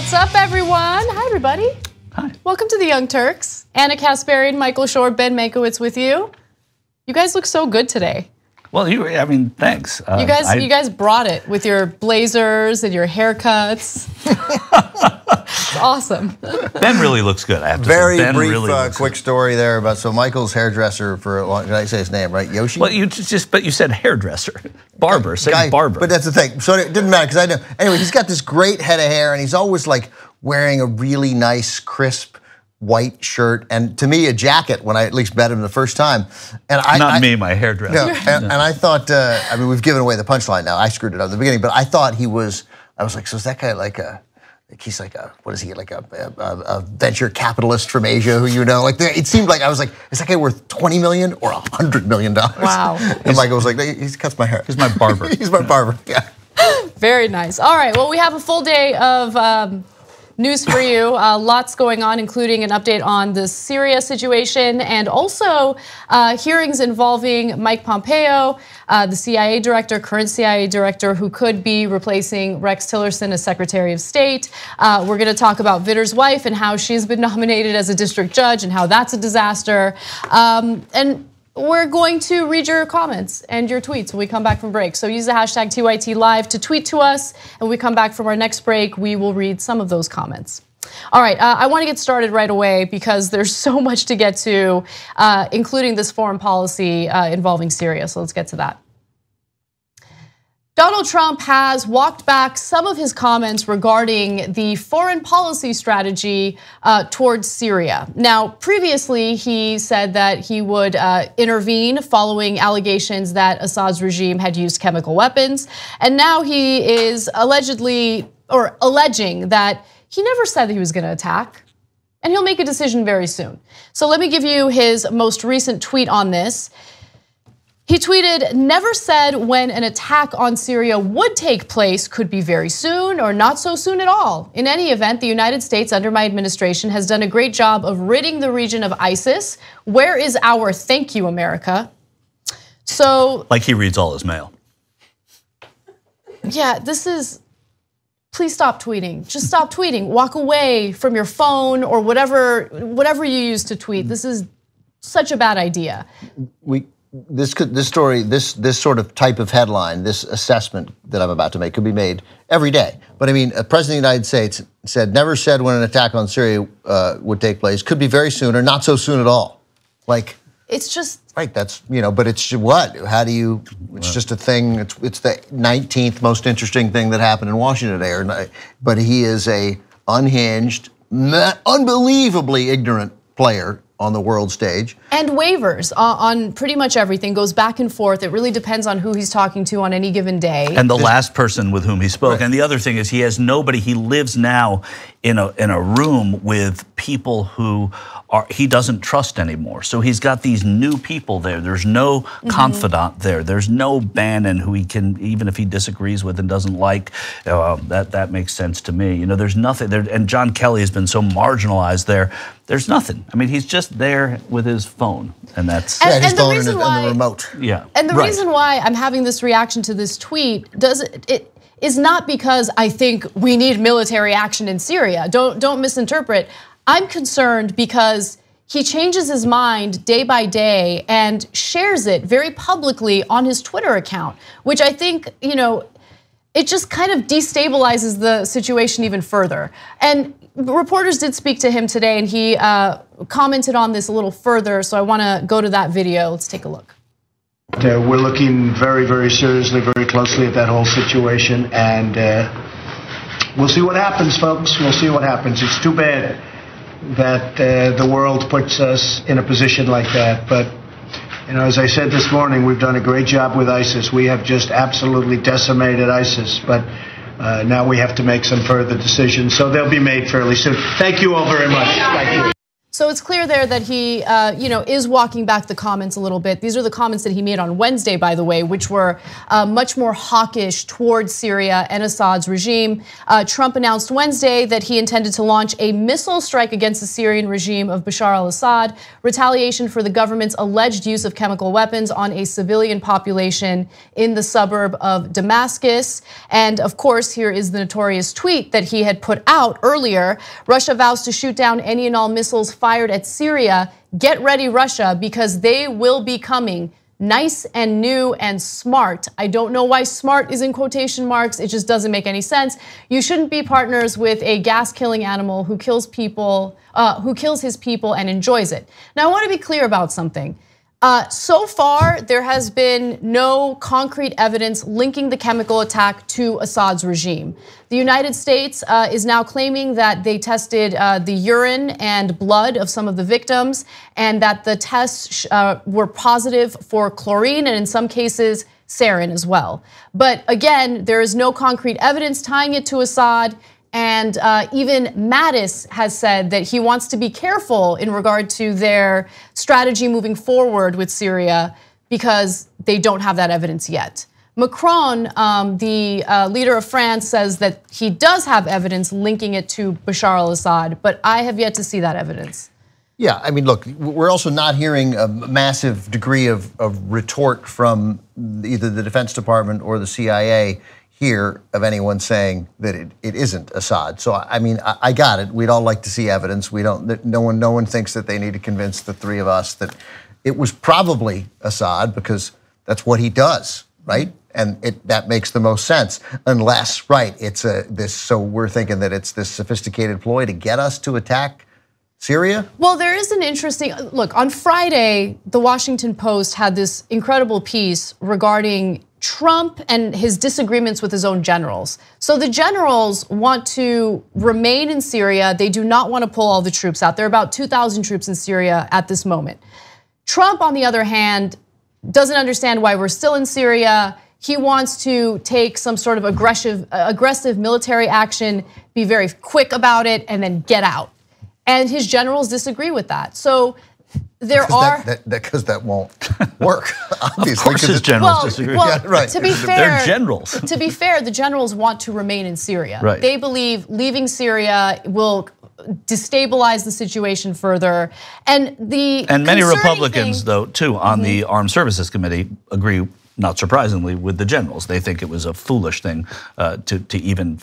What's up, everyone? Hi, everybody. Hi. Welcome to the Young Turks. Anna Kasparian, Michael Shore, Ben Mankiewicz with you. You guys look so good today. Well, I mean, thanks. You guys brought it with your blazers and your haircuts. It's awesome. Ben really looks good, I have to say. Very Ben brief, really quick story there about, so Michael's hairdresser for a long, did I say his name, right? Yoshi? Well, but you said hairdresser. Barber, say barber. But that's the thing, so it didn't matter, because I know. Anyway, he's got this great head of hair, and he's always like wearing a really nice, crisp, white shirt, and to me a jacket when I at least met him the first time. And my hairdresser. No, and I thought, I mean, we've given away the punchline now. I screwed it up at the beginning, but I thought I was like, so is that guy he's like what is he, like a venture capitalist from Asia who you know? Like it seemed like I was like, is that guy worth $20 million or $100 million? Wow. And Michael was like, he cuts my hair. He's my barber. He's my barber. Yeah. Very nice. All right. Well, we have a full day of news for you. Lots going on, including an update on the Syria situation and also hearings involving Mike Pompeo, the CIA director, current CIA director, who could be replacing Rex Tillerson as Secretary of State. We're going to talk about Vitter's wife and how she's been nominated as a district judge and how that's a disaster. And we're going to read your comments and your tweets when we come back from break. So use the hashtag TYTLive to tweet to us. And when we come back from our next break, we will read some of those comments. All right, I want to get started right away because there's so much to get to, including this foreign policy involving Syria. So let's get to that. Donald Trump has walked back some of his comments regarding the foreign policy strategy towards Syria. Now, previously, he said that he would intervene following allegations that Assad's regime had used chemical weapons. And now he is alleging that he never said that he was going to attack. And he'll make a decision very soon. So let me give you his most recent tweet on this. He tweeted, never said when an attack on Syria would take place, could be very soon or not so soon at all. In any event, the United States under my administration has done a great job of ridding the region of ISIS. Where is our thank you, America? So, like he reads all his mail. Yeah, please stop tweeting. Just stop tweeting. Walk away from your phone or whatever you use to tweet. This is such a bad idea. This sort of type of headline, this assessment that I'm about to make could be made every day. But I mean, a president of the United States never said when an attack on Syria would take place, could be very soon or not so soon at all. Like, it's just right. That's, but it's what? How do you? It's just a thing. It's the 19th most interesting thing that happened in Washington today. But he is a unhinged, unbelievably ignorant player on the world stage. And wavers on pretty much everything, goes back and forth. It really depends on who he's talking to on any given day. And the last person with whom he spoke. Right. And the other thing is he has nobody, he lives now in a room with people who he doesn't trust anymore. So he's got these new people there. There's no confidant there. There's no Bannon who he can, even if he disagrees with and doesn't like, that makes sense to me. There's nothing there. And John Kelly has been so marginalized there. There's nothing. I mean, he's just there with his phone, and that's his phone and the remote. Yeah. And the reason why I'm having this reaction to this tweet is not because I think we need military action in Syria. Don't misinterpret. I'm concerned because he changes his mind day by day and shares it very publicly on his Twitter account, which I think, it just kind of destabilizes the situation even further. And reporters did speak to him today, and he commented on this a little further, so I want to go to that video. Let's take a look. We're looking very, very seriously, very closely at that whole situation, and we'll see what happens, folks. We'll see what happens. It's too bad that the world puts us in a position like that, but as I said this morning, we've done a great job with ISIS. We have just absolutely decimated ISIS, but now we have to make some further decisions, so they'll be made fairly soon. Thank you all very much. Thank you. So it's clear there that he, is walking back the comments a little bit. These are the comments that he made on Wednesday, by the way, which were much more hawkish towards Syria and Assad's regime. Trump announced Wednesday that he intended to launch a missile strike against the Syrian regime of Bashar al-Assad, retaliation for the government's alleged use of chemical weapons on a civilian population in the suburb of Damascus. And of course, here is the notorious tweet that he had put out earlier. Russia vows to shoot down any and all missiles fired at Syria. Get ready, Russia, because they will be coming. Nice and new and smart. I don't know why smart is in quotation marks. It just doesn't make any sense. You shouldn't be partners with a gas-killing animal who kills people, who kills his people and enjoys it. Now, I want to be clear about something. So far, there has been no concrete evidence linking the chemical attack to Assad's regime. The United States is now claiming that they tested the urine and blood of some of the victims and that the tests were positive for chlorine and in some cases sarin as well. But again, there is no concrete evidence tying it to Assad. And even Mattis has said that he wants to be careful in regard to their strategy moving forward with Syria because they don't have that evidence yet. Macron, the leader of France, says that he does have evidence linking it to Bashar al-Assad, but I have yet to see that evidence. Yeah, I mean, look, we're also not hearing a massive degree of retort from either the Defense Department or the CIA here of anyone saying that it isn't Assad. So I mean, I got it. We'd all like to see evidence. We don't. No one thinks that they need to convince the three of us that it was probably Assad because that's what he does, right? And that makes the most sense. Unless, right, it's this. So we're thinking that it's this sophisticated ploy to get us to attack Syria? Well, there is an interesting look. On Friday, the Washington Post had this incredible piece regarding Trump and his disagreements with his own generals. So the generals want to remain in Syria. They do not want to pull all the troops out. There are about 2,000 troops in Syria at this moment. Trump, on the other hand, doesn't understand why we're still in Syria. He wants to take some sort of aggressive military action, be very quick about it, and then get out. And his generals disagree with that. So because that won't work, obviously. Of course his generals disagree. Well, yeah, right. To be fair, they're generals. To be fair, the generals want to remain in Syria. Right. They believe leaving Syria will destabilize the situation further. And many Republicans, though, too, on the Armed Services Committee agree, not surprisingly, with the generals. They think it was a foolish thing to even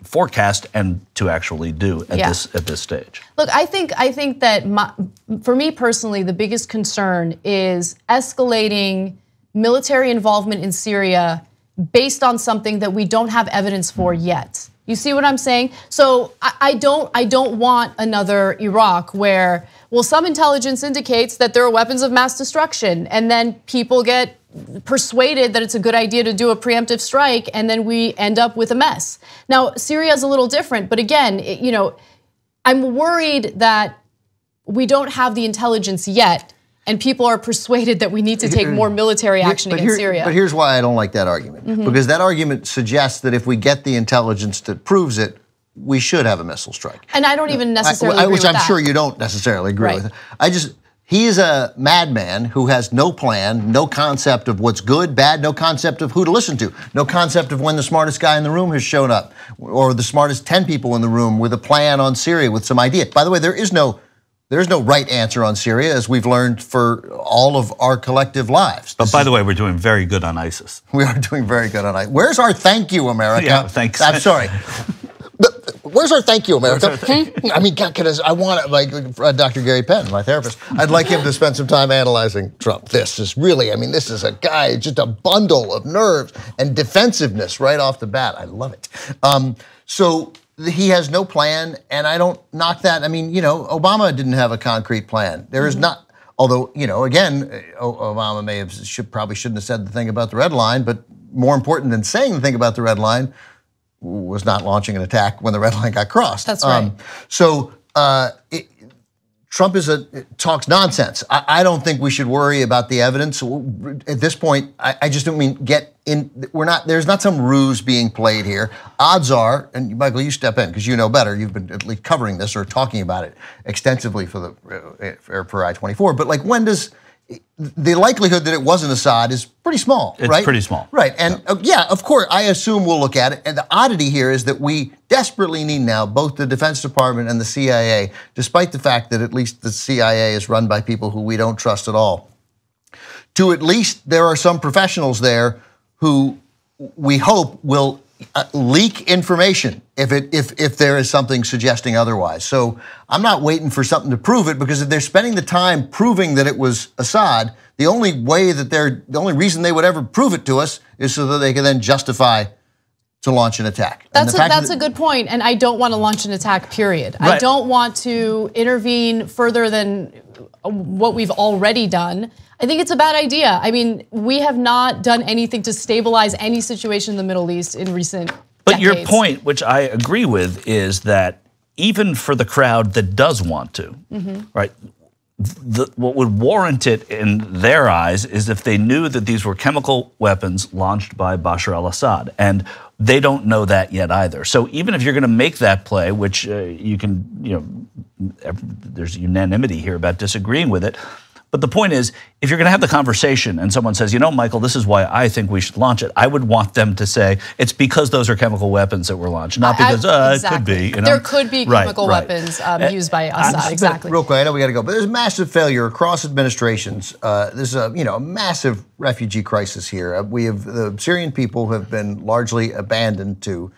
forecast and to actually do at this stage. Look, I think that for me personally, the biggest concern is escalating military involvement in Syria based on something that we don't have evidence for yet. You see what I'm saying? So I don't want another Iraq where, well, some intelligence indicates that there are weapons of mass destruction, and then people get persuaded that it's a good idea to do a preemptive strike, and then we end up with a mess. Now, Syria is a little different, but again, I'm worried that we don't have the intelligence yet, and people are persuaded that we need to take more military action against Syria. But here's why I don't like that argument. Because that argument suggests that if we get the intelligence that proves it, we should have a missile strike. And I don't even necessarily agree with that. Which I'm that. sure you don't necessarily agree with. He is a madman who has no plan, no concept of what's good, bad, no concept of who to listen to, no concept of when the smartest guy in the room has shown up, or the smartest 10 people in the room with a plan on Syria with some idea. By the way, there is no right answer on Syria, as we've learned for all of our collective lives. But by the way, we're doing very good on ISIS. We are doing very good on ISIS. Where's our thank you, America? Yeah, thanks. I'm sorry. Where's our thank you, America? I mean, because I want, like Dr. Gary Penn, my therapist, I'd like him to spend some time analyzing Trump. This is really, I mean, this is a guy, just a bundle of nerves and defensiveness right off the bat. I love it. So he has no plan, and I don't knock that. I mean, Obama didn't have a concrete plan. There is not, although, again, Obama probably shouldn't have said the thing about the red line, but more important than saying the thing about the red line was not launching an attack when the red line got crossed. That's right. Trump talks nonsense. I don't think we should worry about the evidence at this point. I just don't mean get in. There's not some ruse being played here. Odds are, and Michael, you step in because you know better. You've been at least covering this or talking about it extensively for I-24. But like, when does the likelihood that it wasn't Assad is pretty small, right? It's pretty small. Right, and yeah, of course, I assume we'll look at it. And the oddity here is that we desperately need now both the Defense Department and the CIA, despite the fact that at least the CIA is run by people who we don't trust at all, to at least there are some professionals there who we hope will leak information if there is something suggesting otherwise. So I'm not waiting for something to prove it, because if they're spending the time proving that it was Assad, the only reason they would ever prove it to us is so that they can then justify to launch an attack. That's a good point, and I don't want to launch an attack, period. Right. I don't want to intervene further than what we've already done. I think it's a bad idea. I mean, we have not done anything to stabilize any situation in the Middle East in recent decades. Your point, which I agree with, is that even for the crowd that does want to, right, what would warrant it in their eyes is if they knew that these were chemical weapons launched by Bashar al-Assad, and they don't know that yet either. So even if you're going to make that play, which you can, there's unanimity here about disagreeing with it. But the point is, if you're going to have the conversation and someone says, Michael, this is why I think we should launch it, I would want them to say it's because those are chemical weapons that were launched, not because exactly. it could be. There could be chemical weapons used by Assad. Exactly. Real quick, I know we got to go, but there's massive failure across administrations. There's a massive refugee crisis here. The Syrian people have been largely abandoned to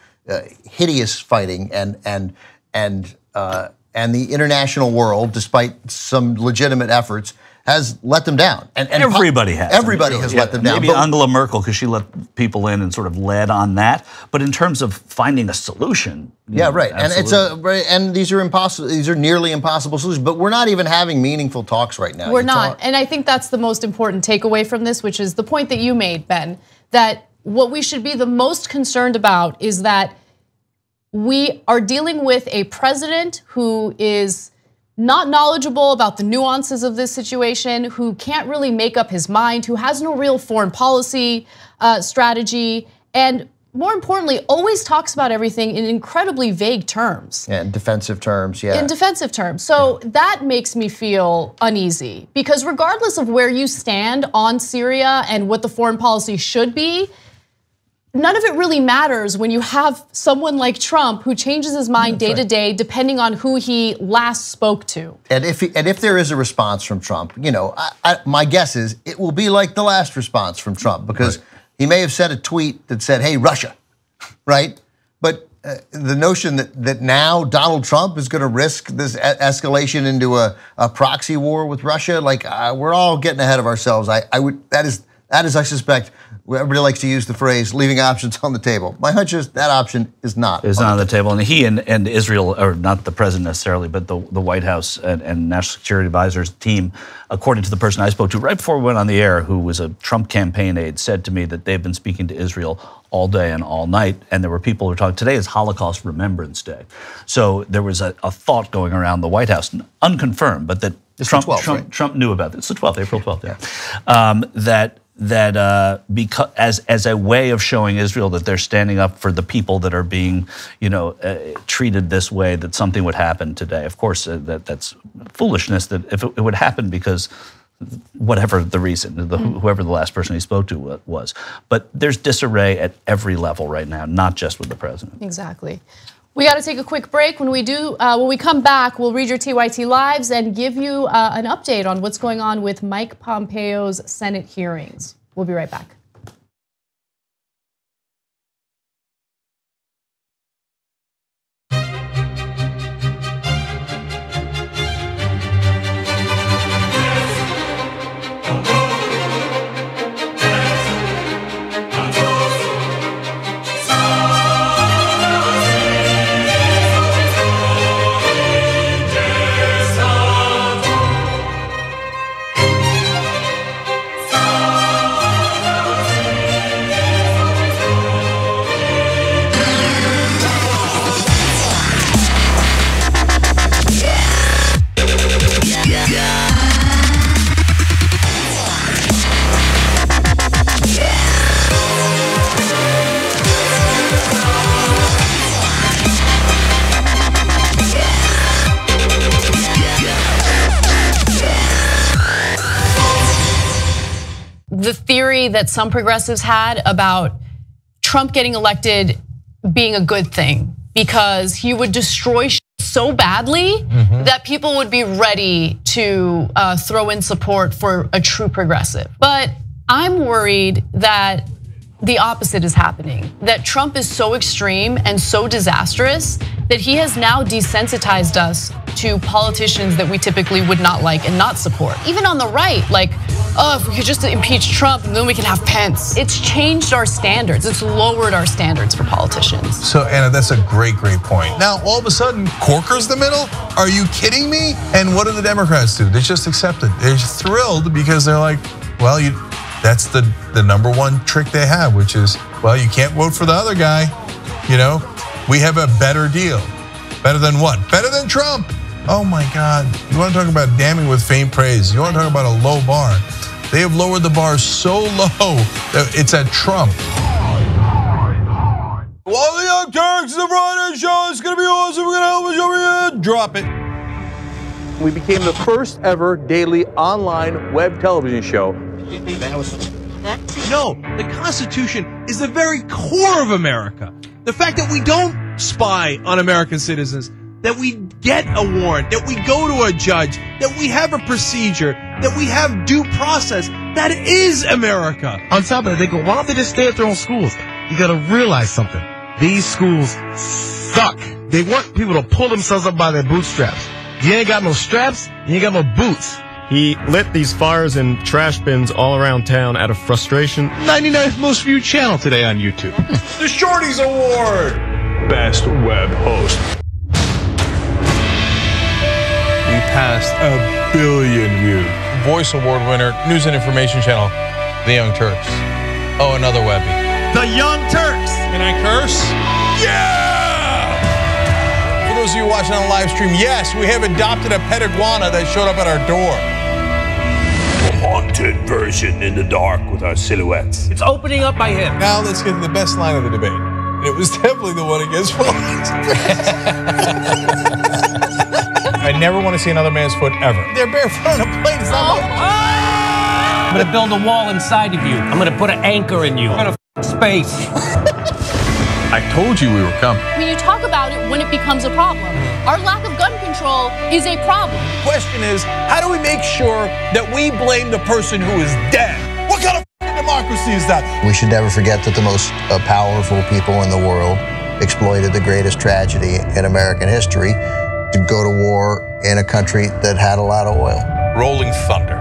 hideous fighting, and the international world, despite some legitimate efforts, has let them down. And everybody has. Everybody has let them down. Maybe Angela Merkel, because she let people in and sort of led on that. But in terms of finding a solution, yeah, right. Absolutely. And these are impossible. These are nearly impossible solutions. But we're not even having meaningful talks right now. We're not. And I think that's the most important takeaway from this, which is the point that you made, Ben, that what we should be the most concerned about is that we are dealing with a president who is not knowledgeable about the nuances of this situation, who can't really make up his mind, who has no real foreign policy strategy, and more importantly, always talks about everything in incredibly vague terms. Yeah, in defensive terms, yeah. In defensive terms. So that makes me feel uneasy, because regardless of where you stand on Syria and what the foreign policy should be, none of it really matters when you have someone like Trump who changes his mind day to day depending on who he last spoke to. And if there is a response from Trump, my guess is it will be like the last response from Trump, because he may have sent a tweet that said, "Hey, Russia," right? But the notion that now Donald Trump is going to risk this escalation into a proxy war with Russia, we're all getting ahead of ourselves. That is, I suspect, everybody likes to use the phrase leaving options on the table. My hunch is that option is not on the table. And he and Israel, or not the president necessarily, but the White House and National Security Advisor's team, according to the person I spoke to right before we went on the air, who was a Trump campaign aide, said to me that they've been speaking to Israel all day and all night. And there were people who were talking, today is Holocaust Remembrance Day. So there was a thought going around the White House, unconfirmed, but that Trump knew about this. It's the 12th, April 12th, yeah. That because as a way of showing Israel that they're standing up for the people that are being, treated this way, that something would happen today. Of course, that's foolishness. That if it would happen because whatever the reason, whoever the last person he spoke to was. But there's disarray at every level right now, not just with the president. Exactly. We got to take a quick break. When we come back, we'll read your TYT Lives and give you an update on what's going on with Mike Pompeo's Senate hearings. We'll be right back. theory that some progressives had about Trump getting elected being a good thing because he would destroy so badly that people would be ready to throw in support for a true progressive. But I'm worried that the opposite is happening, that Trump is so extreme and so disastrous that he has now desensitized us to politicians that we typically would not like and not support. Even on the right, like, oh, if we could just impeach Trump and then we could have Pence. It's changed our standards. It's lowered our standards for politicians. So Anna, that's a great point. Now, all of a sudden, Corker's the middle? Are you kidding me? And what do the Democrats do? They just accept it. They're thrilled because they're like, well, that's the #1 trick they have, which is, well, you can't vote for the other guy. We have a better deal. Better than what? Better than Trump. Oh my God. You want to talk about damning with faint praise. You want to talk about a low bar. They have lowered the bar so low that it's at Trump. Well, the Young Turks, the Friday show, it's going to be awesome. We're going to help us over here. Drop it. We became the first ever daily online web television show. No, the Constitution is the very core of America. The fact that we don't spy on American citizens, that we get a warrant, that we go to a judge, that we have a procedure, that we have due process, that is America. On top of that, they go, why don't they just stay at their own schools? You gotta realize something. These schools suck. They want people to pull themselves up by their bootstraps. You ain't got no straps, you ain't got no boots. He lit these fires in trash bins all around town out of frustration. 99th most viewed channel today on YouTube. The Shorties Award. Best web host. We passed 1 billion views. Voice Award winner, News and Information Channel, The Young Turks. Oh, another Webby. The Young Turks. Can I curse? Yeah! For those of you watching on live stream, yes, we have adopted a pet iguana that showed up at our door. Haunted version in the dark with our silhouettes. It's opening up by him. Now let's get to the best line of the debate. And it was definitely the one against Fox. I never want to see another man's foot ever. They're barefoot on a plane. It's not I'm gonna build a wall inside of you. I'm gonna put an anchor in you. I'm gonna space. I told you we were coming. When you talk about it when it becomes a problem. Our lack of gun control is a problem. The question is, how do we make sure that we blame the person who is dead? What kind of democracy is that? We should never forget that the most powerful people in the world exploited the greatest tragedy in American history to go to war in a country that had a lot of oil. Rolling thunder.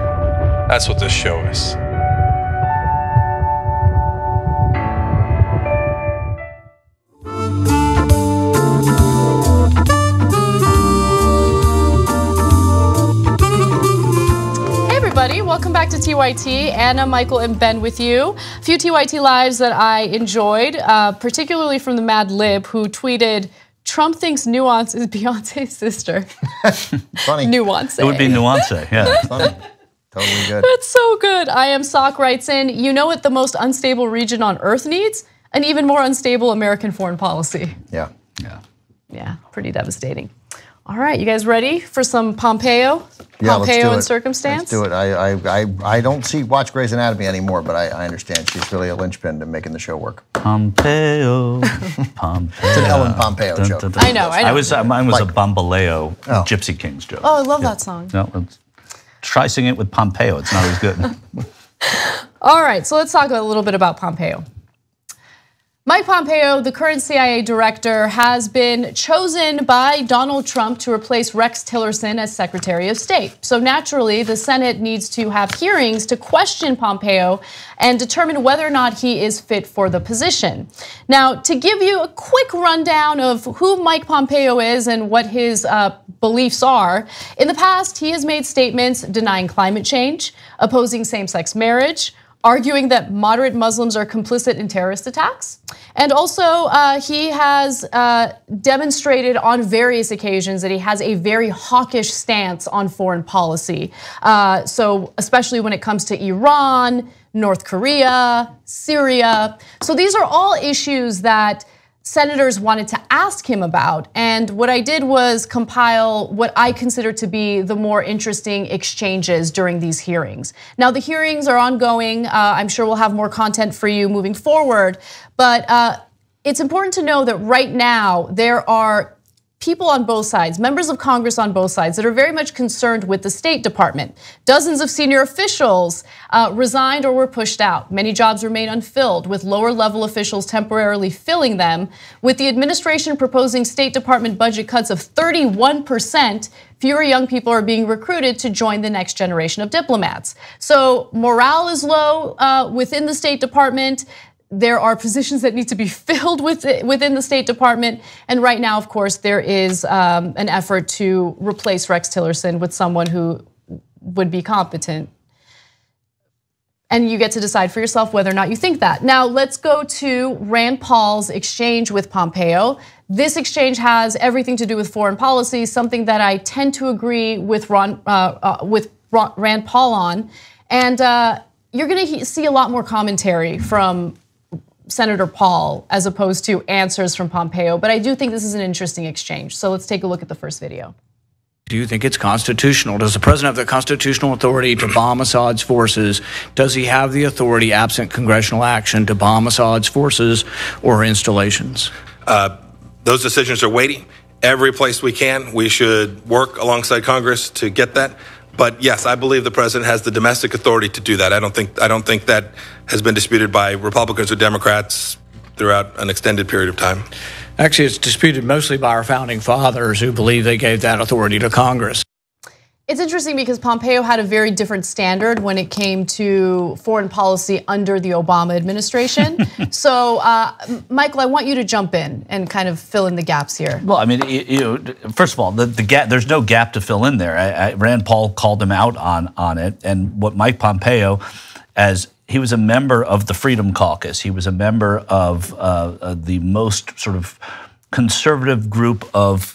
That's what this show is. Welcome back to TYT. Anna, Michael, and Ben with you. A few TYT lives that I enjoyed, particularly from the Mad Lib, who tweeted, Trump thinks Nuance is Beyonce's sister. Funny. Nuance. It would be Nuance, yeah. Funny. Totally good. That's so good. I Am Sock writes in, you know what the most unstable region on earth needs? An even more unstable American foreign policy. Yeah. Yeah, pretty devastating. All right, you guys ready for some Pompeo? Yeah, Pompeo and circumstance? Let's do it. I don't watch Grey's Anatomy anymore, but I understand she's really a linchpin to making the show work. Pompeo, Pompeo. It's an Ellen Pompeo joke. I know. Mine was a Bambaleo Gypsy Kings joke. Oh, I love that song. No, try singing it with Pompeo. It's not as good. All right, so let's talk a little bit about Pompeo. Mike Pompeo, the current CIA director, has been chosen by Donald Trump to replace Rex Tillerson as Secretary of State. So naturally, the Senate needs to have hearings to question Pompeo and determine whether or not he is fit for the position. Now, to give you a quick rundown of who Mike Pompeo is and what his beliefs are, in the past, he has made statements denying climate change, opposing same-sex marriage, arguing that moderate Muslims are complicit in terrorist attacks. And also, he has demonstrated on various occasions that he has a very hawkish stance on foreign policy. So especially when it comes to Iran, North Korea, Syria. So these are all issues that senators wanted to ask him about. And what I did was compile what I consider to be the more interesting exchanges during these hearings. Now, the hearings are ongoing. I'm sure we'll have more content for you moving forward. But it's important to know that right now there are people on both sides, members of Congress on both sides, that are very much concerned with the State Department. Dozens of senior officials resigned or were pushed out. Many jobs remain unfilled, with lower level officials temporarily filling them. With the administration proposing State Department budget cuts of 31%, fewer young people are being recruited to join the next generation of diplomats. So morale is low within the State Department. There are positions that need to be filled within the State Department. And right now, of course, there is an effort to replace Rex Tillerson with someone who would be competent. And you get to decide for yourself whether or not you think that. Now, let's go to Rand Paul's exchange with Pompeo. This exchange has everything to do with foreign policy, something that I tend to agree with Rand Paul on. And you're going to see a lot more commentary from Senator Paul as opposed to answers from Pompeo, but I do think this is an interesting exchange. So let's take a look at the first video. Do you think it's constitutional? Does the president have the constitutional authority to bomb Assad's forces? Does he have the authority, absent congressional action, to bomb Assad's forces or installations? Those decisions are weighty. Every place we can, we should work alongside Congress to get that. But yes, I believe the president has the domestic authority to do that. I don't think that has been disputed by Republicans or Democrats throughout an extended period of time. Actually, it's disputed mostly by our founding fathers, who believe they gave that authority to Congress. It's interesting because Pompeo had a very different standard when it came to foreign policy under the Obama administration. So, Michael, I want you to jump in and kind of fill in the gaps here. Well, I mean, first of all, the gap, there's no gap to fill in there. Rand Paul called him out on it, and what Mike Pompeo, as he was a member of the Freedom Caucus, he was a member of the most sort of conservative group of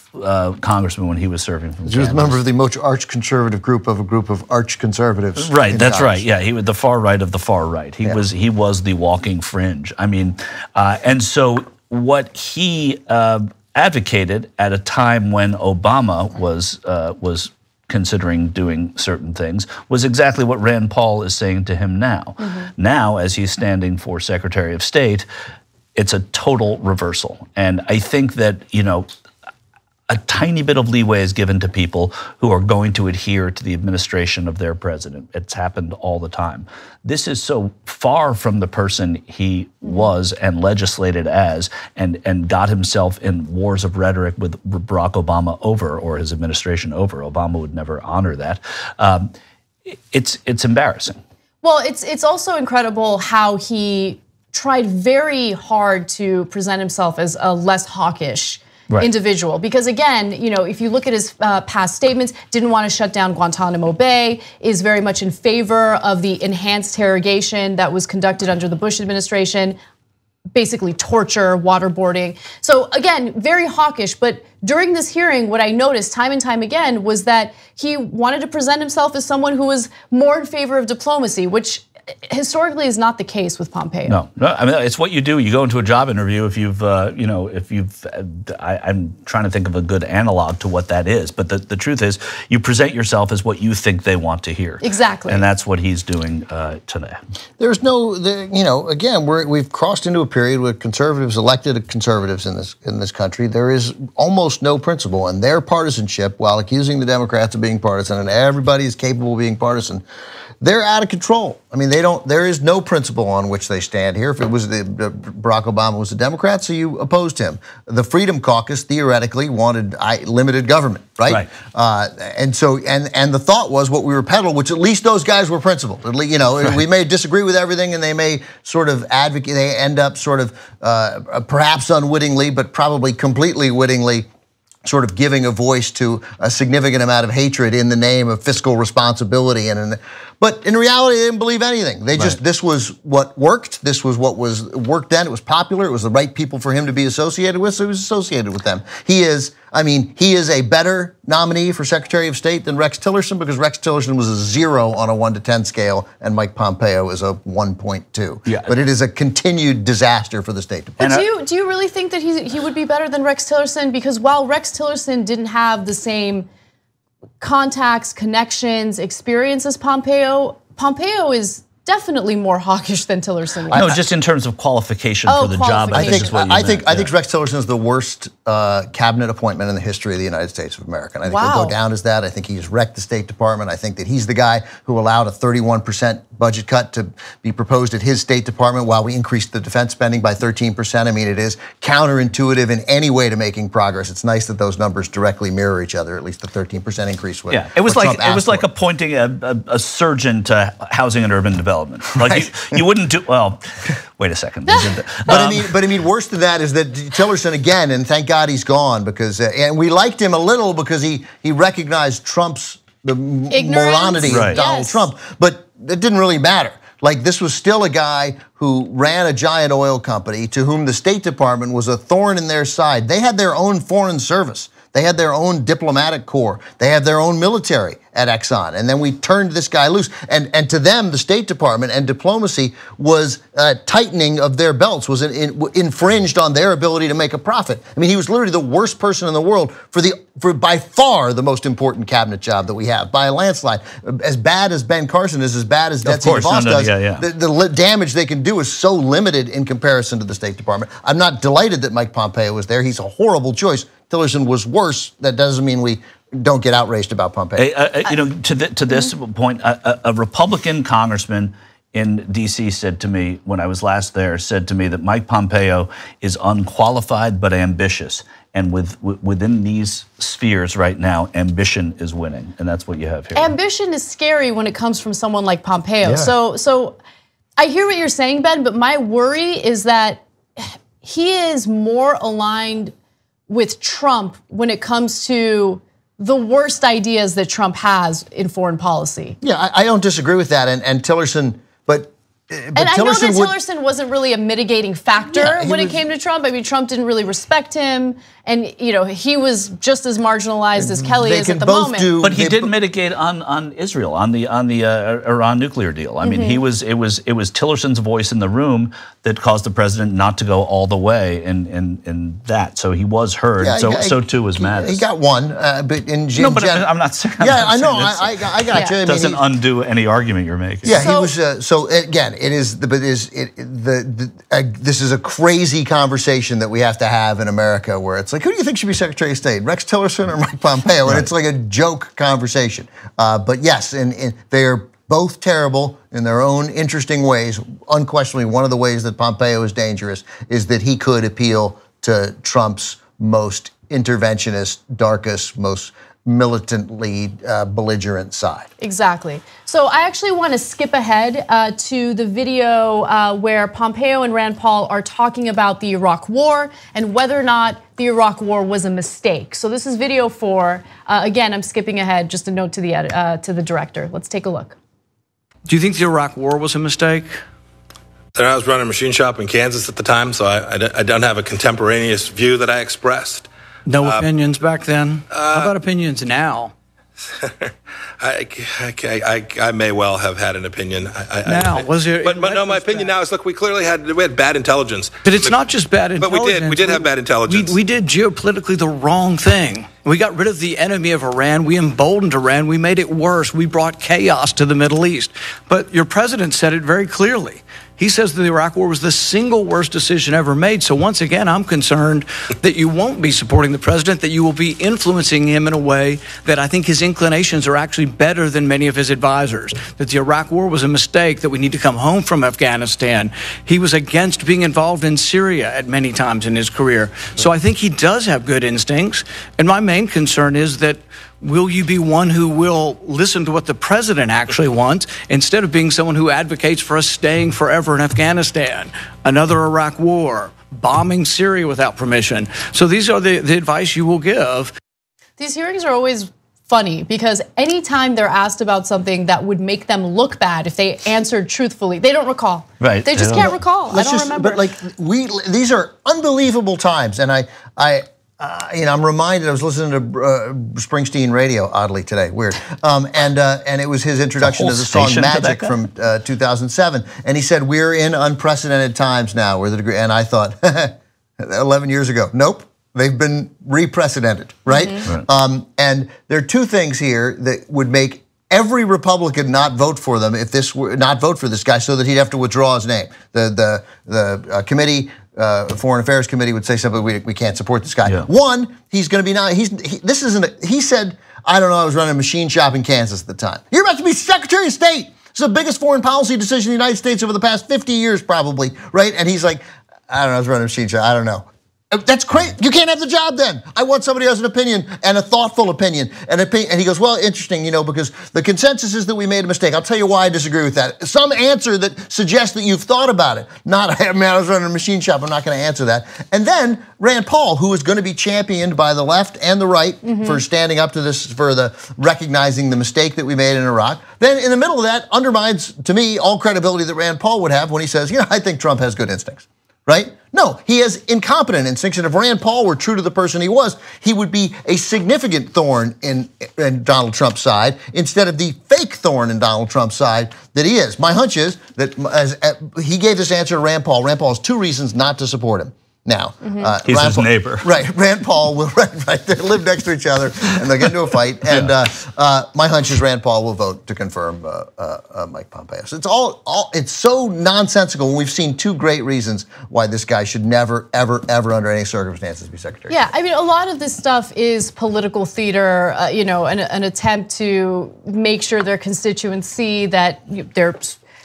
congressmen when he was serving from. He was a member of the most arch-conservative group of a group of arch-conservatives. Right, that's right. Yeah, he was the far right of the far right. He was the walking fringe. I mean, and so what he advocated at a time when Obama was considering doing certain things was exactly what Rand Paul is saying to him now. Now, as he's standing for Secretary of State, it's a total reversal. And I think that, a tiny bit of leeway is given to people who are going to adhere to the administration of their president. It's happened all the time. This is so far from the person he was and legislated as and got himself in wars of rhetoric with Barack Obama over, or his administration over. Obama would never honor that. It's embarrassing. Well, it's also incredible how he tried very hard to present himself as a less hawkish individual. Because again, if you look at his past statements, didn't want to shut down Guantanamo Bay, is very much in favor of the enhanced interrogation that was conducted under the Bush administration, basically torture, waterboarding. So again, very hawkish, but during this hearing, what I noticed time and time again was that he wanted to present himself as someone who was more in favor of diplomacy, which historically is not the case with Pompeo. No, I mean, it's what you do. You go into a job interview if you've, I'm trying to think of a good analog to what that is. But the truth is, you present yourself as what you think they want to hear. Exactly. And that's what he's doing today. There's no, again, we've crossed into a period with conservatives, elected conservatives in this country. There is almost no principle, and their partisanship, while accusing the Democrats of being partisan, and everybody is capable of being partisan, they're out of control. I mean, there is no principle on which they stand here. If it was Barack Obama was a Democrat, so you opposed him. The Freedom Caucus theoretically wanted limited government, right? And so, and the thought was what we were peddling, which at least those guys were principled. We may disagree with everything, and they may sort of advocate. They end up sort of perhaps unwittingly, but probably completely wittingly, sort of giving a voice to a significant amount of hatred in the name of fiscal responsibility. But in reality, they didn't believe anything. They just, this was what worked. This was what worked then. It was popular. It was the right people for him to be associated with, so he was associated with them. He is a better nominee for Secretary of State than Rex Tillerson, because Rex Tillerson was a 0 on a 1 to 10 scale, and Mike Pompeo is a 1.2. Yeah. But it is a continued disaster for the State Department. But do you really think that he would be better than Rex Tillerson? Because while Rex Tillerson didn't have the same contacts, connections, experience as Pompeo is definitely more hawkish than Tillerson was. No, just in terms of qualification for the job. I think Rex Tillerson is the worst cabinet appointment in the history of the United States of America. And I think he'll go down as that. I think he just wrecked the State Department. I think that he's the guy who allowed a 31% budget cut to be proposed at his State Department while we increased the defense spending by 13%. I mean, it is counterintuitive in any way to making progress. It's nice that those numbers directly mirror each other, at least the 13% increase. It was like appointing a surgeon to housing and urban development. Like you wouldn't do, well, wait a second. But I mean, worse than that is that Tillerson again, and thank God he's gone, because and we liked him a little because he recognized the moronity of Donald Trump, but it didn't really matter. Like, this was still a guy who ran a giant oil company to whom the State Department was a thorn in their side. They had their own foreign service. They had their own diplomatic corps. They had their own military at Exxon. And then we turned this guy loose. And to them, the State Department and diplomacy was tightening of their belts, was infringed on their ability to make a profit. I mean, he was literally the worst person in the world for by far the most important cabinet job that we have, by a landslide. As bad as Ben Carson is, as bad as Betsy DeVos does, the damage they can do is so limited in comparison to the State Department. I'm not delighted that Mike Pompeo was there. He's a horrible choice. Tillerson was worse. That doesn't mean we don't get outraged about Pompeo. To this point, a Republican congressman in D.C. said to me when I was last there, said to me that Mike Pompeo is unqualified but ambitious. And within these spheres right now, ambition is winning. And that's what you have here. Ambition is scary when it comes from someone like Pompeo. Yeah. So I hear what you're saying, Ben, but my worry is that he is more aligned with Trump when it comes to the worst ideas that Trump has in foreign policy. Yeah, I don't disagree with that. And Tillerson, but I know that Tillerson wasn't really a mitigating factor when it came to Trump. I mean, Trump didn't really respect him, and he was just as marginalized as Kelly is at the moment. But he did mitigate on Israel, on the Iran nuclear deal. I mean, it was Tillerson's voice in the room that caused the president not to go all the way in that. So he was heard. Yeah, so too was Mattis. He got one, but in general. No, but I'm not saying. I know. I got you. It doesn't undo any argument you're making. Yeah, he was. So again, this is a crazy conversation that we have to have in America, where it's like, who do you think should be Secretary of State, Rex Tillerson or Mike Pompeo? And it's like a joke conversation. But yes, and they are both terrible in their own interesting ways. Unquestionably, one of the ways that Pompeo is dangerous is that he could appeal to Trump's most interventionist, darkest, most militantly belligerent side. Exactly. So I actually want to skip ahead to the video where Pompeo and Rand Paul are talking about the Iraq War and whether or not the Iraq War was a mistake. So this is video 4. Again, I'm skipping ahead. Just a note to the director. Let's take a look. Do you think the Iraq War was a mistake? I was running a machine shop in Kansas at the time, so I don't have a contemporaneous view that I expressed. No opinions back then? How about opinions now? I may well have had an opinion. But no, my opinion now is, look, we clearly had bad intelligence. But it's not just bad intelligence. But we did have bad intelligence. We did geopolitically the wrong thing. We got rid of the enemy of Iran. We emboldened Iran. We made it worse. We brought chaos to the Middle East. But your president said it very clearly. He says that the Iraq War was the single worst decision ever made. So once again, I'm concerned that you won't be supporting the president, that you will be influencing him in a way that I think his inclinations are actually better than many of his advisors, that the Iraq War was a mistake, that we need to come home from Afghanistan. He was against being involved in Syria at many times in his career. So I think he does have good instincts. And my main concern is that will you be one who will listen to what the president actually wants instead of being someone who advocates for us staying forever in Afghanistan, another Iraq war, bombing Syria without permission? So these are the advice you will give. These hearings are always funny because anytime they're asked about something that would make them look bad if they answered truthfully, they don't recall. Right. They just can't recall. I don't remember. But like these are unbelievable times, and I'm reminded. I was listening to Springsteen radio oddly today. Weird. And it was his introduction to the song "Magic" from 2007, and he said, "We're in unprecedented times now." And I thought, 11 years ago, nope. They've been re-precedented, right? Mm-hmm. And there are two things here that would make every Republican not vote for them if this were not vote for this guy, so that he'd have to withdraw his name. The committee, Foreign Affairs Committee, would say something. We can't support this guy. Yeah. One, he's going to be not. He said, I don't know. I was running a machine shop in Kansas at the time. You're about to be Secretary of State. It's the biggest foreign policy decision in the United States over the past 50 years, probably, right? And he's like, I don't know. I was running a machine shop. I don't know. That's great. You can't have the job then. I want somebody who has an opinion and a thoughtful opinion. And he goes, well, interesting, because the consensus is that we made a mistake. I'll tell you why I disagree with that. Some answer that suggests that you've thought about it. Not, I was running a machine shop. I'm not going to answer that. And then Rand Paul, who is going to be championed by the left and the right for standing up to this, for the recognizing the mistake that we made in Iraq. Then in the middle of that undermines, to me, all credibility that Rand Paul would have when he says, I think Trump has good instincts. Right? No, he has incompetent instincts, and if Rand Paul were true to the person he was, he would be a significant thorn in Donald Trump's side instead of the fake thorn in Donald Trump's side that he is. My hunch is that he gave this answer to Rand Paul. Rand Paul has two reasons not to support him. Now, he's his neighbor. Right, Rand Paul will, right, they live next to each other and they'll get into a fight. And my hunch is Rand Paul will vote to confirm Mike Pompeo. So it's so nonsensical when we've seen two great reasons why this guy should never, ever, ever under any circumstances be secretary. Yeah, I mean, a lot of this stuff is political theater, an attempt to make sure their constituents see that they're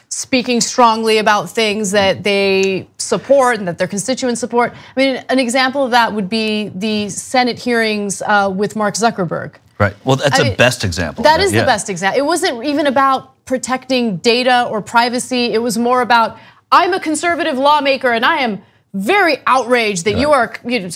speaking strongly about things that they support and that their constituents support. I mean, an example of that would be the Senate hearings with Mark Zuckerberg. Right. Well, that's the best example. That is the best example. It wasn't even about protecting data or privacy. It was more about, I'm a conservative lawmaker and I am very outraged that you are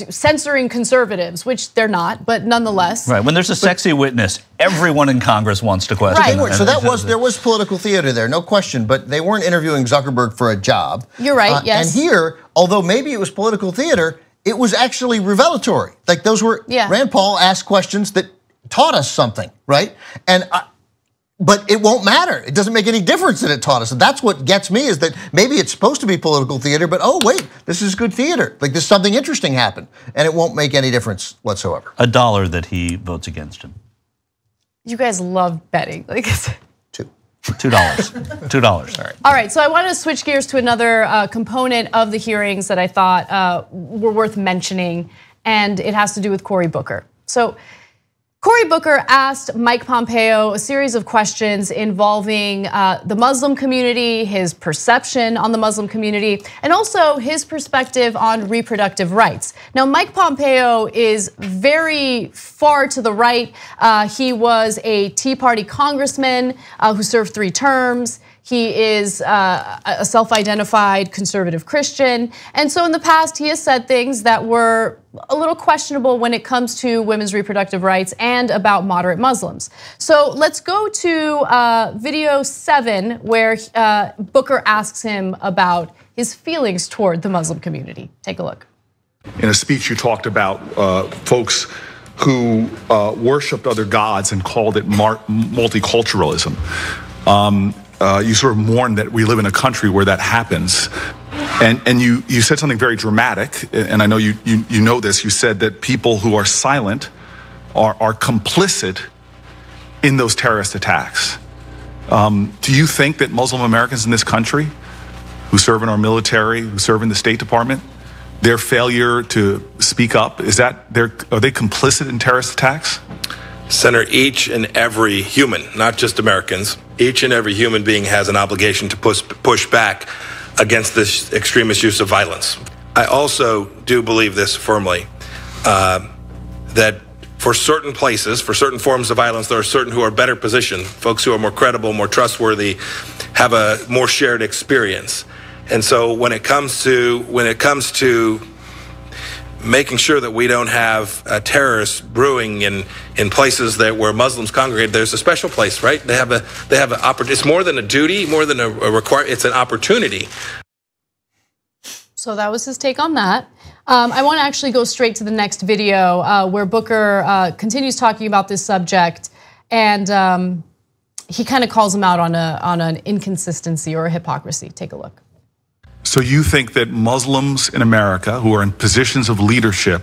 censoring conservatives, which they're not, but nonetheless. Right. When there's a sexy witness, everyone in Congress wants to question. Right. So there was political theater there, no question. But they weren't interviewing Zuckerberg for a job. You're right. Yes. And here, although maybe it was political theater, it was actually revelatory. Like those were Rand Paul asked questions that taught us something, right? But it won't matter. It doesn't make any difference that it taught us. And that's what gets me, is that maybe it's supposed to be political theater, but oh wait, this is good theater. Like this something interesting happened, and it won't make any difference whatsoever. $1 that he votes against him. You guys love betting. Like $2. $2. All right. All right. So I wanted to switch gears to another component of the hearings that I thought were worth mentioning, and it has to do with Cory Booker. So Cory Booker asked Mike Pompeo a series of questions involving the Muslim community, his perception on the Muslim community, and also his perspective on reproductive rights. Now, Mike Pompeo is very far to the right. He was a Tea Party congressman who served 3 terms. He is a self-identified conservative Christian. And so in the past, he has said things that were a little questionable when it comes to women's reproductive rights and about moderate Muslims. So let's go to video 7, where Booker asks him about his feelings toward the Muslim community. Take a look. In a speech, you talked about folks who worshipped other gods and called it multiculturalism. You sort of mourn that we live in a country where that happens. And you said something very dramatic, and I know you know this. You said that people who are silent are complicit in those terrorist attacks. Do you think that Muslim Americans in this country who serve in our military, who serve in the State Department, their failure to speak up, are they complicit in terrorist attacks? Senator, each and every human, not just Americans, each and every human being has an obligation to push back against this extremist use of violence. I also do believe this firmly, that for certain places, for certain forms of violence, there are certain who are better positioned, folks who are more credible, more trustworthy, have a more shared experience. And so when it comes to making sure that we don't have terrorists brewing in places where Muslims congregate. There's a special place, right? They have an opportunity. It's more than a duty, more than a requirement. It's an opportunity. So that was his take on that. I want to actually go straight to the next video where Booker continues talking about this subject, and he kind of calls him out on an inconsistency or a hypocrisy. Take a look. So you think that Muslims in America who are in positions of leadership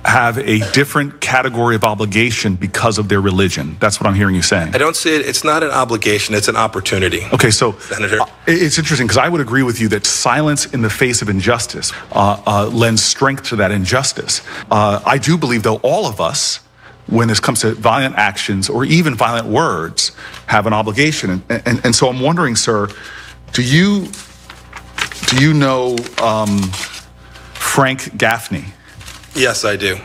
have a different category of obligation because of their religion? That's what I'm hearing you saying. I don't see it. It's not an obligation. It's an opportunity. Okay, so Senator, it's interesting because I would agree with you that silence in the face of injustice lends strength to that injustice. I do believe, though, all of us, when this comes to violent actions or even violent words, have an obligation. And so I'm wondering, sir, do you know Frank Gaffney? Yes, I do.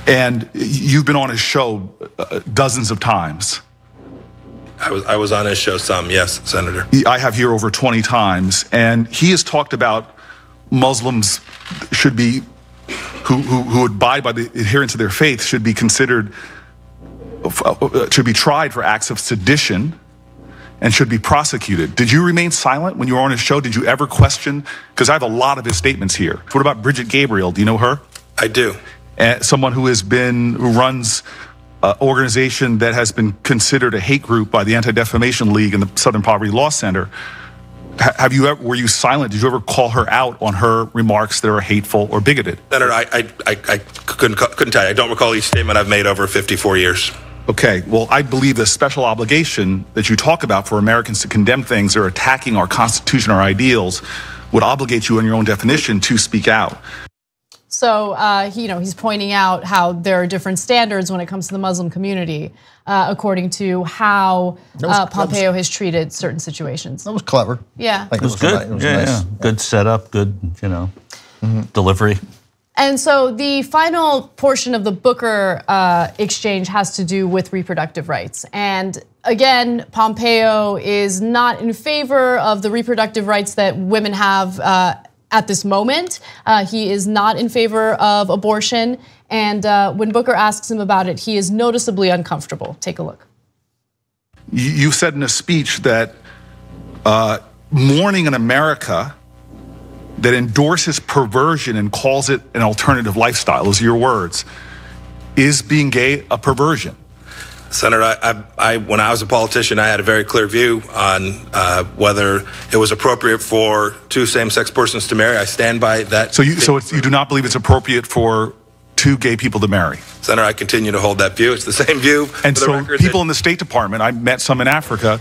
And you've been on his show dozens of times. I was on his show some, yes, Senator. I have here over 20 times, and he has talked about Muslims should be, who abide by the adherence of their faith should be considered, should be tried for acts of sedition and should be prosecuted. Did you remain silent when you were on his show? Did you ever question? Because I have a lot of his statements here. What about Bridget Gabriel? Do you know her? I do. Someone who runs an organization that has been considered a hate group by the Anti-Defamation League and the Southern Poverty Law Center. Were you silent? Did you ever call her out on her remarks that are hateful or bigoted? Senator, I couldn't tell you. I don't recall each statement I've made over 54 years. Okay, well, I believe the special obligation that you talk about for Americans to condemn things that are attacking our Constitution, our ideals, would obligate you in your own definition to speak out. So he's pointing out how there are different standards when it comes to the Muslim community, according to how Pompeo has treated certain situations. That was clever. Yeah, it was good. Nice. Yeah. Good setup. Good, delivery. And so the final portion of the Booker exchange has to do with reproductive rights. And again, Pompeo is not in favor of the reproductive rights that women have at this moment. He is not in favor of abortion. And when Booker asks him about it, he is noticeably uncomfortable. Take a look. You said in a speech that mourning in America that endorses perversion and calls it an alternative lifestyle, those are your words, is being gay a perversion? Senator, when I was a politician, I had a very clear view on whether it was appropriate for two same-sex persons to marry. I stand by that. So you do not believe it's appropriate for two gay people to marry? Senator, I continue to hold that view. It's the same view. And so people in the State Department, I met some in Africa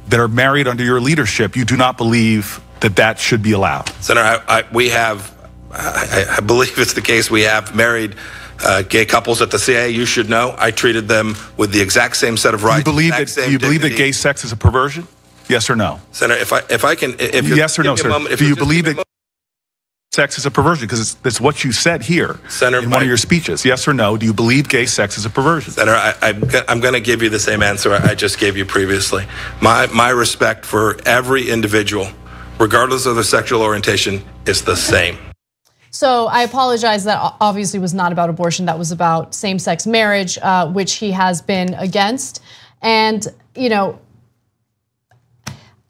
that are married under your leadership. You do not believe that should be allowed? Senator, I believe it's the case. We have married gay couples at the CIA. You should know. I treated them with the exact same set of rights. You believe that gay sex is a perversion? Yes or no? Senator, if I can, yes or no, sir. Do you believe that sex is a perversion? Because that's what you said here, Senator, in one of your speeches. Yes or no? Do you believe gay sex is a perversion? Senator, I'm going to give you the same answer I just gave you previously. My respect for every individual, regardless of their sexual orientation, is the same. So I apologize, that obviously was not about abortion. That was about same-sex marriage, which he has been against. And,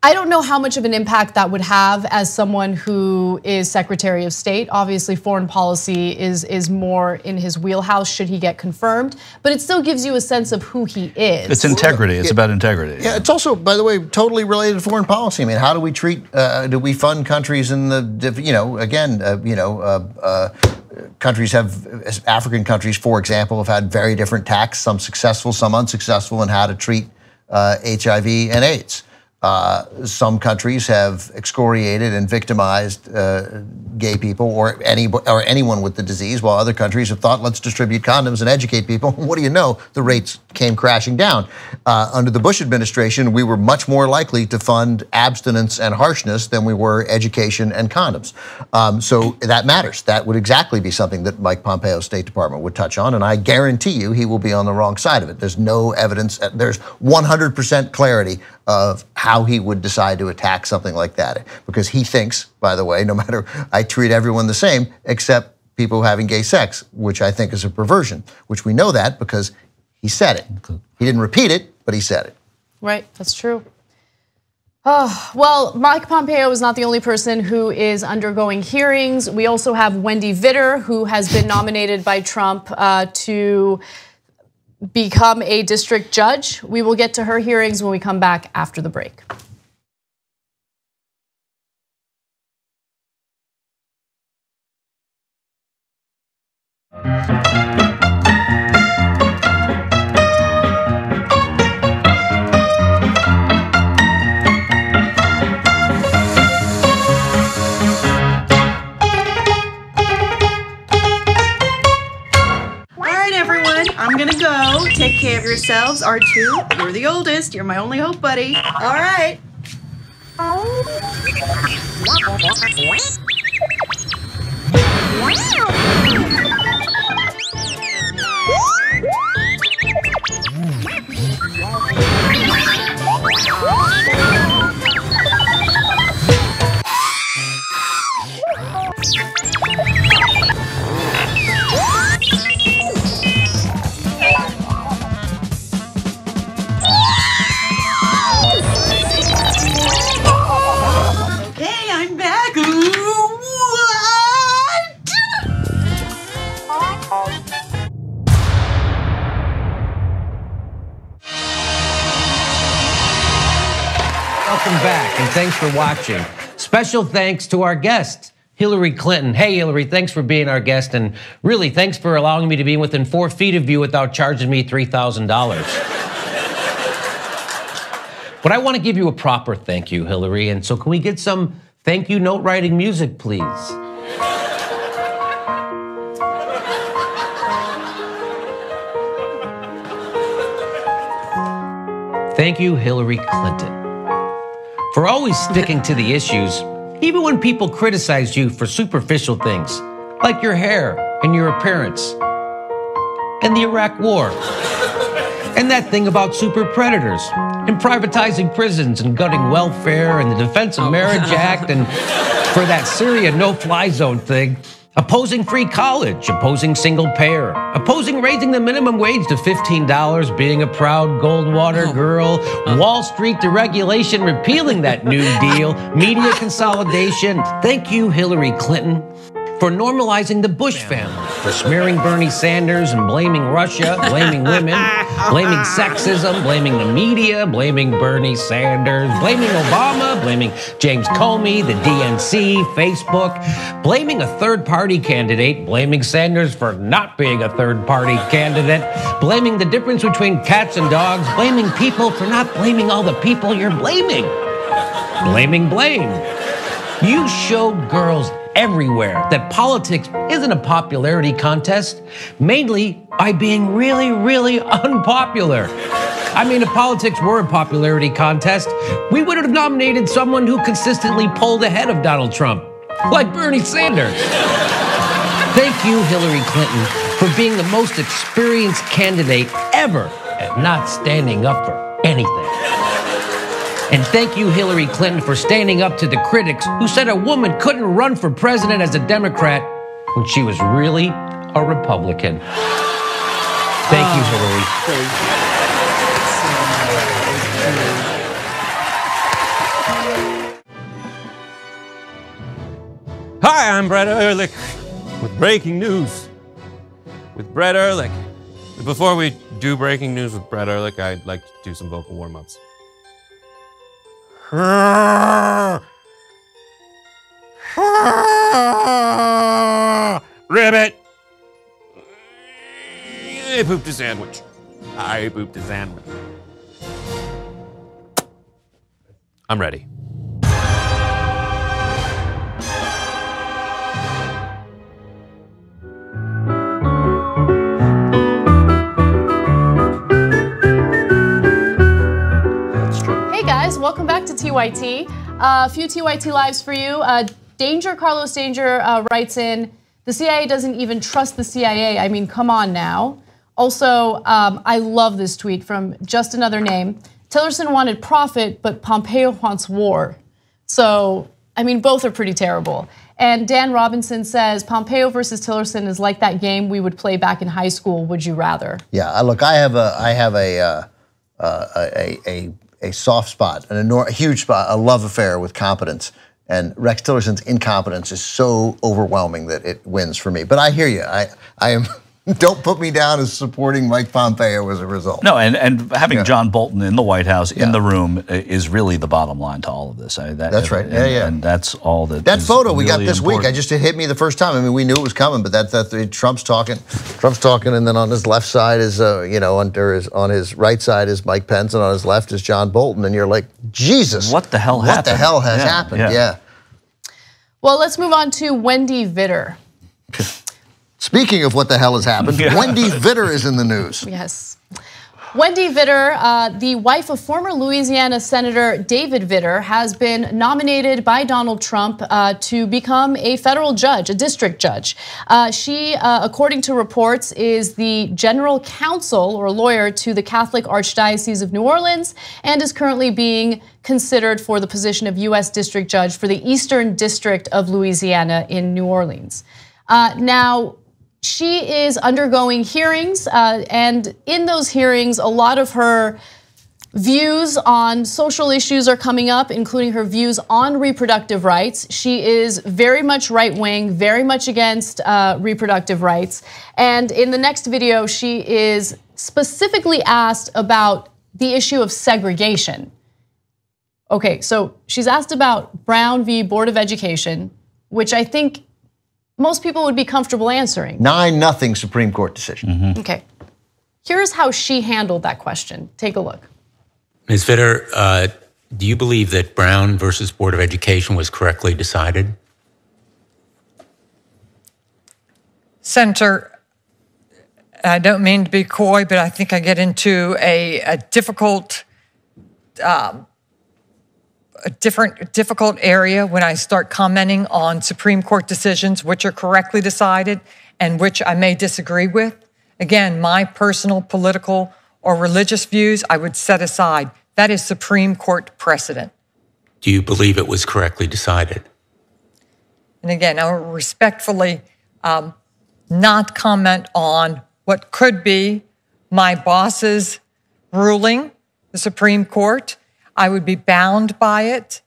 I don't know how much of an impact that would have as someone who is Secretary of State. Obviously, foreign policy is more in his wheelhouse should he get confirmed, but it still gives you a sense of who he is. It's integrity. It's about integrity. Yeah, it's also, by the way, totally related to foreign policy. I mean, how do we treat? Do we fund countries in the? Countries have, African countries, for example, have had very different tactics, some successful, some unsuccessful, in how to treat HIV and AIDS. Some countries have excoriated and victimized gay people or anyone with the disease, while other countries have thought, let's distribute condoms and educate people. What do you know? The rates came crashing down. Under the Bush administration, we were much more likely to fund abstinence and harshness than we were education and condoms. So that matters. That would exactly be something that Mike Pompeo's State Department would touch on, and I guarantee you he will be on the wrong side of it. There's no evidence. There's 100% clarity of how he would decide to attack something like that, because he thinks, by the way, no matter, I treat everyone the same except people having gay sex, which I think is a perversion, which we know that because he said it. He didn't repeat it, but he said it. Right, that's true. Oh, well, Mike Pompeo is not the only person who is undergoing hearings. We also have Wendy Vitter, who has been nominated by Trump to become a district judge. We will get to her hearings when we come back after the break. I'm gonna go. Take care of yourselves. R2, you're the oldest. You're my only hope, buddy. All right. Welcome back, and thanks for watching. Special thanks to our guest, Hillary Clinton. Hey, Hillary, thanks for being our guest, and really, thanks for allowing me to be within 4 feet of you without charging me $3,000. But I want to give you a proper thank you, Hillary, and so can we get some thank you note writing music, please? Thank you, Hillary Clinton, for always sticking to the issues, even when people criticize you for superficial things, like your hair and your appearance, and the Iraq War, and that thing about super predators, and privatizing prisons and gutting welfare, and the Defense of Marriage Act, and for that Syria no-fly zone thing, opposing free college, opposing single payer, opposing raising the minimum wage to $15, being a proud Goldwater girl, Wall Street deregulation, repealing that New Deal, media consolidation. Thank you, Hillary Clinton, for normalizing the Bush family, for smearing Bernie Sanders and blaming Russia, blaming women, blaming sexism, blaming the media, blaming Bernie Sanders, blaming Obama, blaming James Comey, the DNC, Facebook, blaming a third-party candidate, blaming Sanders for not being a third-party candidate, blaming the difference between cats and dogs, blaming people for not blaming all the people you're blaming. Blaming blame. You showed girls everywhere that politics isn't a popularity contest, mainly by being really, really unpopular. I mean, if politics were a popularity contest, we would have nominated someone who consistently pulled ahead of Donald Trump, like Bernie Sanders. Thank you, Hillary Clinton, for being the most experienced candidate ever at not standing up for anything. And thank you, Hillary Clinton, for standing up to the critics who said a woman couldn't run for president as a Democrat when she was really a Republican. Thank you, Hillary. Hi, I'm Brett Ehrlich with breaking news with Brett Ehrlich. Before we do breaking news with Brett Ehrlich, I'd like to do some vocal warm-ups. Ribbit! I pooped a sandwich. I pooped a sandwich. I'm ready. Welcome back to TYT. A few TYT lives for you. Carlos Danger writes in, the CIA doesn't even trust the CIA. I mean, come on now. Also, I love this tweet from just another name. Tillerson wanted profit, but Pompeo wants war. So, I mean, both are pretty terrible. And Dan Robinson says, Pompeo versus Tillerson is like that game we would play back in high school. Would you rather? Yeah, look, I have a soft spot, a huge spot, a love affair with competence. And Rex Tillerson's incompetence is so overwhelming that it wins for me. But I hear you. I am. Don't put me down as supporting Mike Pompeo as a result. No, and having John Bolton in the White House, in the room, is really the bottom line to all of this. That's right. And that's all that. That photo we got really this week, it hit me the first time. I mean, we knew it was coming, but Trump's talking, and then on his left side is, on his right side is Mike Pence, and on his left is John Bolton, and you're like, Jesus, what the hell happened? What the hell has happened? Yeah. Well, let's move on to Wendy Vitter. Speaking of what the hell has happened, Wendy Vitter is in the news. Yes. Wendy Vitter, the wife of former Louisiana Senator David Vitter, has been nominated by Donald Trump to become a federal judge, a district judge. She, according to reports, is the general counsel or lawyer to the Catholic Archdiocese of New Orleans and is currently being considered for the position of U.S. District Judge for the Eastern District of Louisiana in New Orleans. Now, she is undergoing hearings, and in those hearings, a lot of her views on social issues are coming up, including her views on reproductive rights. She is very much right-wing, very much against reproductive rights. And in the next video, she is specifically asked about the issue of segregation. Okay, so she's asked about Brown v. Board of Education, which I think most people would be comfortable answering. 9-0 Supreme Court decision. Okay. Here's how she handled that question. Take a look. Ms. Vitter, do you believe that Brown versus Board of Education was correctly decided? Senator, I don't mean to be coy, but I think I get into a difficult area when I start commenting on Supreme Court decisions, which are correctly decided and which I may disagree with. Again, my personal political or religious views, I would set aside. That is Supreme Court precedent. Do you believe it was correctly decided? And again, I will respectfully not comment on what could be my boss's ruling, the Supreme Court. I would be bound by it.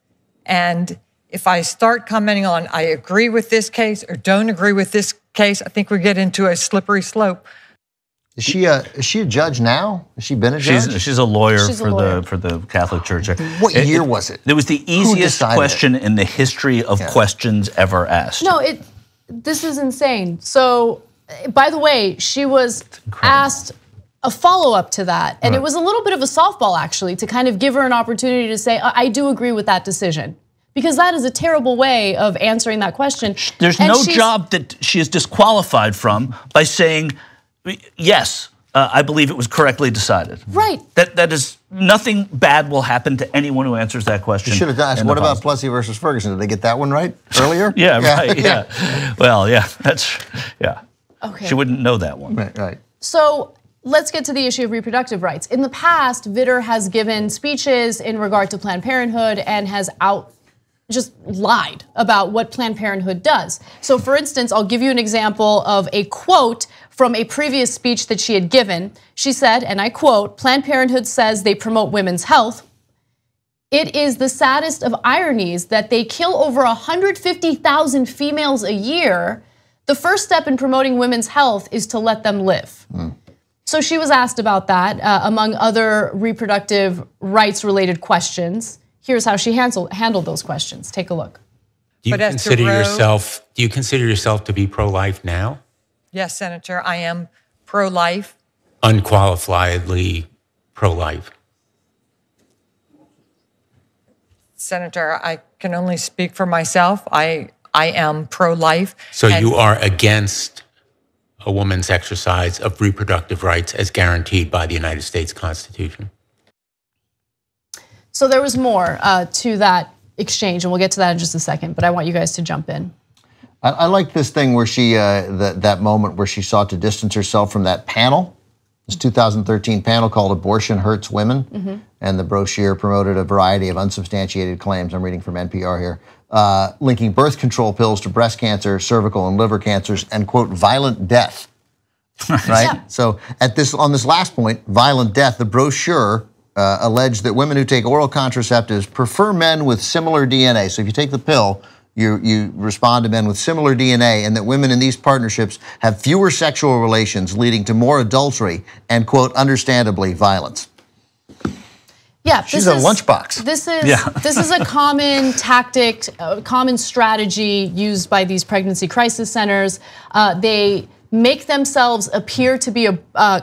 And if I start commenting on I agree with this case or don't agree with this case, I think we get into a slippery slope. Is she a judge now? Has she been a judge? She's a lawyer for the Catholic Church. What year was it? It was the easiest question in the history of questions ever asked. No, this is insane. So, by the way, she was asked a follow-up to that, and it was a little bit of a softball, actually, to kind of give her an opportunity to say, I do agree with that decision. Because that is a terrible way of answering that question. There's no job that she is disqualified from by saying, yes, I believe it was correctly decided. Right. That is, nothing bad will happen to anyone who answers that question. You should have asked, what about Plessy versus Ferguson? Did they get that one right earlier? Yeah. Well, yeah, Okay. She wouldn't know that one. Right. So let's get to the issue of reproductive rights. In the past, Vitter has given speeches in regard to Planned Parenthood and has just lied about what Planned Parenthood does. So for instance, I'll give you an example of a quote from a previous speech that she had given. She said, and I quote, "Planned Parenthood says they promote women's health. It is the saddest of ironies that they kill over 150,000 females a year. The first step in promoting women's health is to let them live." So she was asked about that, among other reproductive rights related questions. Here's how she handled those questions. Take a look. Do you consider yourself to be pro-life now? Yes, Senator, I am pro-life. Unqualifiedly pro-life. Senator, I can only speak for myself. I am pro-life. So you are against a woman's exercise of reproductive rights as guaranteed by the United States Constitution? So there was more to that exchange, and we'll get to that in just a second, but I want you guys to jump in. I like this thing where she, that moment where she sought to distance herself from that panel This 2013 panel called Abortion Hurts Women, and the brochure promoted a variety of unsubstantiated claims. I'm reading from NPR here, linking birth control pills to breast cancer, cervical and liver cancers, and quote, violent death. Right? Yeah. So on this last point, violent death, the brochure alleged that women who take oral contraceptives prefer men with similar DNA. So if you take the pill, you respond to men with similar DNA, and that women in these partnerships have fewer sexual relations, leading to more adultery and, quote, understandably, violence. Yeah, she's a lunchbox. This is a common tactic, a common strategy used by these pregnancy crisis centers. They make themselves appear to be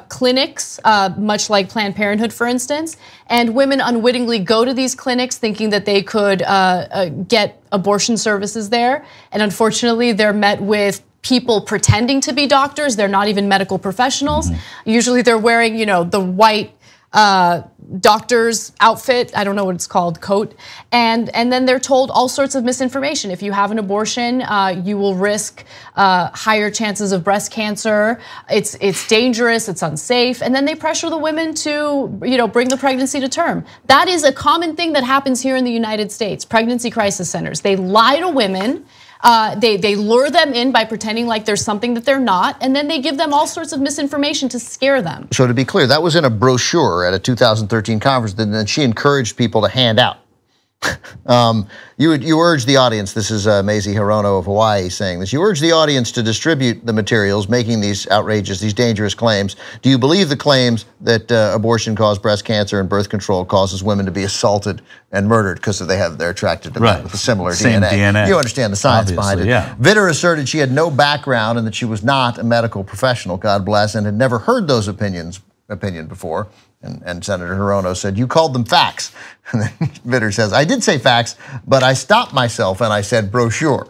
clinics, much like Planned Parenthood, for instance, and women unwittingly go to these clinics thinking that they could get abortion services there, and unfortunately they're met with people pretending to be doctors. They're not even medical professionals. Usually they're wearing, the white doctor's outfit, I don't know what it's called, coat, and then they're told all sorts of misinformation. If you have an abortion, you will risk higher chances of breast cancer. It's dangerous, it's unsafe, and then they pressure the women to bring the pregnancy to term. That is a common thing that happens here in the United States. Pregnancy crisis centers, they lie to women. They lure them in by pretending like there's something that they're not, and then they give them all sorts of misinformation to scare them. So to be clear, that was in a brochure at a 2013 conference that she encouraged people to hand out. You urge the audience, this is Mazie Hirono of Hawaii saying this, you urge the audience to distribute the materials making these outrageous, these dangerous claims. Do you believe the claims that abortion causes breast cancer and birth control causes women to be assaulted and murdered because they're attracted to men with a similar DNA? You understand the science behind it. Yeah. Vitter asserted she had no background and that she was not a medical professional, God bless, and had never heard those opinion before. And Senator Hirono said, you called them facts. And then Vitter says, I did say facts, but I stopped myself and I said brochure.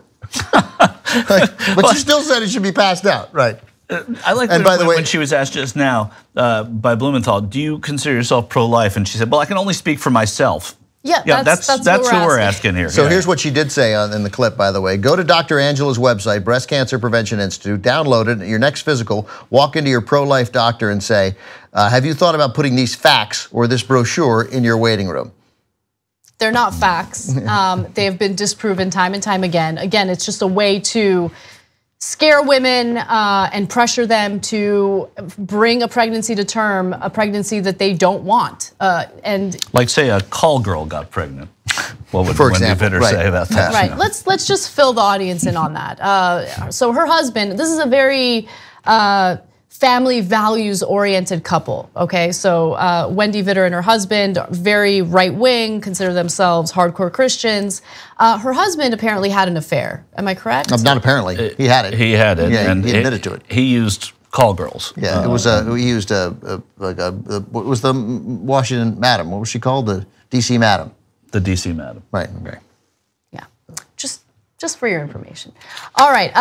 But you still said it should be passed out, right? I like when she was asked just now by Blumenthal, do you consider yourself pro-life? And she said, well, I can only speak for myself. Yeah, that's who we're asking here. So here's what she did say in the clip, by the way. Go to Dr. Angela's website, Breast Cancer Prevention Institute, download it, your next physical, walk into your pro-life doctor and say, have you thought about putting these facts or this brochure in your waiting room? They're not facts. They have been disproven time and time again. Again, it's just a way to scare women and pressure them to bring a pregnancy to term, a pregnancy that they don't want. And like, say a call girl got pregnant. What would Wendy Vitter say about that? Right. Let's just fill the audience in on that. So her husband, this is a very family values oriented couple. Okay, so Wendy Vitter and her husband, very right wing, consider themselves hardcore Christians. Her husband apparently had an affair. Am I correct? Not apparently. He had it. He had it. Yeah, and he admitted to it. He used call girls. Yeah, it was he used what was the Washington madam? What was she called? The DC madam. The DC madam. Right. Okay. Yeah. Just for your information. All right,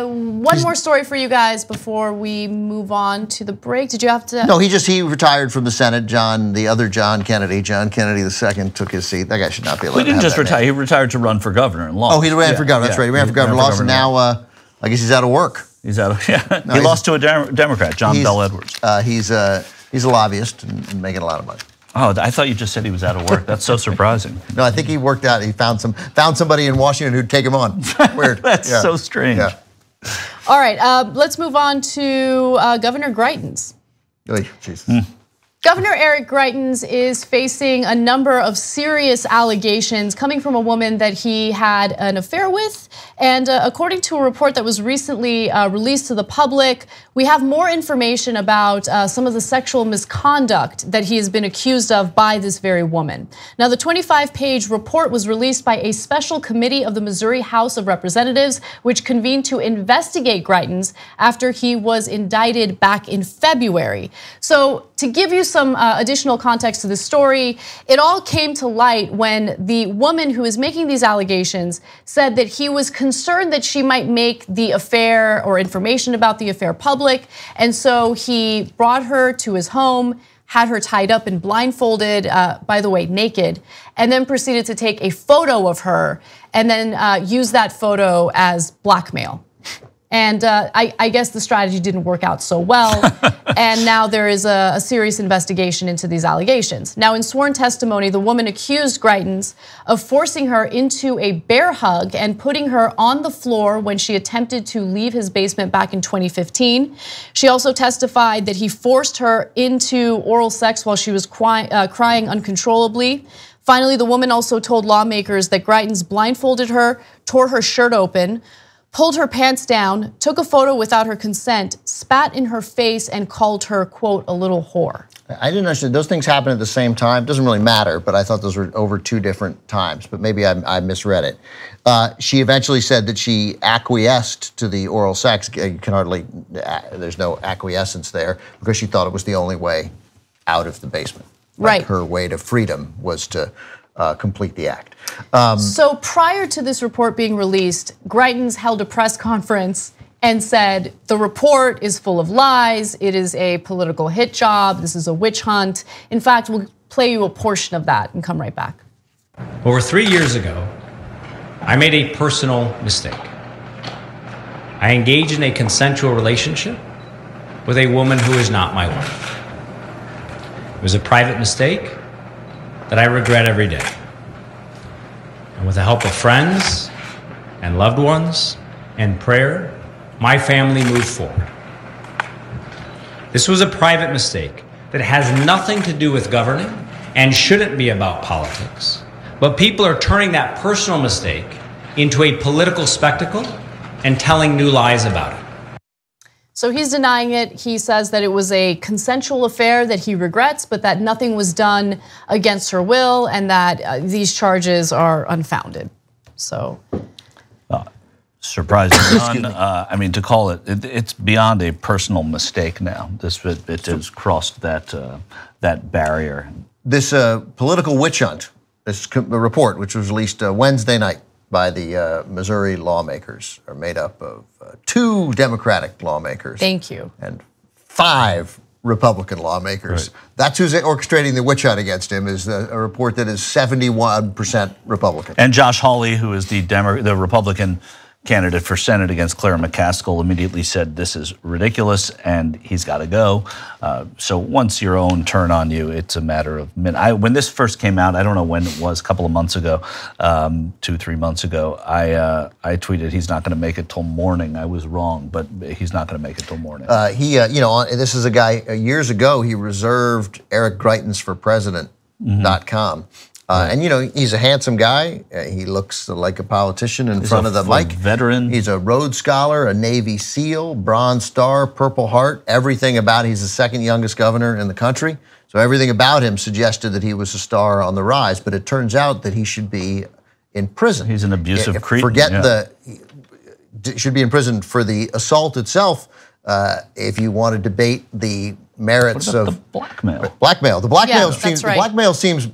one more story for you guys before we move on to the break. Did you have to? No, he retired from the Senate. the other John Kennedy II took his seat. That guy should not be allowed. He didn't just retire, he retired to run for governor and lost. Oh, he ran for governor, that's right. He ran for governor, lost, and now I guess he's out of work. He's out of, No, he lost to a Democrat, John Bell Edwards. He's a lobbyist and making a lot of money. Oh, I thought you just said he was out of work. That's so surprising. No, I think he worked out. He found somebody in Washington who'd take him on. Weird. That's so strange. Yeah. All right, let's move on to Governor Greitens. Jesus. Governor Eric Greitens is facing a number of serious allegations coming from a woman that he had an affair with. And according to a report that was recently released to the public, we have more information about some of the sexual misconduct that he has been accused of by this very woman. Now, the 25-page report was released by a special committee of the Missouri House of Representatives, which convened to investigate Greitens after he was indicted back in February. So to give you some additional context to the story, it all came to light when the woman who is making these allegations said that he was concerned that she might make the affair or information about the affair public. And so he brought her to his home, had her tied up and blindfolded, by the way, naked, and then proceeded to take a photo of her and then use that photo as blackmail. And I guess the strategy didn't work out so well. And now there is a serious investigation into these allegations. Now, in sworn testimony, the woman accused Greitens of forcing her into a bear hug and putting her on the floor when she attempted to leave his basement back in 2015. She also testified that he forced her into oral sex while she was crying uncontrollably. Finally, the woman also told lawmakers that Greitens blindfolded her, tore her shirt open, pulled her pants down, took a photo without her consent, spat in her face, and called her, quote, a little whore. I didn't understand. Those things happen at the same time. Doesn't really matter, but I thought those were over 2 different times, but maybe I misread it. She eventually said that she acquiesced to the oral sex. You can hardly, there's no acquiescence there, because she thought it was the only way out of the basement. Like her way to freedom was to complete the act. So prior to this report being released, Greitens held a press conference and said, the report is full of lies, it is a political hit job, this is a witch hunt. In fact, we'll play you a portion of that and come right back. Over 3 years ago, I made a personal mistake. I engaged in a consensual relationship with a woman who is not my wife. It was a private mistake that I regret every day. And with the help of friends and loved ones and prayer, my family moved forward. This was a private mistake that has nothing to do with governing and shouldn't be about politics. But people are turning that personal mistake into a political spectacle and telling new lies about it. So he's denying it. He says that it was a consensual affair that he regrets, but that nothing was done against her will and that these charges are unfounded. So. Surprisingly none. I mean, to call it's beyond a personal mistake now. It has crossed that barrier. This political witch hunt, this report, which was released Wednesday night by the Missouri lawmakers, are made up of 2 Democratic lawmakers. Thank you. And 5 Republican lawmakers. Right. That's who's orchestrating the witch hunt against him, is a report that is 71% Republican. And Josh Hawley, who is the Republican candidate for Senate against Claire McCaskill, immediately said this is ridiculous and he's got to go. So once your own turn on you, it's a matter of minutes. When this first came out, I don't know when it was, a couple of months ago, 2-3 months ago, I tweeted he's not going to make it till morning. I was wrong, but he's not going to make it till morning. This is a guy, years ago, he reserved Eric Greitens for President.com. And he's a handsome guy. He looks like a politician in front of the mic. Veteran. He's a Rhodes Scholar, a Navy SEAL, Bronze Star, Purple Heart. Everything about he's the 2nd youngest governor in the country. So everything about him suggested that he was a star on the rise. But it turns out that he should be in prison. He's an abusive cretin. Should be in prison for the assault itself. If you want to debate the merits of the blackmail. Blackmail. The blackmail seems. The blackmail seems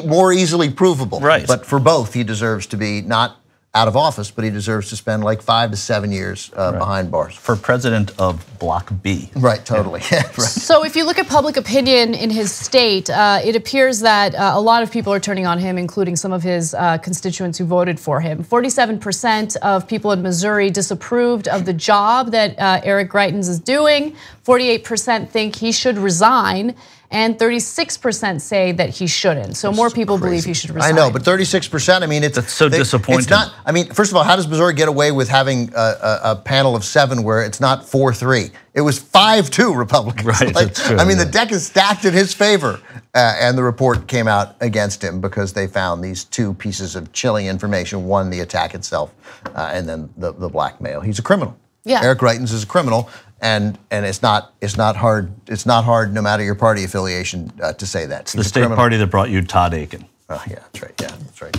more easily provable. Right. But for both, he deserves to be not out of office, but he deserves to spend like 5 to 7 years behind bars. For president of Block B. Right, totally. Yeah, right. So if you look at public opinion in his state, it appears that a lot of people are turning on him, including some of his constituents who voted for him. 47% of people in Missouri disapproved of the job that Eric Greitens is doing. 48% think he should resign. And 36% say that he shouldn't. So more people believe he should resign. I know, but 36%, I mean, that's so disappointing. It's not, I mean, first of all, how does Missouri get away with having a panel of 7 where it's not 4-3? It was 5-2 Republicans. Right, that's true. I mean, the deck is stacked in his favor. And the report came out against him because they found these 2 pieces of chilling information. One, the attack itself, and then the blackmail. He's a criminal. Yeah. Eric Greitens is a criminal. And it's not hard no matter your party affiliation to say that. It's the state party that brought you Todd Aiken. Oh yeah, that's right. Yeah, that's right.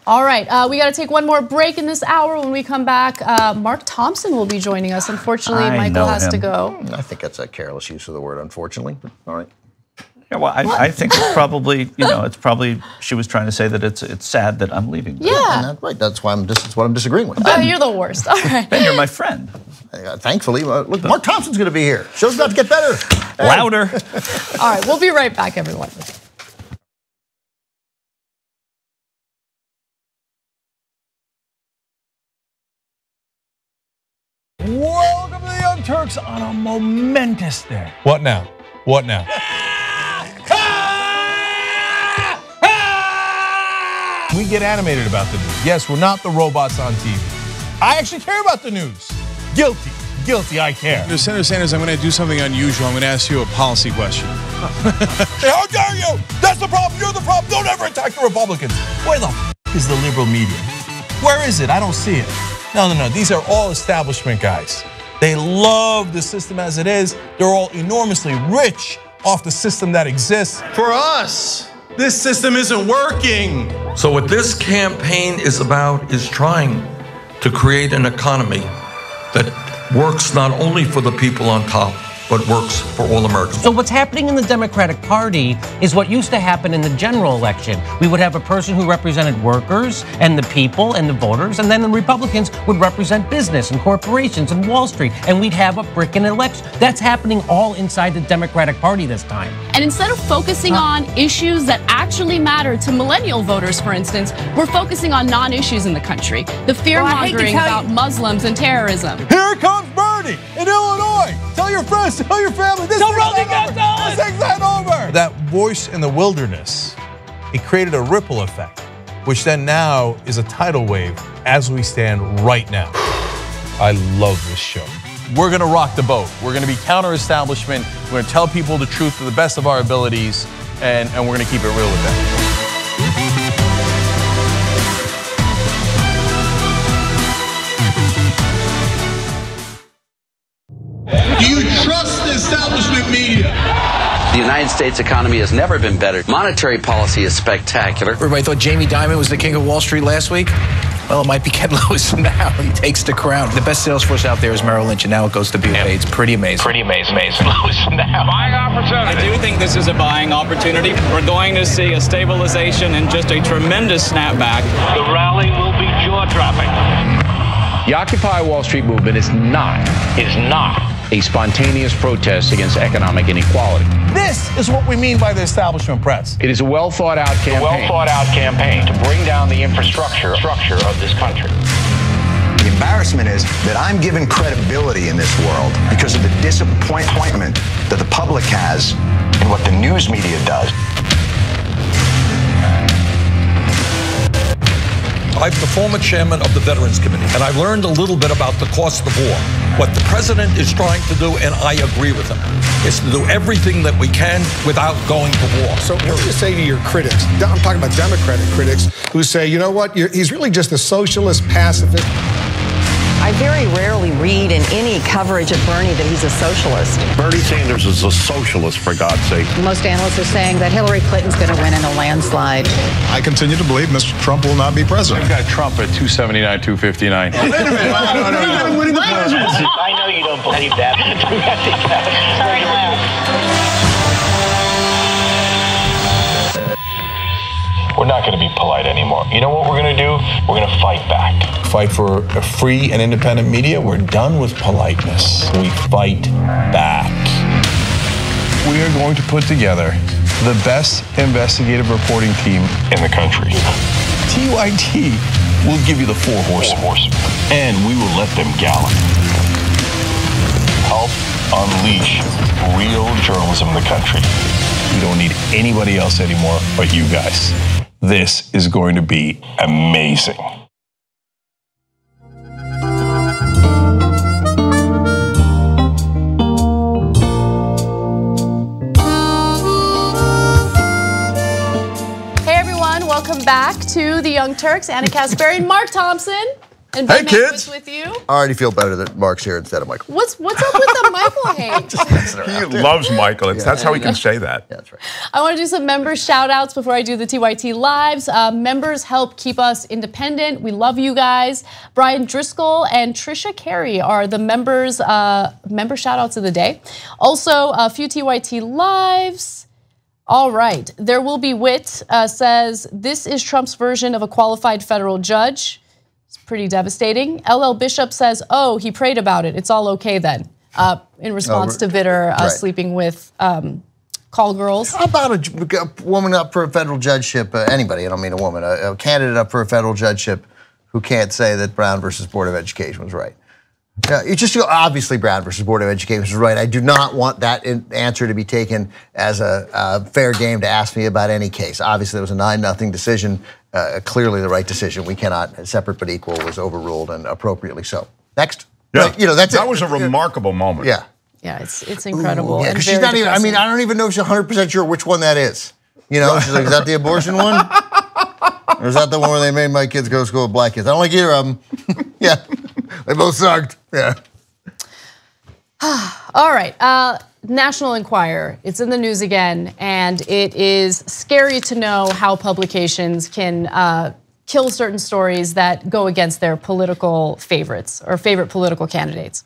All right, we got to take one more break in this hour. When we come back, Mark Thompson will be joining us. Unfortunately, Michael has to go. I think that's a careless use of the word unfortunately, but all right. Yeah, well, I think it's probably, it's probably she was trying to say that it's sad that I'm leaving. Yeah. Right, that's what I'm disagreeing with. Oh, you're the worst. All right. Ben, you're my friend. Thankfully, look, Mark Thompson's going to be here. Show's about to get better. Louder. All right, we'll be right back, everyone. Welcome to the Young Turks on a momentous day. What now? What now? We get animated about the news. Yes, we're not the robots on TV. I actually care about the news. Guilty. Guilty, I care. Senator Sanders, I'm going to do something unusual. I'm going to ask you a policy question. Hey, how dare you? That's the problem. You're the problem. Don't ever attack the Republicans. Where the is the liberal media? Where is it? I don't see it. No. These are all establishment guys. They love the system as it is. They're all enormously rich off the system that exists. For us, this system isn't working. So what this campaign is about is trying to create an economy that works not only for the people on top, but works for all Americans. So what's happening in the Democratic Party is what used to happen in the general election. We would have a person who represented workers and the people and the voters, and then the Republicans would represent business and corporations and Wall Street, and we'd have a frickin' election. That's happening all inside the Democratic Party this time. And instead of focusing on issues that actually matter to millennial voters, for instance, we're focusing on non-issues in the country. The fear-mongering about Muslims and terrorism. Here comes Bernie in Illinois. Tell your friends, tell your family, this thing's not over. That voice in the wilderness, it created a ripple effect, which then now is a tidal wave as we stand right now. I love this show. We're going to rock the boat. We're going to be counter-establishment. We're going to tell people the truth to the best of our abilities, and we're going to keep it real with them. Do you trust the establishment media? The United States economy has never been better. Monetary policy is spectacular. Everybody thought Jamie Dimon was the king of Wall Street last week. Well, it might be Ken Lewis now. He takes the crown. The best sales force out there is Merrill Lynch, and now it goes to BofA. It's pretty amazing. Pretty amazing. Lewis now. Buying opportunity. I do think this is a buying opportunity. We're going to see a stabilization and just a tremendous snapback. The rally will be jaw-dropping. The Occupy Wall Street movement is not a spontaneous protest against economic inequality. This is what we mean by the establishment press. It is a well-thought-out campaign. To bring down the infrastructure of this country. The embarrassment is that I'm given credibility in this world because of the disappointment that the public has in what the news media does. I'm the former chairman of the Veterans Committee, and I learned a little bit about the cost of war. What the president is trying to do, and I agree with him, is to do everything that we can without going to war. So what do you say to your critics? I'm talking about Democratic critics who say, you know what, he's really just a socialist pacifist. I very rarely read in any coverage of Bernie that he's a socialist. Bernie Sanders is a socialist, for God's sake. Most analysts are saying that Hillary Clinton's going to win in a landslide. I continue to believe Mr. Trump will not be president. We've got Trump at 279, 259. Wait a minute. I know you don't believe that. We're not going to be polite anymore. You know what we're going to do? We're going to fight back. Fight for a free and independent media. We're done with politeness. We fight back. We are going to put together the best investigative reporting team in the country. TYT will give you the four horsemen, and we will let them gallop. Help unleash real journalism in the country. We don't need anybody else anymore but you guys. This is going to be amazing. Hey everyone, welcome back to the Young Turks. Anna Kasperi and Mark Thompson. And Ben kids. with you. I already feel better that Mark's here instead of Michael. What's up with the Michael hate? He loves Michael. That's how he can say that. Yeah, that's right. I want to do some member shout outs before I do the TYT lives. Members help keep us independent. We love you guys. Brian Driscoll and Trisha Carey are the members member shout outs of the day. Also, a few TYT lives. All right. There Will Be Wit says, this is Trump's version of a qualified federal judge. Pretty devastating. LL Bishop says, oh, he prayed about it. It's all okay then. In response to Vitter sleeping with call girls. How about a woman up for a federal judgeship? Anybody, I don't mean a woman, a candidate up for a federal judgeship who can't say that Brown versus Board of Education was right. Yeah, you just obviously Brown versus Board of Education is right. I do not want that answer to be taken as a fair game to ask me about any case. Obviously, there was a 9-0 decision, clearly the right decision. We cannot, separate but equal was overruled and appropriately so. Next. Yeah, but, that was a remarkable moment. Yeah. Yeah, it's incredible. Yeah, and she's not even, I mean, I don't even know if she's 100% sure which one that is. You know, she's like, is that the abortion one? Or is that the one where they made my kids go to school with black kids? I don't like either of them. Yeah, they both sucked. Yeah. All right, National Enquirer. It's in the news again, and it is scary to know how publications can kill certain stories that go against their political favorites or favorite political candidates.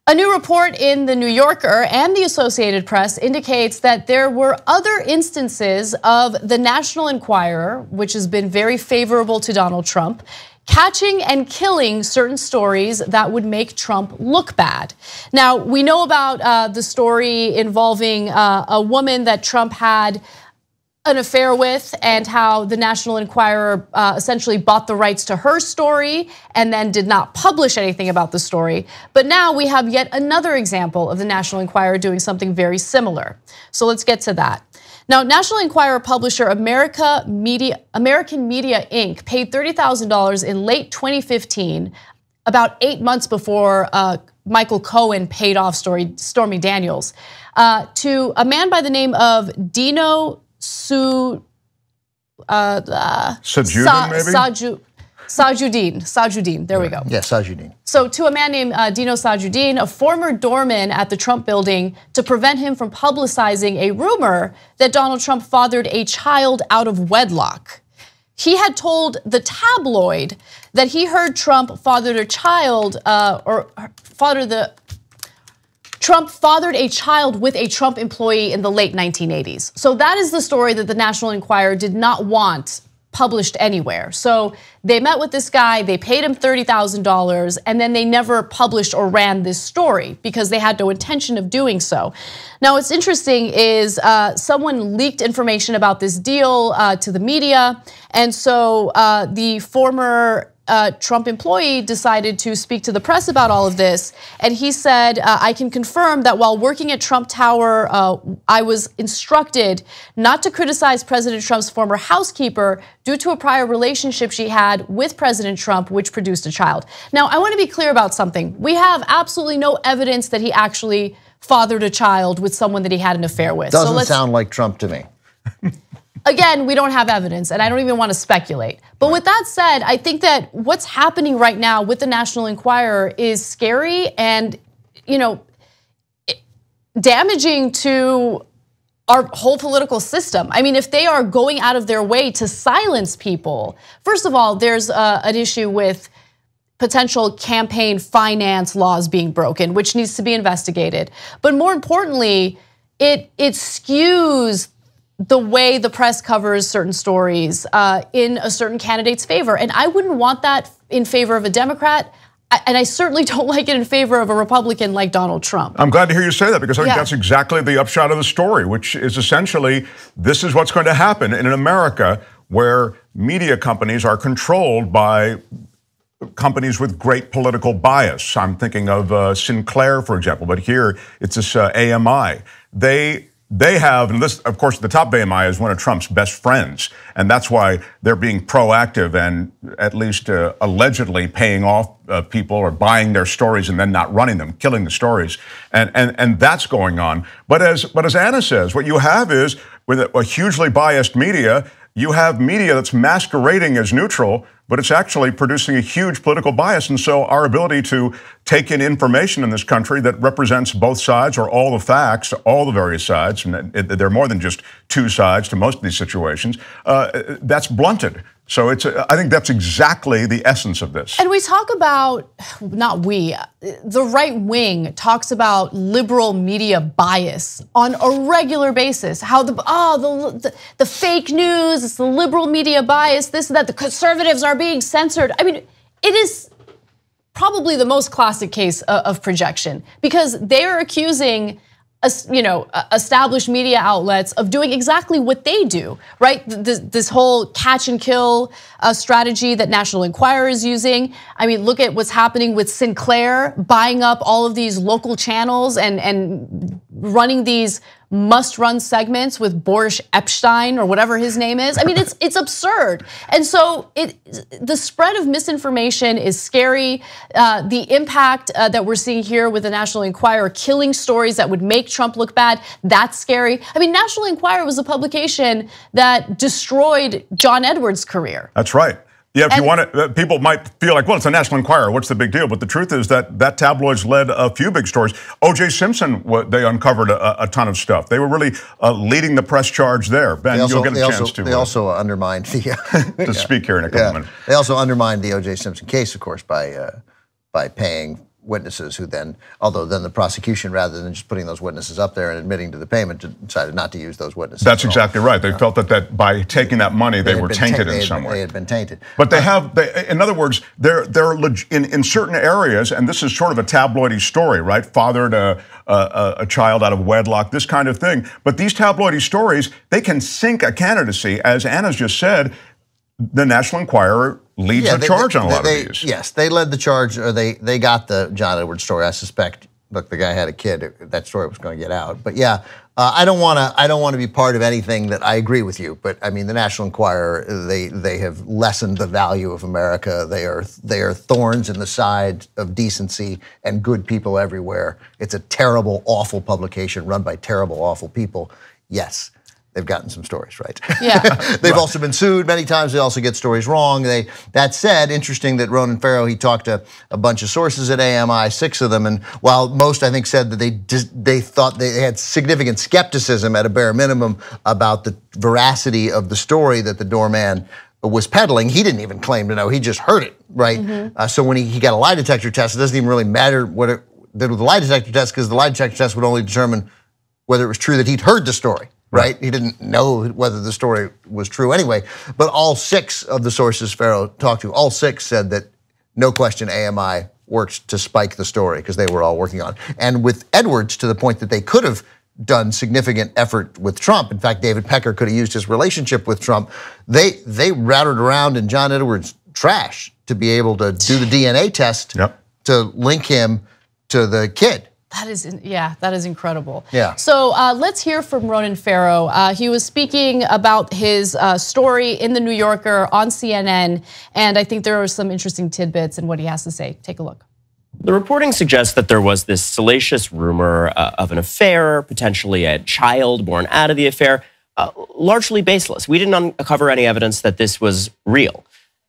A new report in the New Yorker and the Associated Press indicates that there were other instances of the National Enquirer, which has been very favorable to Donald Trump, catching and killing certain stories that would make Trump look bad. Now, we know about the story involving a woman that Trump had an affair with, and how the National Enquirer essentially bought the rights to her story and then did not publish anything about the story. But now we have yet another example of the National Enquirer doing something very similar. So let's get to that. Now, National Enquirer publisher American Media Inc. paid $30,000 in late 2015, about 8 months before Michael Cohen paid off Stormy Daniels, to a man by the name of Dino Sajudin, there we go. Yeah, Sajudin. So to a man named Dino Sajudin, a former doorman at the Trump building, to prevent him from publicizing a rumor that Donald Trump fathered a child out of wedlock. He had told the tabloid that he heard Trump fathered a child, Trump fathered a child with a Trump employee in the late 1980s. So that is the story that the National Enquirer did not want published anywhere. So they met with this guy, they paid him $30,000, and then they never published or ran this story because they had no intention of doing so. Now, what's interesting is someone leaked information about this deal to the media, and so the former Trump employee decided to speak to the press about all of this. And he said, I can confirm that while working at Trump Tower, I was instructed not to criticize President Trump's former housekeeper due to a prior relationship she had with President Trump, which produced a child. Now, I want to be clear about something. We have absolutely no evidence that he actually fathered a child with someone that he had an affair with. Doesn't sound like Trump to me. Again, we don't have evidence, and I don't even want to speculate. But with that said, I think that what's happening right now with the National Enquirer is scary and, damaging to our whole political system. I mean, if they are going out of their way to silence people, first of all, there's an issue with potential campaign finance laws being broken, which needs to be investigated. But more importantly, it skews the way the press covers certain stories in a certain candidate's favor. And I wouldn't want that in favor of a Democrat. And I certainly don't like it in favor of a Republican like Donald Trump. I'm glad to hear you say that because I think that's exactly the upshot of the story, which is essentially this is what's going to happen in America where media companies are controlled by companies with great political bias. I'm thinking of Sinclair, for example, but here it's this AMI. They have, and this, of course, the top of AMI is one of Trump's best friends, and that's why they're being proactive and at least allegedly paying off people or buying their stories and then not running them, killing the stories, and that's going on. But as Anna says, what you have is with a hugely biased media, you have media that's masquerading as neutral, but it's actually producing a huge political bias. And so our ability to take in information in this country that represents both sides or all the facts, all the various sides, and there are more than just two sides to most of these situations, that's blunted. So I think that's exactly the essence of this. And we talk about, not we, the right wing talks about liberal media bias on a regular basis. How the fake news, it's the liberal media bias, this and that, the conservatives are being censored. I mean, it is probably the most classic case of projection because they're accusing established media outlets of doing exactly what they do, right? This whole catch and kill strategy that National Enquirer is using. I mean, look at what's happening with Sinclair buying up all of these local channels and running these must-run segments with Boris Epstein or whatever his name is. I mean, it's absurd. And so the spread of misinformation is scary. The impact that we're seeing here with the National Enquirer killing stories that would make Trump look bad, that's scary. I mean, National Enquirer was a publication that destroyed John Edwards' career. That's right. Yeah, if you want to, people might feel like, well, it's a National Enquirer. What's the big deal? But the truth is that tabloid's led a few big stories. O.J. Simpson, they uncovered a ton of stuff. They were really leading the press charge there. Ben, you'll get a chance to. They also undermined the to speak here in a couple minutes. They also undermined the O.J. Simpson case, of course, by paying witnesses who then, although then the prosecution, rather than just putting those witnesses up there and admitting to the payment, decided not to use those witnesses. That's exactly right. They felt that by taking that money, they were tainted in some way. They had been tainted. But in other words, they're in certain areas, and this is sort of a tabloidy story, right? Fathered a child out of wedlock, this kind of thing. But these tabloidy stories, they can sink a candidacy, as Anna's just said. The National Enquirer leads the charge on a lot of these. Yes, they led the charge, or they got the John Edwards story. I suspect, look, the guy had a kid. That story was going to get out. But yeah, I don't want to be part of anything that I agree with you. But I mean, the National Enquirer, they have lessened the value of America. They are thorns in the side of decency and good people everywhere. It's a terrible, awful publication run by terrible, awful people. Yes. They've gotten some stories right. Yeah. They've also been sued many times. They also get stories wrong. That said, interesting that Ronan Farrow, he talked to a bunch of sources at AMI, 6 of them, and while most, I think, said that they thought they had significant skepticism at a bare minimum about the veracity of the story that the doorman was peddling, he didn't even claim to know. He just heard it, right? Mm-hmm. So when he got a lie detector test, it doesn't even really matter what it did with the lie detector test, because the lie detector test would only determine whether it was true that he'd heard the story. Right? He didn't know whether the story was true anyway. But all 6 of the sources Farrow talked to, all 6 said that no question AMI worked to spike the story because they were all working on it. And with Edwards, to the point that they could have done significant effort with Trump. In fact, David Pecker could have used his relationship with Trump. They routed around in John Edwards' trash to be able to do the DNA test to link him to the kid. That is incredible. Yeah. So let's hear from Ronan Farrow. He was speaking about his story in the New Yorker on CNN, and I think there are some interesting tidbits in what he has to say. Take a look. The reporting suggests that there was this salacious rumor of an affair, potentially a child born out of the affair, largely baseless. We didn't uncover any evidence that this was real.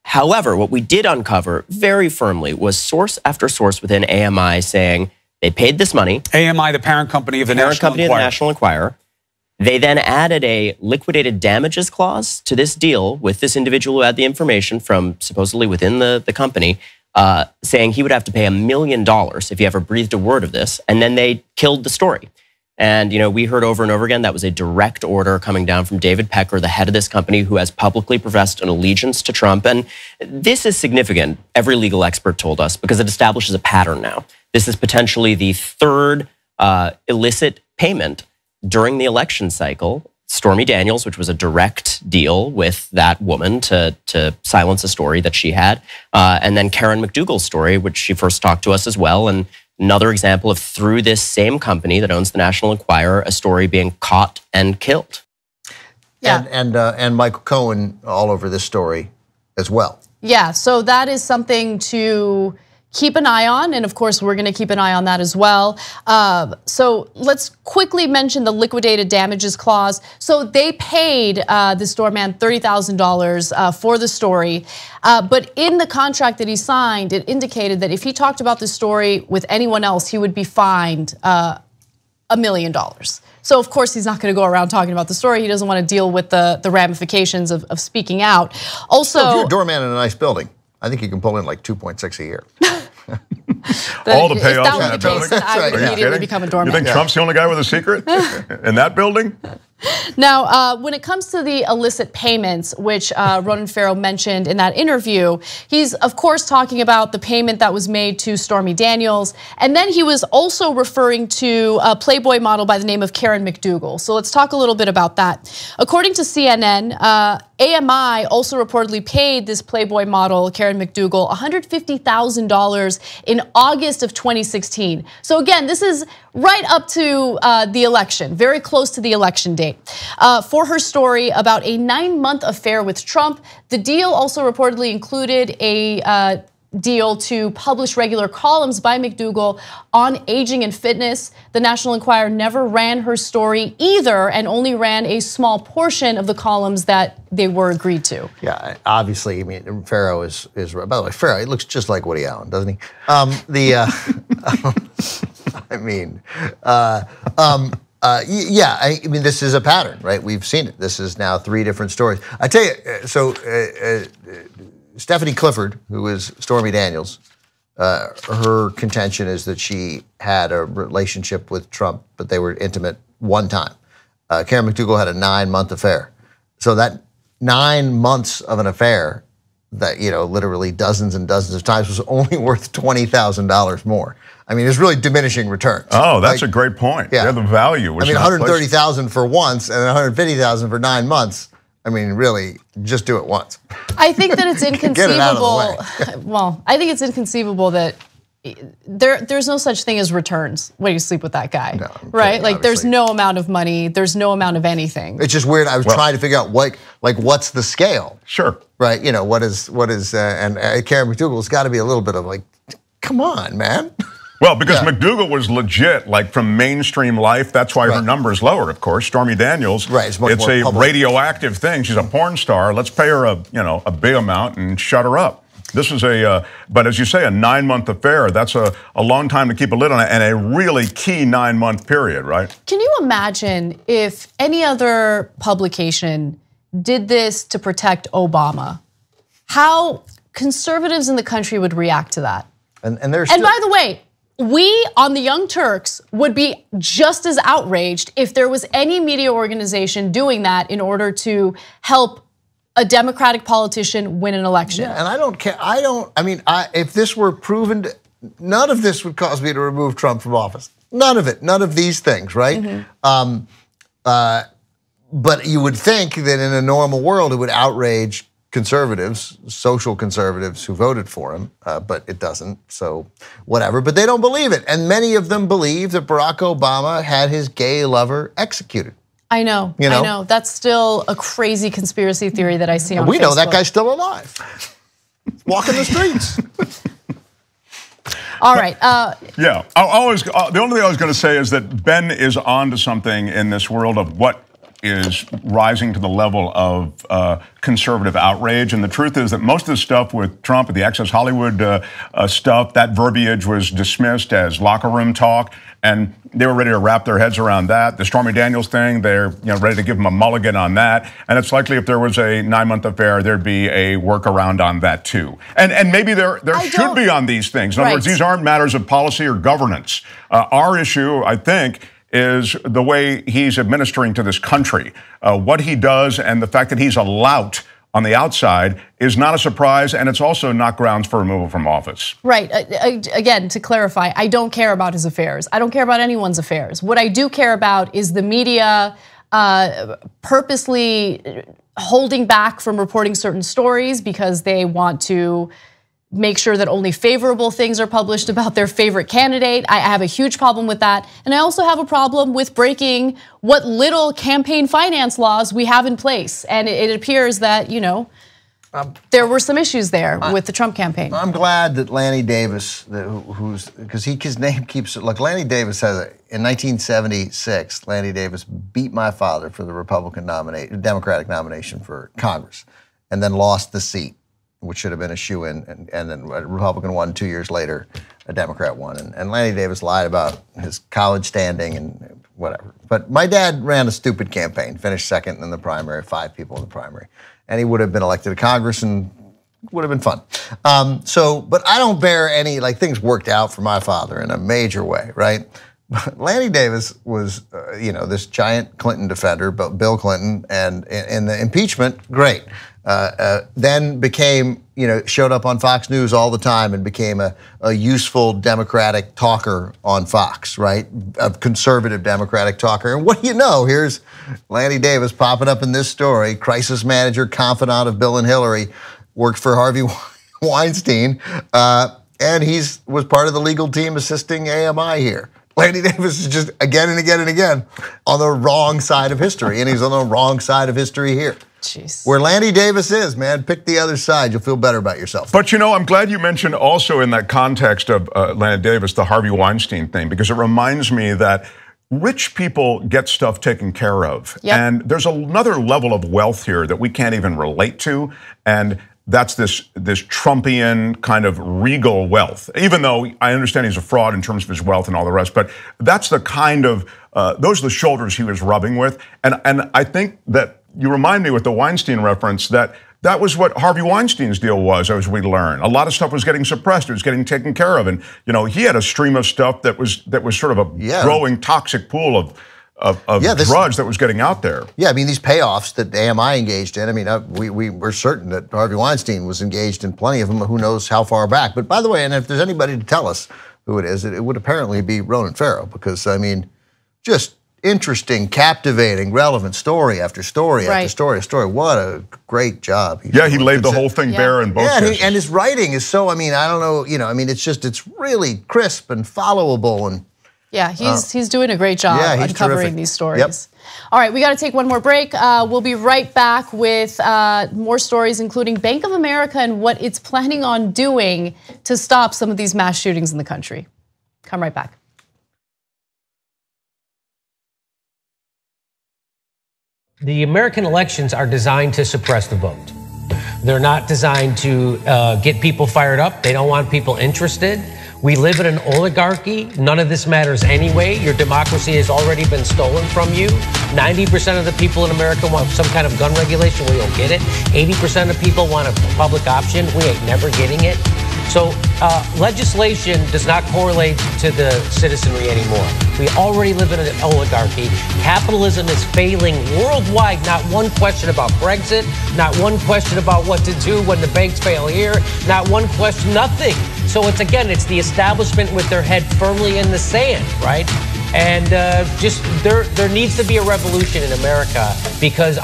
However, what we did uncover very firmly was source after source within AMI saying, they paid this money. AMI, the parent company of the National Enquirer. They then added a liquidated damages clause to this deal with this individual who had the information from supposedly within the company, saying he would have to pay $1 million if he ever breathed a word of this. And then they killed the story. And we heard over and over again that was a direct order coming down from David Pecker, the head of this company, who has publicly professed an allegiance to Trump. And this is significant, every legal expert told us, because it establishes a pattern now. This is potentially the 3rd illicit payment during the election cycle. Stormy Daniels, which was a direct deal with that woman to silence a story that she had. And then Karen McDougal's story, which she first talked to us as well. And another example of, through this same company that owns the National Enquirer, a story being caught and killed. Yeah. And Michael Cohen all over this story as well. Yeah, so that is something to keep an eye on, and of course we're going to keep an eye on that as well. So let's quickly mention the liquidated damages clause. So they paid this doorman $30,000 for the story, but in the contract that he signed, it indicated that if he talked about the story with anyone else, he would be fined $1 million. So of course he's not going to go around talking about the story. He doesn't want to deal with the ramifications of speaking out. Also, if you're a doorman in a nice building, I think you can pull in like 2.6 a year. All the payoffs in that building. I would immediately become a doorman. You think Trump's the only guy with a secret in that building? Now, when it comes to the illicit payments, which Ronan Farrow mentioned in that interview, he's of course talking about the payment that was made to Stormy Daniels, and then he was also referring to a Playboy model by the name of Karen McDougal. So let's talk a little bit about that. According to CNN, AMI also reportedly paid this Playboy model, Karen McDougal, $150,000 in August of 2016. So again, this is right up to the election, very close to the election date. For her story about a 9-month affair with Trump, the deal also reportedly included a deal to publish regular columns by McDougal on aging and fitness. The National Enquirer never ran her story either and only ran a small portion of the columns that they were agreed to. Yeah, obviously, I mean, Farrow is by the way, Farrow, he looks just like Woody Allen, doesn't he? Yeah, I mean, this is a pattern, right? We've seen it. This is now 3 different stories. I tell you, so Stephanie Clifford, who is Stormy Daniels, her contention is that she had a relationship with Trump, but they were intimate one time. Karen McDougal had a 9-month affair. So that 9 months of an affair that, literally dozens and dozens of times was only worth $20,000 more. I mean, it's really diminishing returns. Oh, that's a great point. Yeah, the value was. I mean, $130,000 for once and $150,000 for 9 months. I mean, really, just do it once. I think that it's inconceivable. Get it out of the way. Well, I think it's inconceivable that there's no such thing as returns when you sleep with that guy, right? Like, there's no amount of money, there's no amount of anything. It's just weird. I was trying to figure out what's the scale. Sure. Right. What is and Karen McDougal's got to be a little bit of like, come on, man. Well, because McDougal was legit, like from mainstream life. That's why her number's lower, of course. Stormy Daniels, it's a radioactive thing. She's a porn star. Let's pay her a big amount and shut her up. This is but as you say, a 9-month affair. That's a long time to keep a lid on it, and a really key 9-month period, right? Can you imagine if any other publication did this to protect Obama? How conservatives in the country would react to that? And by the way, we on the Young Turks would be just as outraged if there was any media organization doing that in order to help a Democratic politician win an election. Yeah, and I don't care. If this were proven, none of this would cause me to remove Trump from office. None of it. None of these things, right? But you would think that in a normal world it would outrage conservatives, social conservatives who voted for him, but it doesn't, so whatever. But they don't believe it. And many of them believe that Barack Obama had his gay lover executed. I know, I know. That's still a crazy conspiracy theory that I see on Facebook. We know that guy's still alive. Walking the streets. All right. Yeah, the only thing I was going to say is that Ben is onto something in this world of what is rising to the level of conservative outrage. And the truth is that most of the stuff with Trump and the Access Hollywood stuff, that verbiage was dismissed as locker room talk. And they were ready to wrap their heads around that. The Stormy Daniels thing, they're ready to give him a mulligan on that. And it's likely if there was a 9-month affair, there'd be a workaround on that too. And maybe there should be on these things. In other words, these aren't matters of policy or governance. Our issue, I think, is the way he's administering to this country. What he does and the fact that he's a lout on the outside is not a surprise, and it's also not grounds for removal from office. Right. Again, to clarify, I don't care about his affairs. I don't care about anyone's affairs. What I do care about is the media purposely holding back from reporting certain stories because they want to make sure that only favorable things are published about their favorite candidate. I have a huge problem with that. And I also have a problem with breaking what little campaign finance laws we have in place. And it appears that, there were some issues there with the Trump campaign. I'm glad that Lanny Davis, because his name keeps, like Lanny Davis has, in 1976, Lanny Davis beat my father for the Democratic nomination for Congress and then lost the seat, which should have been a shoo-in, and then a Republican won 2 years later, a Democrat won. And Lanny Davis lied about his college standing and whatever. But my dad ran a stupid campaign, finished second in the primary, 5 people in the primary. And he would have been elected to Congress and would have been fun. But I don't bear any, things worked out for my father in a major way, right? Lanny Davis was, this giant Clinton defender, Bill Clinton, and in the impeachment, great. Then became, showed up on Fox News all the time and became a useful Democratic talker on Fox, right? A conservative Democratic talker. And what do you know? Here's Lanny Davis popping up in this story, crisis manager, confidant of Bill and Hillary, worked for Harvey Weinstein, and was part of the legal team assisting AMI here. Lanny Davis is just again and again and again on the wrong side of history, and he's on the wrong side of history here. Jeez. Where Lanny Davis is, man, pick the other side. You'll feel better about yourself. But I'm glad you mentioned also in that context of Lanny Davis, the Harvey Weinstein thing, because it reminds me that rich people get stuff taken care of. Yep. And there's another level of wealth here that we can't even relate to. And that's this Trumpian kind of regal wealth, even though I understand he's a fraud in terms of his wealth and all the rest. But that's the kind of, those are the shoulders he was rubbing with. And I think that you remind me with the Weinstein reference that was what Harvey Weinstein's deal was, as we learn. A lot of stuff was getting suppressed, it was getting taken care of. And, he had a stream of stuff that was sort of a growing toxic pool of drugs that was getting out there. Yeah, I mean, these payoffs that AMI engaged in, I mean, we're certain that Harvey Weinstein was engaged in plenty of them, who knows how far back. But by the way, and if there's anybody to tell us who it is, it would apparently be Ronan Farrow, because, I mean, just interesting, captivating, relevant story after story after story after story. What a great job. He laid the whole thing bare in both cases. And his writing is so, I mean, I don't know, it's really crisp and followable, and yeah, he's doing a great job uncovering terrific. These stories. Yep. All right, we got to take one more break. We'll be right back with more stories, including Bank of America and what it's planning on doing to stop some of these mass shootings in the country. Come right back. The American elections are designed to suppress the vote. They're not designed to get people fired up. They don't want people interested. We live in an oligarchy. None of this matters anyway. Your democracy has already been stolen from you. 90% of the people in America want some kind of gun regulation. We don't get it. 80% of people want a public option. We ain't never getting it. So legislation does not correlate to the citizenry anymore. We already live in an oligarchy. Capitalism is failing worldwide. Not one question about Brexit. Not one question about what to do when the banks fail here. Not one question, nothing. So it's the establishment with their head firmly in the sand, right? And there needs to be a revolution in America, because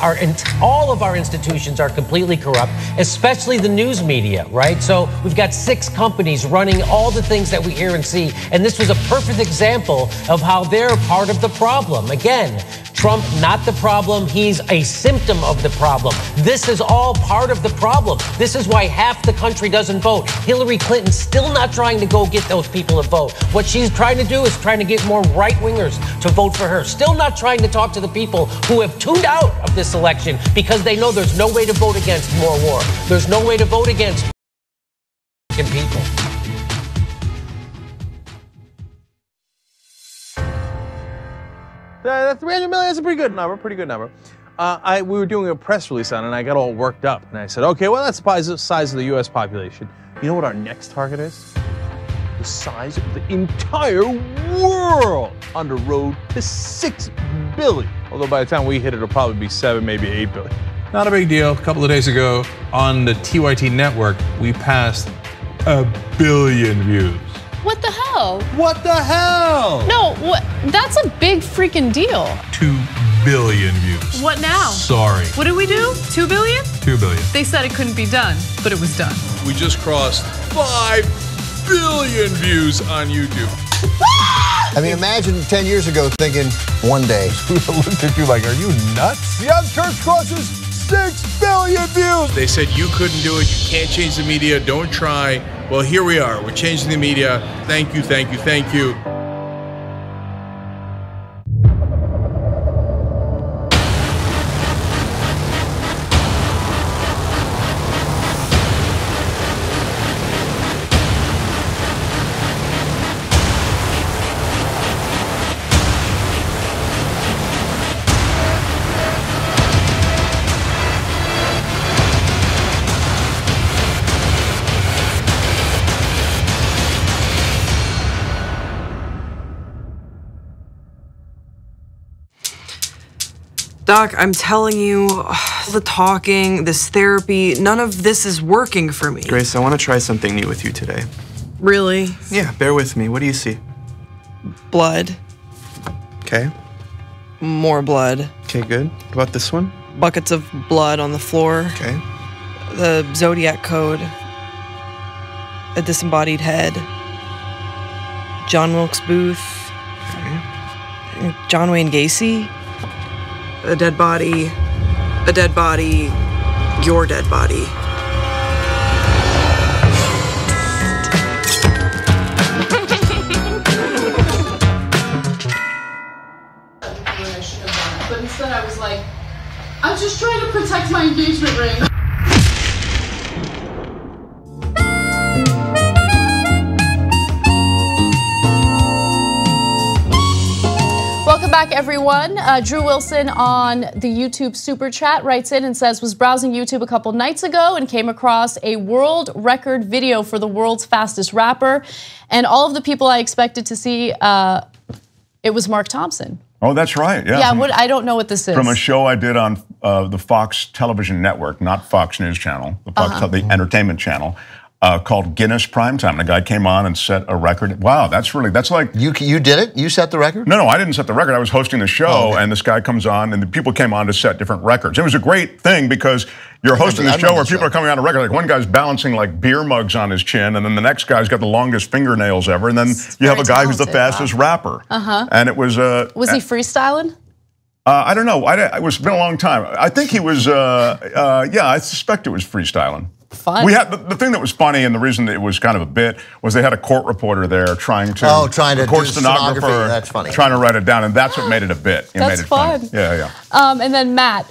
all of our institutions are completely corrupt, especially the news media, right? So we've got 6 companies running all the things that we hear and see. And this was a perfect example of how they're part of the problem. Again, Trump, not the problem. He's a symptom of the problem. This is all part of the problem. This is why half the country doesn't vote. Hillary Clinton's still not trying to go get those people to vote. What she's trying to do is trying to get more right-wingers to vote for her. Still not trying to talk to the people who have tuned out of this election because they know there's no way to vote against more war. There's no way to vote against people. That 300 million is a pretty good number. We were doing a press release on it, and I got all worked up. And I said, okay, well, that's the size of the U.S. population. You know what our next target is? The size of the entire world on the road to 6 billion. Although by the time we hit it, it'll probably be 7, maybe 8 billion. Not a big deal. A couple of days ago on the TYT network, we passed 1 billion views. What the hell? What the hell? No, that's a big freaking deal. 2 billion views. What now? Sorry. What did we do? 2 billion? 2 billion. They said it couldn't be done, but it was done. We just crossed 5 billion views on YouTube. I mean, imagine 10 years ago thinking one day. We looked at you like, are you nuts? Young Turks crosses 6 billion views. They said you couldn't do it. You can't change the media. Don't try. Well, here we are. We're changing the media. Thank you, thank you, thank you. Doc, I'm telling you, the talking, this therapy, none of this is working for me. Grace, I want to try something new with you today. Really? Yeah, bear with me. What do you see? Blood. Okay. More blood. Okay, good. What about this one? Buckets of blood on the floor. Okay. The Zodiac Code. A disembodied head. John Wilkes Booth. Okay. John Wayne Gacy. A dead body. A dead body. Your dead body. But instead I was like, I'm just trying to protect my engagement ring. Welcome back, everyone. Drew Wilson on the YouTube Super Chat writes in and says, was browsing YouTube a couple nights ago and came across a world record video for the world's fastest rapper. And all of the people I expected to see, it was Mark Thompson. Oh, that's right. Yeah. Yeah, I don't know what this is. From a show I did on the Fox television network, not Fox News Channel, the entertainment channel, called Guinness Primetime. And a guy came on and set a record. Wow, that's like... You did it? You set the record? No, I didn't set the record. I was hosting the show, and this guy comes on, and the people came on to set different records. It was a great thing because you're hosting the show where people are coming on a record. Like one guy's balancing like beer mugs on his chin, and then the next guy's got the longest fingernails ever, and then you have a guy who's the fastest rapper. And it was... was he freestyling? I don't know. It's been a long time. I think he was, yeah, I suspect it was freestyling. Fun. We had the thing that was funny, and the reason that it was kind of a bit was they had a court reporter there trying to do stenography. That's funny. Trying to write it down, and that's what made it a bit. That's fun. Funny. Yeah. And then Matt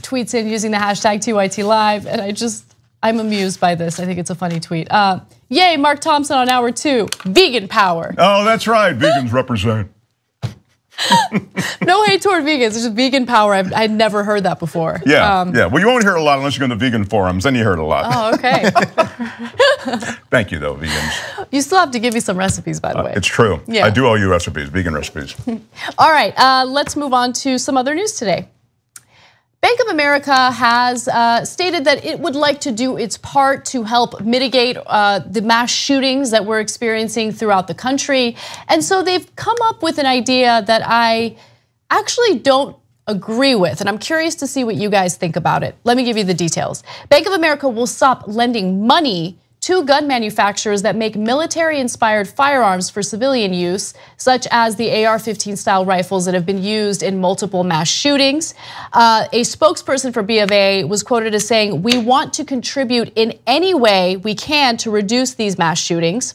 tweets in using the hashtag #2YTLive, and I'm amused by this. I think it's a funny tweet. Yay, Mark Thompson on hour 2. Vegan power. Oh, that's right. Vegans represent. No hate toward vegans. It's just vegan power. I'd never heard that before. Yeah. Well, you won't hear it a lot unless you go to the vegan forums. Then you heard a lot. Oh, okay. Thank you, though, vegans. You still have to give me some recipes, by the way. It's true. Yeah. I do owe you recipes, vegan recipes. All right. Let's move on to some other news today. Bank of America has stated that it would like to do its part to help mitigate the mass shootings that we're experiencing throughout the country. And so they've come up with an idea that I actually don't agree with, and I'm curious to see what you guys think about it. Let me give you the details. Bank of America will stop lending money to gun manufacturers that make military-inspired firearms for civilian use, such as the AR-15 style rifles that have been used in multiple mass shootings. A spokesperson for B of A was quoted as saying, "We want to contribute in any way we can to reduce these mass shootings."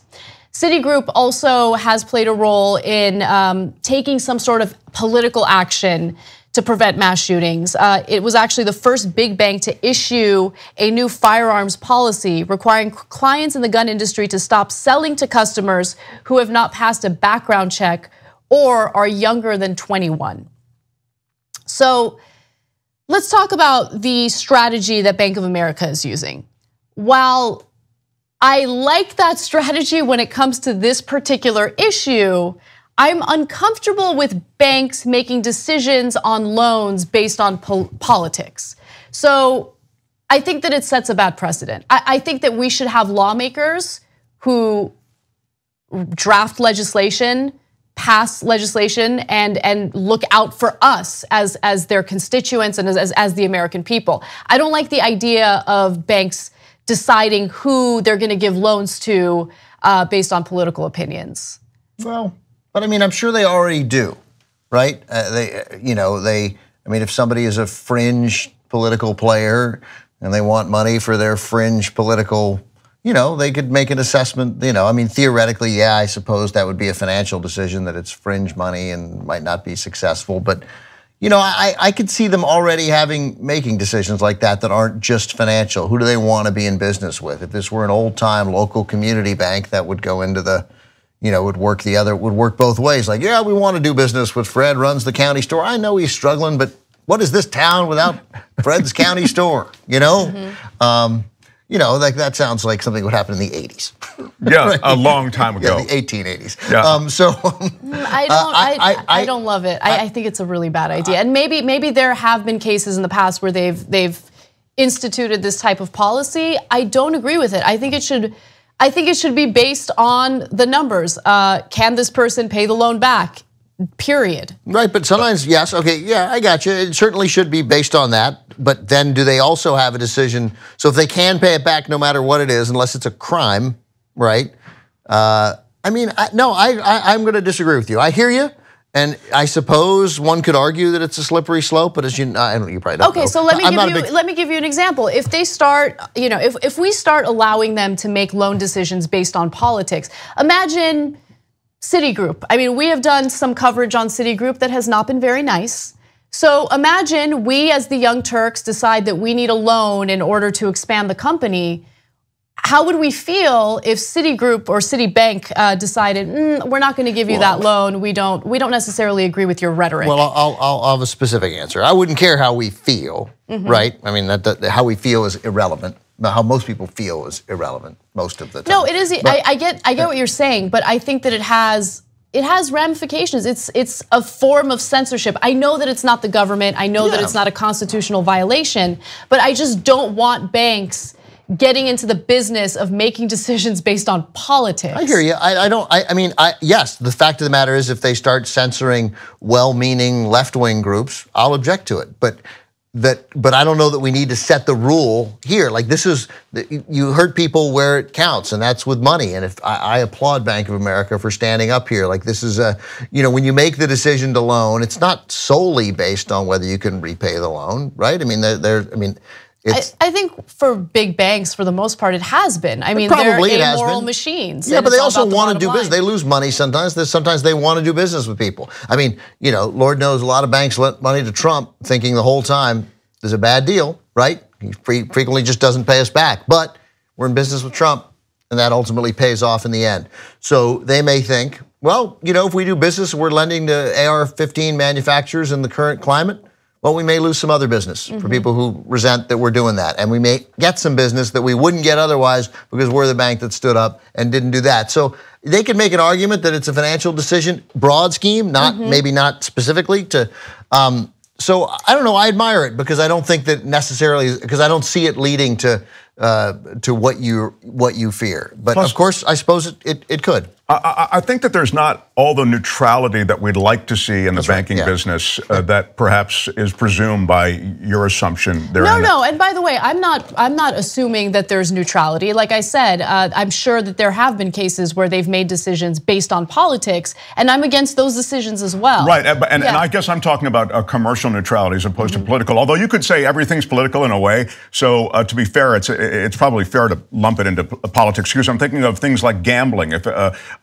Citigroup also has played a role in taking some sort of political action to prevent mass shootings. It was actually the first big bank to issue a new firearms policy requiring clients in the gun industry to stop selling to customers who have not passed a background check or are younger than 21. So let's talk about the strategy that Bank of America is using. While I like that strategy when it comes to this particular issue, I'm uncomfortable with banks making decisions on loans based on politics. So I think that it sets a bad precedent. I think that we should have lawmakers who draft legislation, pass legislation, and look out for us as their constituents and as the American people. I don't like the idea of banks deciding who they're going to give loans to based on political opinions. Well, but I mean, I'm sure they already do, right? I mean, if somebody is a fringe political player and they want money for their fringe political, they could make an assessment, I mean, theoretically, yeah, I suppose that would be a financial decision that it's fringe money and might not be successful. But, I could see them already making decisions like that aren't just financial. Who do they want to be in business with? If this were an old time local community bank, that would go into the, would work both ways. Like, yeah, we want to do business with Fred, runs the county store. I know he's struggling, but what is this town without Fred's county store? You know, like that sounds like something would happen in the 80s. Yeah, right? a long time ago. Yeah, the 1880s. Yeah. I don't love it. I think it's a really bad idea. And maybe there have been cases in the past where they've instituted this type of policy. I don't agree with it. I think it should be based on the numbers. Can this person pay the loan back? Period. Right, but sometimes, yes, okay, yeah, I got you. It certainly should be based on that. But then do they also have a decision? So if they can pay it back no matter what it is, unless it's a crime, right? I'm going to disagree with you. I hear you. And I suppose one could argue that it's a slippery slope, but as you probably don't know. Okay, so let me give you an example. If they start, if we start allowing them to make loan decisions based on politics, imagine Citigroup. I mean, we have done some coverage on Citigroup that has not been very nice. So imagine we as the Young Turks decide that we need a loan in order to expand the company. How would we feel if Citigroup or Citibank decided we're not going to give you that loan? We don't necessarily agree with your rhetoric. Well, I'll have a specific answer. I wouldn't care how we feel, right? I mean, how we feel is irrelevant. How most people feel is irrelevant most of the time. No, it is. I get what you're saying, but I think that it has ramifications. It's a form of censorship. I know that it's not the government. I know that it's not a constitutional violation, but I just don't want banks getting into the business of making decisions based on politics. I hear you. Yes, the fact of the matter is if they start censoring well-meaning left-wing groups, I'll object to it. But I don't know that we need to set the rule here. Like you hurt people where it counts, and that's with money. And if I applaud Bank of America for standing up here. Like this is when you make the decision to loan, it's not solely based on whether you can repay the loan, right? I mean, I think for big banks, for the most part, it has been. I mean, they're amoral machines. Yeah, but they also want to do business. They lose money sometimes. Sometimes they want to do business with people. I mean, Lord knows a lot of banks lent money to Trump thinking the whole time there's a bad deal, right? He frequently just doesn't pay us back. But we're in business with Trump, and that ultimately pays off in the end. So they may think, well, if we do business, we're lending to AR-15 manufacturers in the current climate, well, we may lose some other business for people who resent that we're doing that. And we may get some business that we wouldn't get otherwise because we're the bank that stood up and didn't do that. So they could make an argument that it's a financial decision, broad scheme, maybe not specifically to. So I don't know. I admire it because I don't think that necessarily, because I don't see it leading to what you fear. But plus, of course, I suppose it could. I think that there's not all the neutrality that we'd like to see in the banking business that perhaps is presumed by your assumption. No. And by the way, I'm not assuming that there's neutrality. Like I said, I'm sure that there have been cases where they've made decisions based on politics, and I'm against those decisions as well. Right, and I guess I'm talking about commercial neutrality as opposed to political. Although you could say everything's political in a way. So to be fair, it's probably fair to lump it into politics. Because I'm thinking of things like gambling. If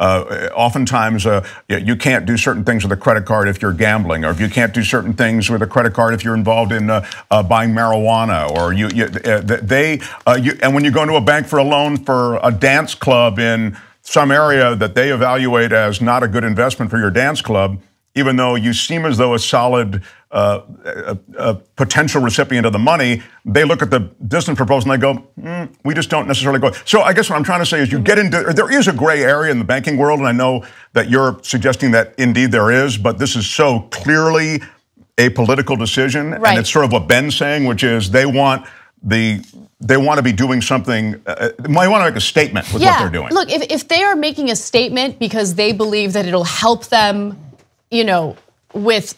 oftentimes you can't do certain things with a credit card if you're gambling, or if you can't do certain things with a credit card if you're involved in buying marijuana, or and when you go into a bank for a loan for a dance club in some area that they evaluate as not a good investment for your dance club, even though you seem as though a solid potential recipient of the money, they look at the business proposal and they go, we just don't necessarily go. So I guess what I'm trying to say is there is a gray area in the banking world, and I know that you're suggesting that indeed there is, but this is so clearly a political decision. Right. And it's sort of what Ben's saying, which is they want to be doing something, they want to make a statement with what they're doing. Look, if they are making a statement because they believe that it'll help them, with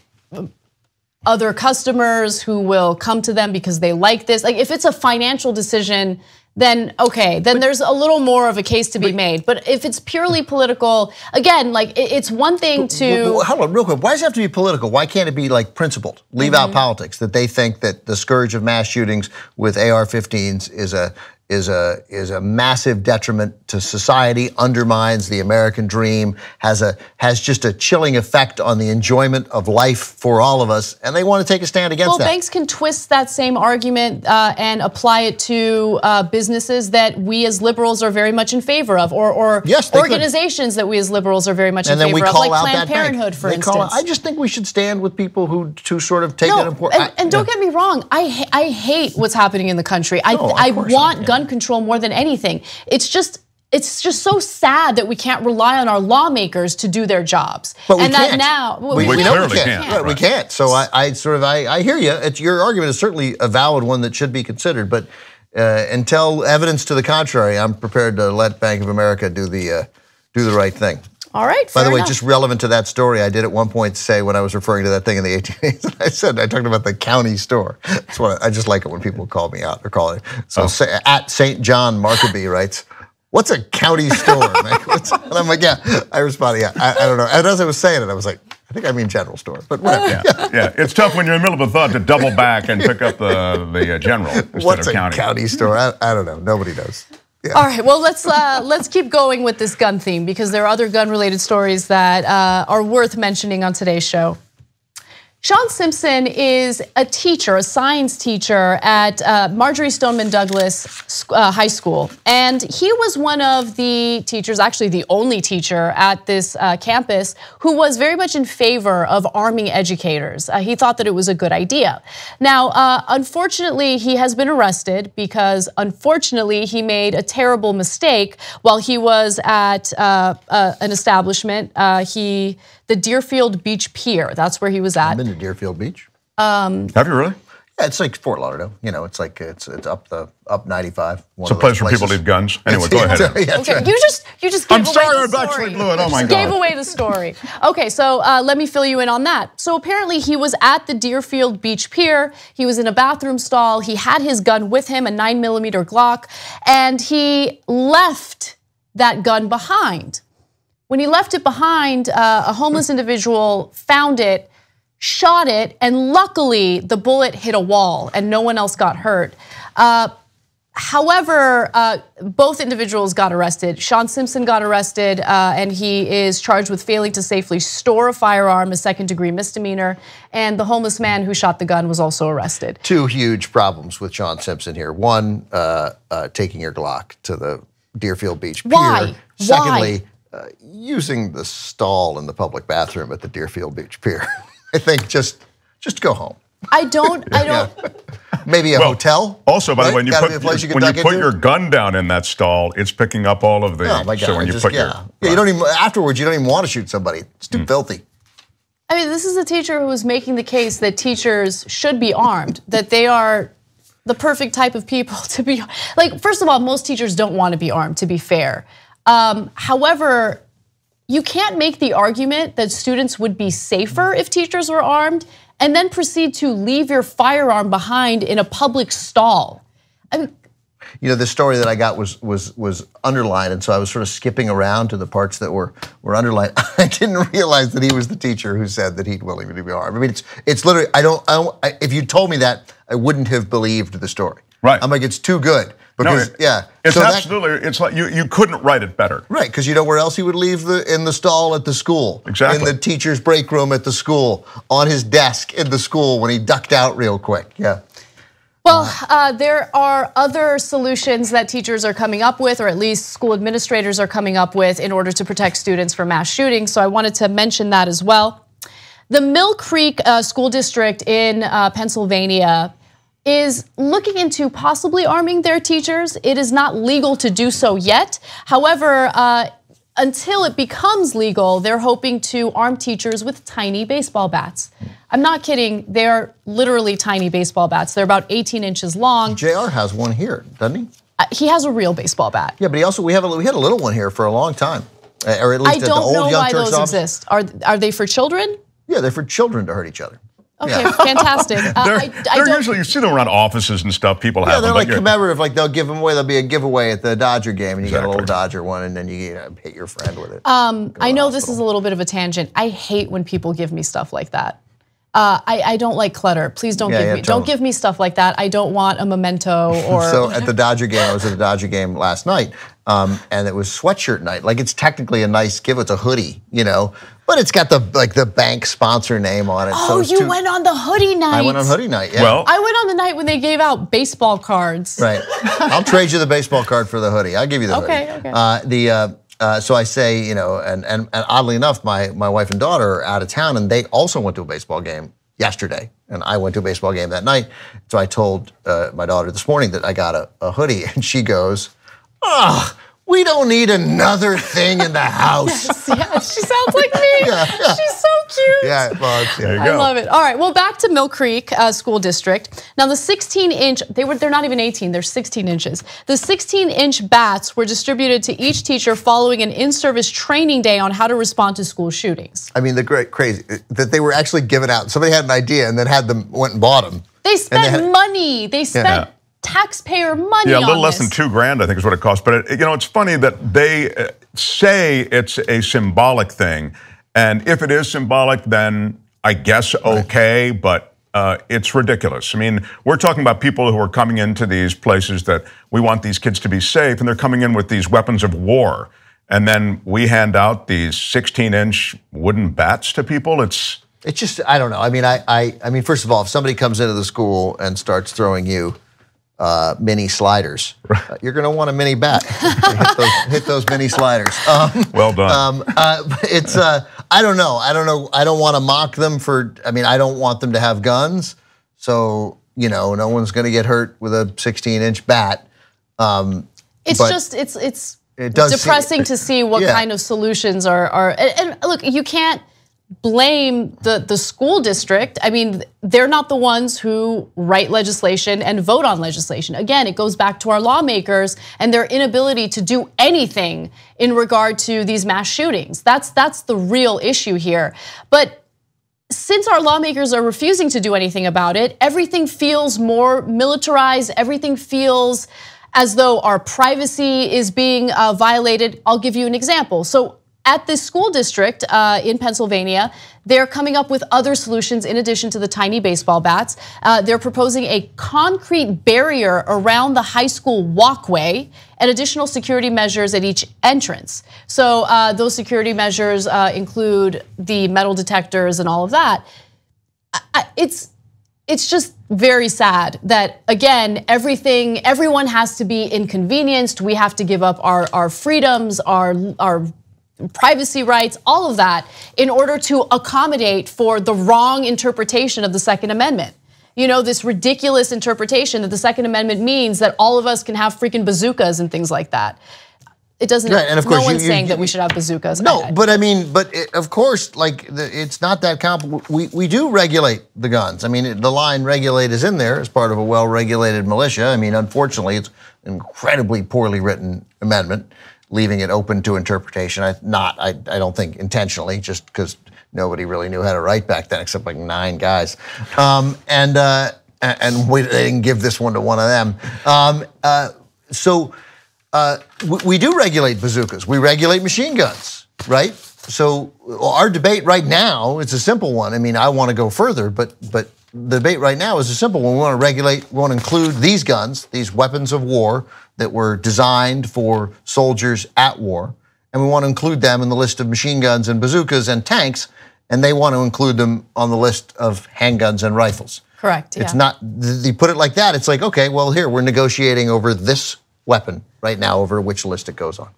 other customers who will come to them because they like this. Like if it's a financial decision, then okay, then there's a little more of a case to be made. But if it's purely political, again, like it's one thing to. Hold on, real quick. Why does it have to be political? Why can't it be like principled? Leave out politics. That they think that the scourge of mass shootings with AR-15s is a massive detriment to society, undermines the American dream, has just a chilling effect on the enjoyment of life for all of us, and they want to take a stand against that. Well, banks can twist that same argument and apply it to businesses that we as liberals are very much in favor of, or organizations that we as liberals are very much in favor of, like Planned Parenthood, for instance. I just think we should stand with people who sort of take that important. And don't get me wrong, I hate what's happening in the country. I want gun gun control more than anything. It's just so sad that we can't rely on our lawmakers to do their jobs. But we and can't. That now we know we can't. Right. We can't. So I hear you. Your argument is certainly a valid one that should be considered. But until evidence to the contrary, I'm prepared to let Bank of America do the right thing. All right. By the way, just relevant to that story, I did at one point say when I was referring to that thing in the 1880s, I talked about the county store. That's what I just like it when people call me out or call it. So at St. John Markaby writes, "What's a county store?" And I'm like, yeah. I responded, yeah. I don't know. And as I was saying it, I was like, I think I mean general store, but whatever. Yeah. It's tough when you're in the middle of a thought to double back and pick up the general instead What's of county. What's a county store? I don't know. Nobody knows. Yeah. All right, well, let's keep going with this gun theme because there are other gun-related stories that are worth mentioning on today's show. Sean Simpson is a teacher, a science teacher at Marjorie Stoneman Douglas High School. And he was one of the teachers, actually the only teacher at this campus, who was very much in favor of arming educators. He thought that it was a good idea. Now, unfortunately, he has been arrested because, unfortunately, he made a terrible mistake while he was at an establishment. The Deerfield Beach Pier, that's where he was at. I've been to Deerfield Beach. Have you really? Yeah, it's like Fort Lauderdale. You know, it's like it's up 95. It's a place where people leave guns. Anyway, go ahead. Okay, you just gave away the story. Oh my God. Gave away the story. Okay, so let me fill you in on that. So apparently he was at the Deerfield Beach Pier. He was in a bathroom stall. He had his gun with him, a 9mm Glock, and he left that gun behind. When he left it behind, a homeless individual found it, shot it, and luckily the bullet hit a wall and no one else got hurt. However, both individuals got arrested. Sean Simpson got arrested and he is charged with failing to safely store a firearm, a second-degree misdemeanor, and the homeless man who shot the gun was also arrested. Two huge problems with Sean Simpson here. One, taking your Glock to the Deerfield Beach Pier. Why? Secondly, using the stall in the public bathroom at the Deerfield Beach Pier. I think just go home. I don't. Maybe a hotel. Also, by the way, when you put your gun down in that stall, it's picking up all of the. Oh my God! So when you put your you don't even afterwards. You don't even want to shoot somebody. It's too filthy. I mean, this is a teacher who was making the case that teachers should be armed, that they are the perfect type of people to be. Like, first of all, most teachers don't want to be armed, to be fair. However, you can't make the argument that students would be safer if teachers were armed and then proceed to leave your firearm behind in a public stall. I mean, you know, the story that I got was underlined, and so I was sort of skipping around to the parts that were underlined. I didn't realize that he was the teacher who said that he'd willing to be armed. I mean, it's literally if you told me that, I wouldn't have believed the story. Right. I'm like, it's too good. Because, it's absolutely. It's like you couldn't write it better. Right, because you know where else he would leave in the stall at the school. Exactly. In the teacher's break room at the school, on his desk in the school when he ducked out real quick. Yeah. Well, there are other solutions that teachers are coming up with, or at least school administrators are coming up with in order to protect students from mass shootings. So I wanted to mention that as well. The Mill Creek School District in Pennsylvania is looking into possibly arming their teachers. It is not legal to do so yet. However, until it becomes legal, they're hoping to arm teachers with tiny baseball bats. I'm not kidding, they're literally tiny baseball bats. They're about 18 inches long. JR has one here, doesn't he? He has a real baseball bat. Yeah, but we had a little one here for a long time. Or at least I don't know why those office. exist. Are they for children? Yeah, they're for children to hurt each other. Okay, fantastic. They're usually, you see them around offices and stuff, people have them. Yeah, they're like commemorative, like they'll give them away, there'll be a giveaway at the Dodger game, and you get a little Dodger one, and then you hit your friend with it. I know this is a little bit of a tangent. I hate when people give me stuff like that. I don't like clutter. Please don't give me stuff like that. I don't want a memento or. So at the Dodger game, I was at the Dodger game last night, and it was sweatshirt night. Like it's technically a nice gift. It's a hoodie, you know, but it's got the bank sponsor name on it. Oh, so you went on the hoodie night. I went on hoodie night. Yeah. Well, I went on the night when they gave out baseball cards. Right. I'll trade you the baseball card for the hoodie. I'll give you the hoodie. Okay. So I say, you know, and oddly enough, my wife and daughter are out of town, and they also went to a baseball game yesterday. and I went to a baseball game that night. So I told my daughter this morning that I got a hoodie, and she goes, "Oh, we don't need another thing in the house." Yes, she sounds like me. She's so cute. Yeah, well, there you go. I love it. All right, well, back to Mill Creek School District. Now, the 16-inch, they're not even 18, they're 16 inches. The 16-inch bats were distributed to each teacher following an in-service training day on how to respond to school shootings. I mean, the great crazy that they were actually given out. Somebody had an idea and then went and bought them. They spent money. They spent taxpayer money on a little on less this. than $2,000, I think is what it cost. But it's funny that they say it's a symbolic thing, and if it is symbolic, then I guess okay. But it's ridiculous. I mean, we're talking about people who are coming into these places that we want these kids to be safe, and they're coming in with these weapons of war, and then we hand out these 16-inch wooden bats to people. It's just, I don't know. I mean, I mean, first of all, if somebody comes into the school and starts throwing you mini sliders, you're going to want a mini bat. hit those mini sliders. Well done. It's I don't know. I don't want to mock them for. I mean, I don't want them to have guns. So no one's going to get hurt with a 16-inch bat. It's depressing to see what kind of solutions are. And look, you can't blame the school district. I mean, they're not the ones who write legislation and vote on legislation. Again, it goes back to our lawmakers and their inability to do anything in regard to these mass shootings. That's the real issue here. But since our lawmakers are refusing to do anything about it, everything feels more militarized. Everything feels as though our privacy is being violated. I'll give you an example. So at this school district in Pennsylvania, they're coming up with other solutions in addition to the tiny baseball bats. They're proposing a concrete barrier around the high school walkway and additional security measures at each entrance. So those security measures include the metal detectors and all of that. It's just very sad that, again, everyone has to be inconvenienced. We have to give up our freedoms, our privacy rights, all of that, in order to accommodate for the wrong interpretation of the Second Amendment. This ridiculous interpretation that the Second Amendment means that all of us can have freaking bazookas and things like that. It doesn't. Right, and of course, no one's saying that we should have bazookas. No, but I mean, of course, it's not that complicated. We do regulate the guns. I mean, the line "regulate" is in there as part of a well-regulated militia. I mean, unfortunately, it's an incredibly poorly written amendment, leaving it open to interpretation. I don't think intentionally, just because nobody really knew how to write back then, except like 9 guys. And they didn't give this one to one of them. We do regulate bazookas. We regulate machine guns, right? So our debate right now, it's a simple one. I mean, I want to go further, but the debate right now is a simple one. We want to regulate, we want to include these guns, these weapons of war that were designed for soldiers at war, and we want to include them in the list of machine guns and bazookas and tanks, and they want to include them on the list of handguns and rifles. Correct, yeah. It's not, you put it like that, it's like, okay, well, here, we're negotiating over this weapon right now, over which list it goes on.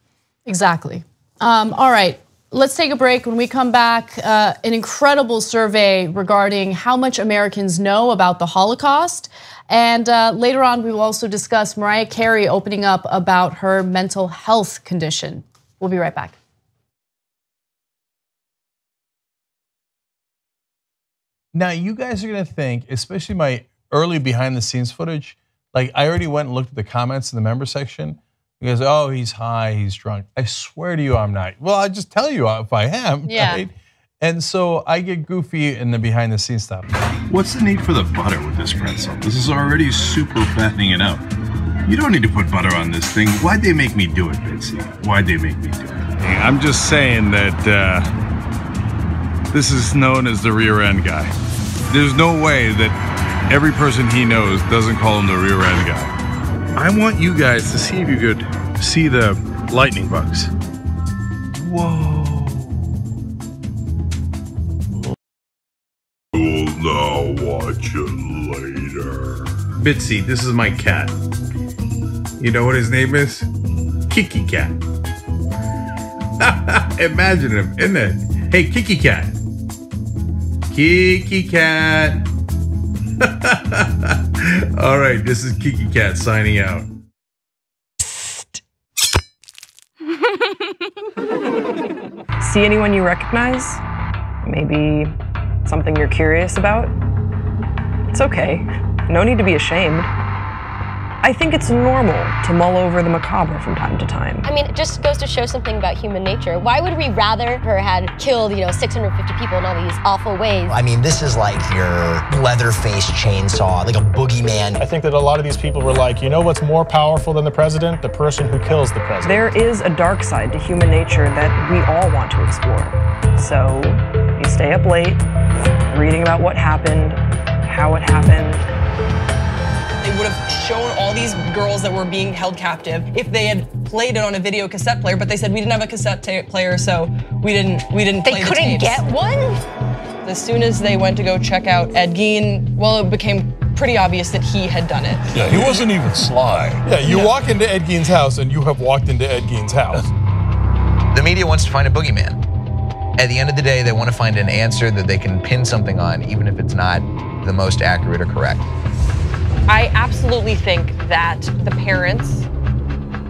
Exactly. All right, let's take a break. When we come back, an incredible survey regarding how much Americans know about the Holocaust. And later on, we will also discuss Mariah Carey opening up about her mental health condition. We'll be right back. Now, you guys are going to think, especially my early behind-the-scenes footage, like I already went and looked at the comments in the member section. You guys, oh, he's high, he's drunk. I swear to you, I'm not. Well, I just tell you if I am, right? And so I get goofy in the behind-the-scenes stuff. What's the need for the butter with this pretzel? This is already super fattening it up. You don't need to put butter on this thing. Why'd they make me do it, Bitsy? Why'd they make me do it? I'm just saying that this is known as the rear end guy. There's no way that every person he knows doesn't call him the rear end guy. I want you guys to see if you could see the lightning bugs. Whoa. We'll now watch it later. Bitsy, this is my cat. You know what his name is? Kiki Cat. Imagine him, isn't it? Hey, Kiki Cat. Kiki Cat. All right, this is Kiki Cat signing out. See anyone you recognize? Maybe something you're curious about? It's okay. No need to be ashamed. I think it's normal to mull over the macabre from time to time. I mean, it just goes to show something about human nature. Why would we rather her had killed, 650 people in all these awful ways? I mean, this is like your Leatherface chainsaw, like a boogeyman. I think that a lot of these people were like, you know what's more powerful than the president? The person who kills the president. There is a dark side to human nature that we all want to explore. So you stay up late, reading about what happened, how it happened. They would have shown all these girls that were being held captive if they had played it on a video cassette player, but they said we didn't have a cassette player, so we didn't play the tapes. They couldn't get one? As soon as they went to go check out Ed Gein, well, it became pretty obvious that he had done it. Yeah, he wasn't even sly. Yeah, you walk into Ed Gein's house and you have walked into Ed Gein's house. The media wants to find a boogeyman. At the end of the day, they want to find an answer that they can pin something on, even if it's not the most accurate or correct. I absolutely think that the parents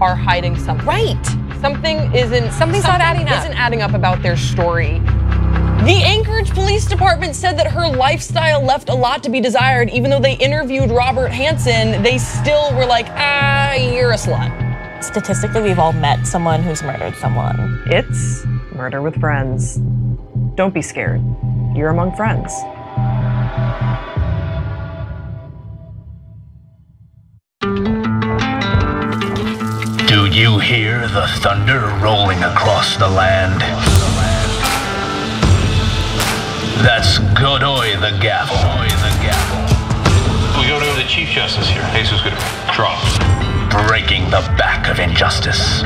are hiding something. Right. Something's not adding up. Isn't adding up about their story. The Anchorage Police Department said that her lifestyle left a lot to be desired. Even though they interviewed Robert Hansen, they still were like, you're a slut. Statistically, we've all met someone who's murdered someone. It's murder with friends. Don't be scared. You're among friends. Do you hear the thunder rolling across the land? That's Godoy the gavel. We go to the Chief Justice here. Jesus gonna drop. Breaking the back of injustice.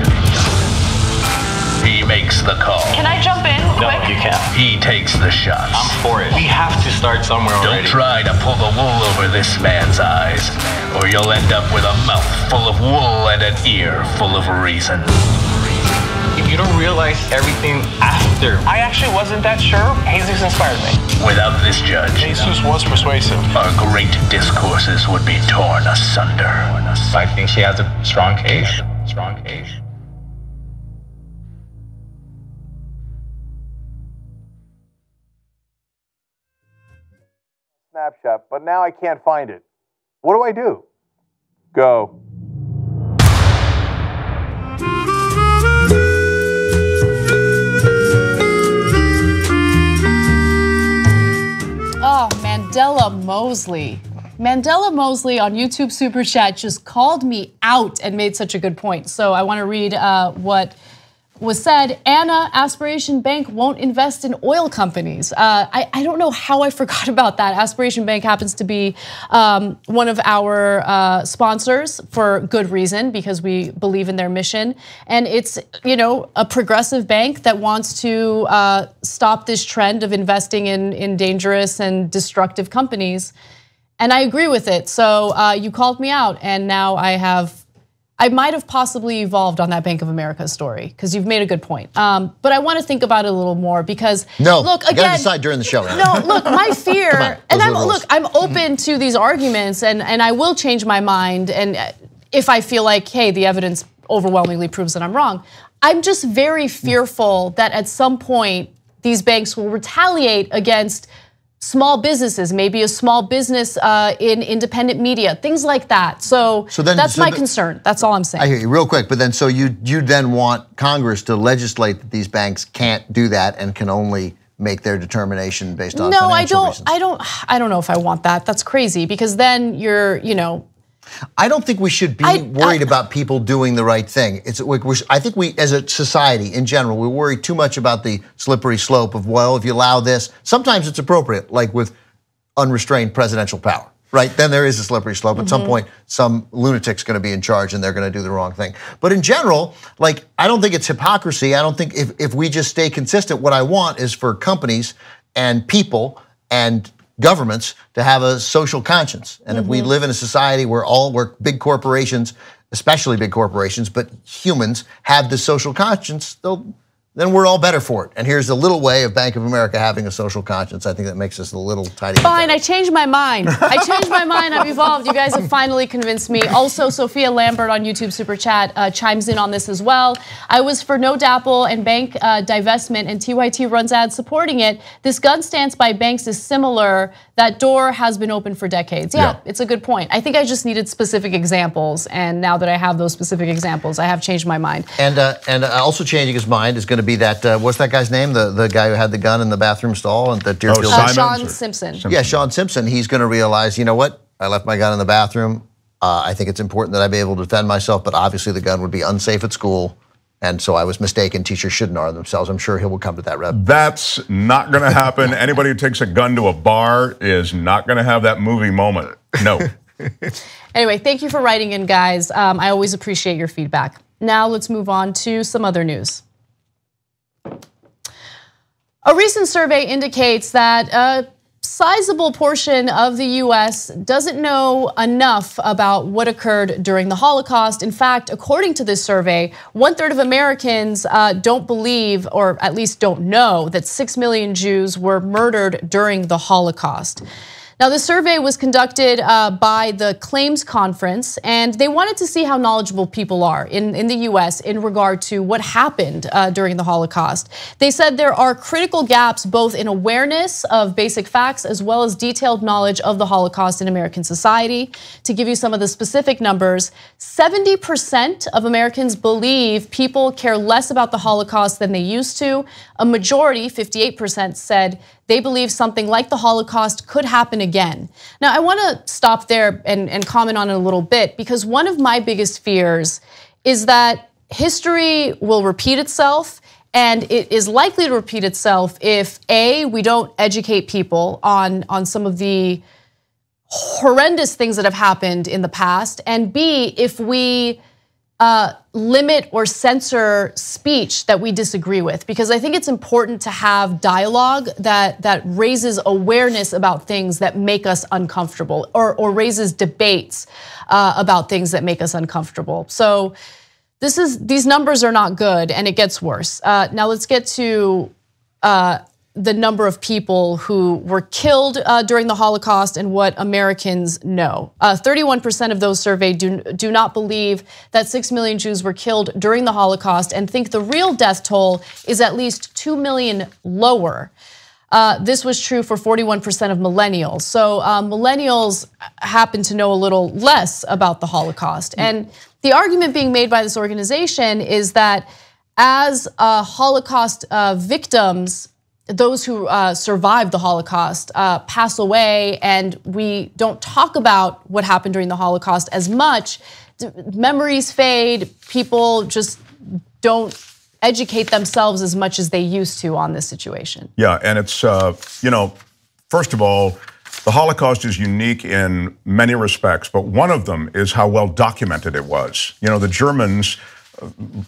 He makes the call. Can I jump in No, quick? you can't. He takes the shots. I'm for it. We have to start somewhere already. Don't try to pull the wool over this man's eyes, or you'll end up with a mouth full of wool and an ear full of reason. You don't realize everything after. I actually wasn't that sure. Jesus inspired me. Without this judge, Jesus was persuasive. our great discourses would be torn asunder. I think she has a strong case. Snapshot, but now I can't find it. What do I do? Go. Oh, Mandela Mosley. Mandela Mosley on YouTube Super Chat just called me out and made such a good point. So I want to read what was said. Anna, Aspiration Bank won't invest in oil companies. I don't know how I forgot about that. Aspiration Bank happens to be one of our sponsors for good reason, because we believe in their mission. And it's, a progressive bank that wants to stop this trend of investing in dangerous and destructive companies. And I agree with it. So you called me out, and now I might have possibly evolved on that Bank of America story, because you've made a good point. But I want to think about it a little more, because look, you again, gotta decide during the show. No, look, my fear, and I'm open to these arguments, and I will change my mind, and if I feel like, hey, the evidence overwhelmingly proves that I'm wrong. I'm just very fearful that at some point these banks will retaliate against small businesses, maybe a small business in independent media, things like that. So that's my concern. That's all I'm saying. I hear you real quick, but then so you then want Congress to legislate that these banks can't do that and can only make their determination based on financial reasons. I don't know if I want that. That's crazy, because then you're, I don't think we should be worried about people doing the right thing. I think we, as a society in general, we worry too much about the slippery slope of, well, if you allow this, sometimes it's appropriate, like with unrestrained presidential power, right? Then there is a slippery slope. At some point, some lunatic's gonna be in charge and they're gonna do the wrong thing. But in general, I don't think it's hypocrisy. I don't think if we just stay consistent, what I want is for companies and people and governments to have a social conscience. And if we live in a society where big corporations, especially big corporations, but humans have this social conscience, they'll then we're all better for it. And here's a little way of Bank of America having a social conscience. I think that makes us a little tiny bit Fine, better. I changed my mind. I changed my mind. I've evolved. You guys have finally convinced me. Also, Sophia Lambert on YouTube Super Chat chimes in on this as well. I was for no DAPL and bank divestment, and TYT runs ads supporting it. This gun stance by banks is similar. That door has been open for decades. Yeah, it's a good point. I think I just needed specific examples, and now that I have those specific examples, I have changed my mind. And also changing his mind is going to be that, what's that guy's name? The guy who had the gun in the bathroom stall and the Deerfield. Sean Simpson. Yeah, Sean Simpson. He's going to realize, you know what? I left my gun in the bathroom. I think it's important that I be able to defend myself, but obviously the gun would be unsafe at school. And so I was mistaken. Teachers shouldn't arm themselves. I'm sure he will come to that rep. That's not going to happen. Anybody who takes a gun to a bar is not going to have that movie moment. No. Anyway, thank you for writing in, guys. I always appreciate your feedback. Now let's move on to some other news. A recent survey indicates that a sizable portion of the US doesn't know enough about what occurred during the Holocaust. In fact, according to this survey, 1/3 of Americans don't believe, or at least don't know, that 6 million Jews were murdered during the Holocaust. Now, the survey was conducted by the Claims Conference, and they wanted to see how knowledgeable people are in the US in regard to what happened during the Holocaust. They said there are critical gaps both in awareness of basic facts as well as detailed knowledge of the Holocaust in American society. To give you some of the specific numbers, 70% of Americans believe people care less about the Holocaust than they used to. A majority, 58%, said they believe something like the Holocaust could happen again. Now, I want to stop there and comment on it a little bit, because one of my biggest fears is that history will repeat itself, and it is likely to repeat itself if A, we don't educate people on some of the horrendous things that have happened in the past, and B, if we limit or censor speech that we disagree with, because I think it's important to have dialogue that raises awareness about things that make us uncomfortable, or raises debates about things that make us uncomfortable. So these numbers are not good, and it gets worse. Now let's get to the number of people who were killed during the Holocaust and what Americans know. 31% of those surveyed do not believe that 6 million Jews were killed during the Holocaust and think the real death toll is at least 2 million lower. This was true for 41% of millennials. So millennials happen to know a little less about the Holocaust. And the argument being made by this organization is that as Holocaust victims, those who survived the Holocaust pass away, and we don't talk about what happened during the Holocaust as much. Memories fade, people just don't educate themselves as much as they used to on this situation. Yeah, and it's, first of all, the Holocaust is unique in many respects, but one of them is how well documented it was. The Germans,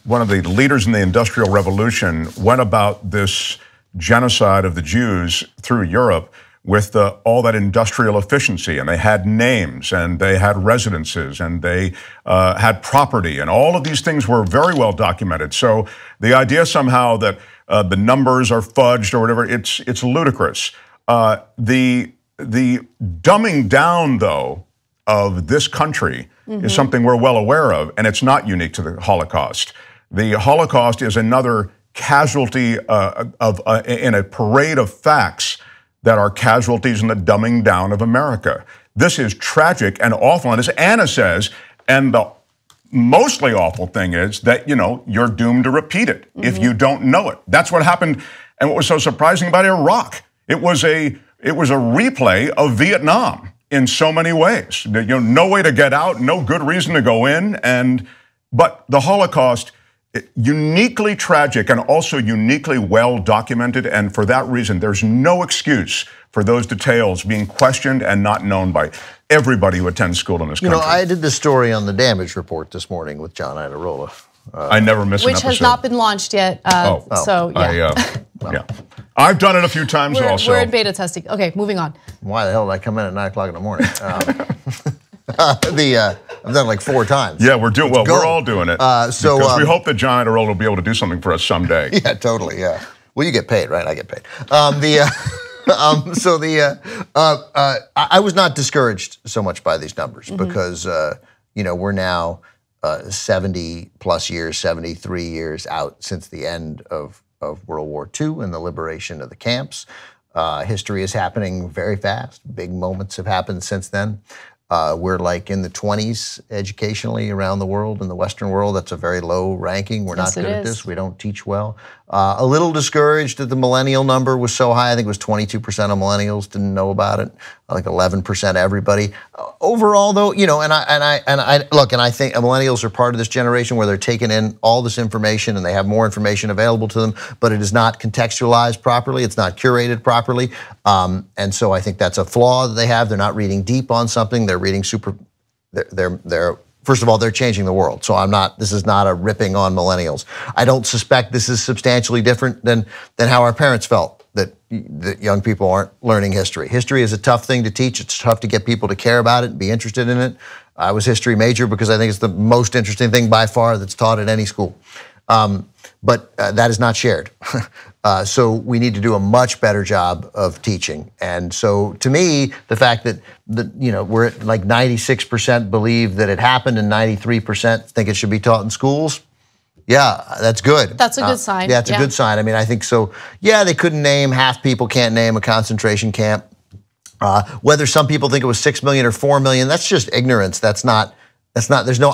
one of the leaders in the Industrial Revolution, went about this genocide of the Jews through Europe with all that industrial efficiency, and they had names, and they had residences, and they had property, and all of these things were very well documented. So the idea somehow that the numbers are fudged or whatever, it's ludicrous. The dumbing down, though, of this country is something we're well aware of, and it's not unique to the Holocaust. The Holocaust is another casualty in a parade of facts that are casualties in the dumbing down of America. This is tragic and awful, and as Anna says, and the mostly awful thing is that, you're doomed to repeat it if you don't know it. That's what happened, and what was so surprising about Iraq. It was a replay of Vietnam in so many ways. No way to get out, no good reason to go in, but the Holocaust, uniquely tragic and also uniquely well documented, and for that reason, there's no excuse for those details being questioned and not known by everybody who attends school in this country. I did this story on the damage report this morning with John Iadarola. I never miss an episode. Which has not been launched yet. So yeah. I've done it a few times also. We're in beta testing. Okay, moving on. Why the hell did I come in at 9 o'clock in the morning? I've done it like 4 times. Yeah, we're all doing it. Because we hope that John Earl will be able to do something for us someday. Yeah, totally. Yeah. Well, you get paid, right? I get paid. I was not discouraged so much by these numbers because we're now 70 plus years, 73 years out since the end of World War II and the liberation of the camps. History is happening very fast. Big moments have happened since then. We're like in the 20s educationally around the world. In the Western world, that's a very low ranking. We're not good at this. We don't teach well. A little discouraged that the millennial number was so high. I think it was 22% of millennials didn't know about it. Like 11% everybody. Overall, though, and I think millennials are part of this generation where they're taking in all this information and they have more information available to them, but it is not contextualized properly. It's not curated properly. And so I think that's a flaw that they have. They're not reading deep on something. They're reading they're first of all, they're changing the world. So this is not a ripping on millennials. I don't suspect this is substantially different than how our parents felt that young people aren't learning history. History is a tough thing to teach. It's tough to get people to care about it and be interested in it. I was history major because I think it's the most interesting thing by far that's taught at any school. But that is not shared. So we need to do a much better job of teaching. And so to me, the fact that we're at like 96% believe that it happened and 93% think it should be taught in schools, yeah, that's good. That's a good sign. Yeah, it's a good sign. I mean, I think so. Yeah, they couldn't name, half people can't name a concentration camp. Whether some people think it was 6 million or 4 million, that's just ignorance. There's no,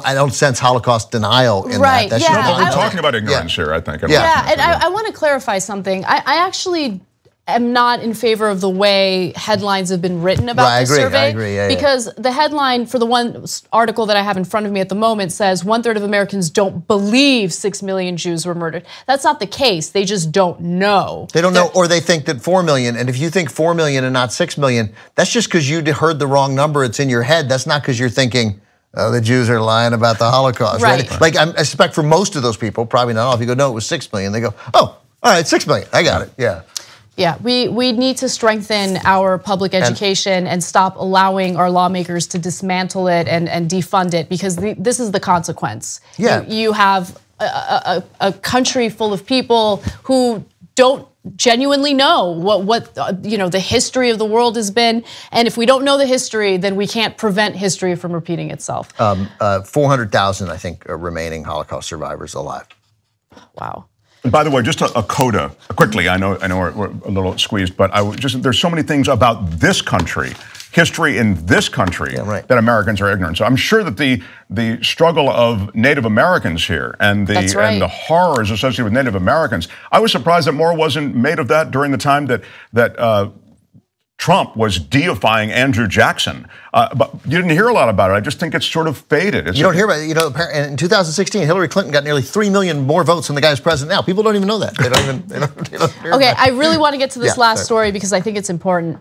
I don't sense Holocaust denial in that. That's no, but we're talking about ignorance here, I think. And I want to clarify something. I actually am not in favor of the way headlines have been written about this survey. I agree. Because the headline for the one article that I have in front of me at the moment says 1/3 of Americans don't believe 6 million Jews were murdered. That's not the case. They just don't know. They don't know, or they think that 4 million. And if you think 4 million and not 6 million, that's just because you heard the wrong number. It's in your head. That's not because you're thinking, oh, the Jews are lying about the Holocaust. Right? Like I suspect for most of those people, probably not all. If you go, no, it was 6 million, they go, oh, all right, 6 million. I got it. Yeah. Yeah, we need to strengthen our public education and stop allowing our lawmakers to dismantle it and defund it, because this is the consequence. Yeah. You have a country full of people who don't genuinely know what the history of the world has been, and if we don't know the history, then we can't prevent history from repeating itself. 400,000, I think, remaining Holocaust survivors alive. Wow. And by the way, just a coda quickly. I know we're a little squeezed, but there's so many things about this country, history in this country, that Americans are ignorant. So I'm sure that the struggle of Native Americans here and the horrors associated with Native Americans, I was surprised that more wasn't made of that during the time that Trump was deifying Andrew Jackson. But you didn't hear a lot about it. I just think it's sort of faded. You don't hear about it. In 2016, Hillary Clinton got nearly 3 million more votes than the guy who's president now. People don't even know that. They don't hear okay, I really want to get to this last story because I think it's important.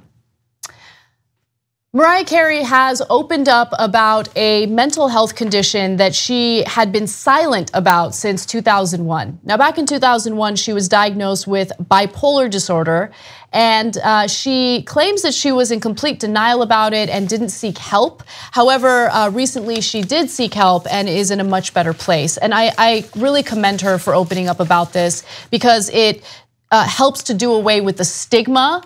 Mariah Carey has opened up about a mental health condition that she had been silent about since 2001. Now, back in 2001, she was diagnosed with bipolar disorder, and she claims that she was in complete denial about it and didn't seek help. However, recently she did seek help and is in a much better place. And I really commend her for opening up about this, because it helps to do away with the stigma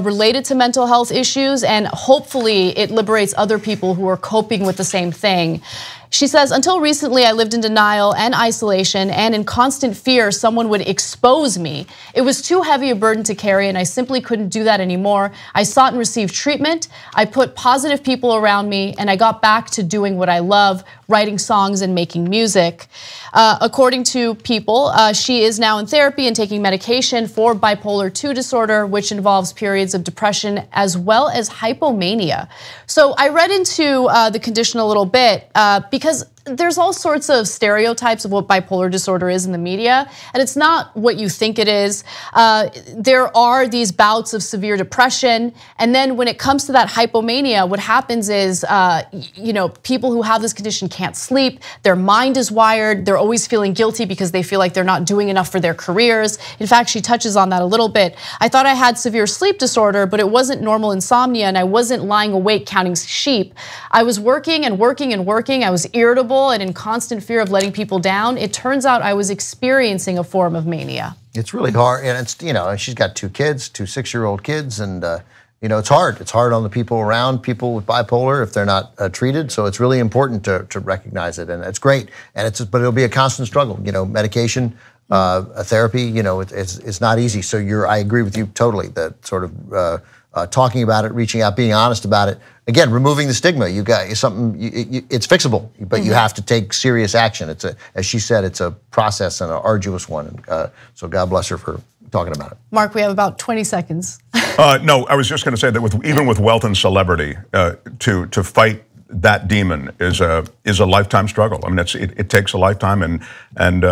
related to mental health issues, and hopefully it liberates other people who are coping with the same thing. She says, until recently, I lived in denial and isolation and in constant fear someone would expose me. It was too heavy a burden to carry, and I simply couldn't do that anymore. I sought and received treatment. I put positive people around me, and I got back to doing what I love, writing songs and making music. According to People, she is now in therapy and taking medication for bipolar II disorder, which involves periods of depression as well as hypomania. So I read into the condition a little bit because there's all sorts of stereotypes of what bipolar disorder is in the media, and it's not what you think it is. There are these bouts of severe depression, and then when it comes to that hypomania, what happens is, people who have this condition can't sleep, their mind is wired, they're always feeling guilty because they feel like they're not doing enough for their careers. In fact, she touches on that a little bit. I thought I had severe sleep disorder, but it wasn't normal insomnia, and I wasn't lying awake counting sheep. I was working and working and working. I was irritable and in constant fear of letting people down. It turns out I was experiencing a form of mania. It's really hard, and it's, she's got 2 kids, 2 6-year-old kids, and it's hard. It's hard on the people around people with bipolar if they're not treated. So it's really important to recognize it, and it's great. And but it'll be a constant struggle. Medication, therapy. It's not easy. So I agree with you totally. That sort of talking about it, reaching out, being honest about it. Again, removing the stigma. You got something. It's fixable, but you have to take serious action. As she said, it's a process and an arduous one. So God bless her for talking about it. Mark, we have about 20 seconds. No, I was just going to say that even with wealth and celebrity, to fight that demon is a lifetime struggle. I mean, it takes a lifetime, and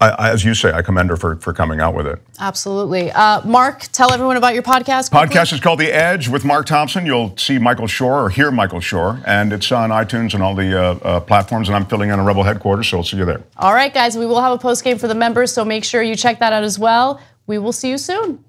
as you say, I commend her for coming out with it. Absolutely. Mark, tell everyone about your podcast quickly. Podcast is called The Edge with Mark Thompson. You'll see Michael Schor or hear Michael Schor, and it's on iTunes and all the platforms, and I'm filling in a Rebel headquarters, so we'll see you there. All right, guys, we will have a post game for the members, so make sure you check that out as well. We will see you soon.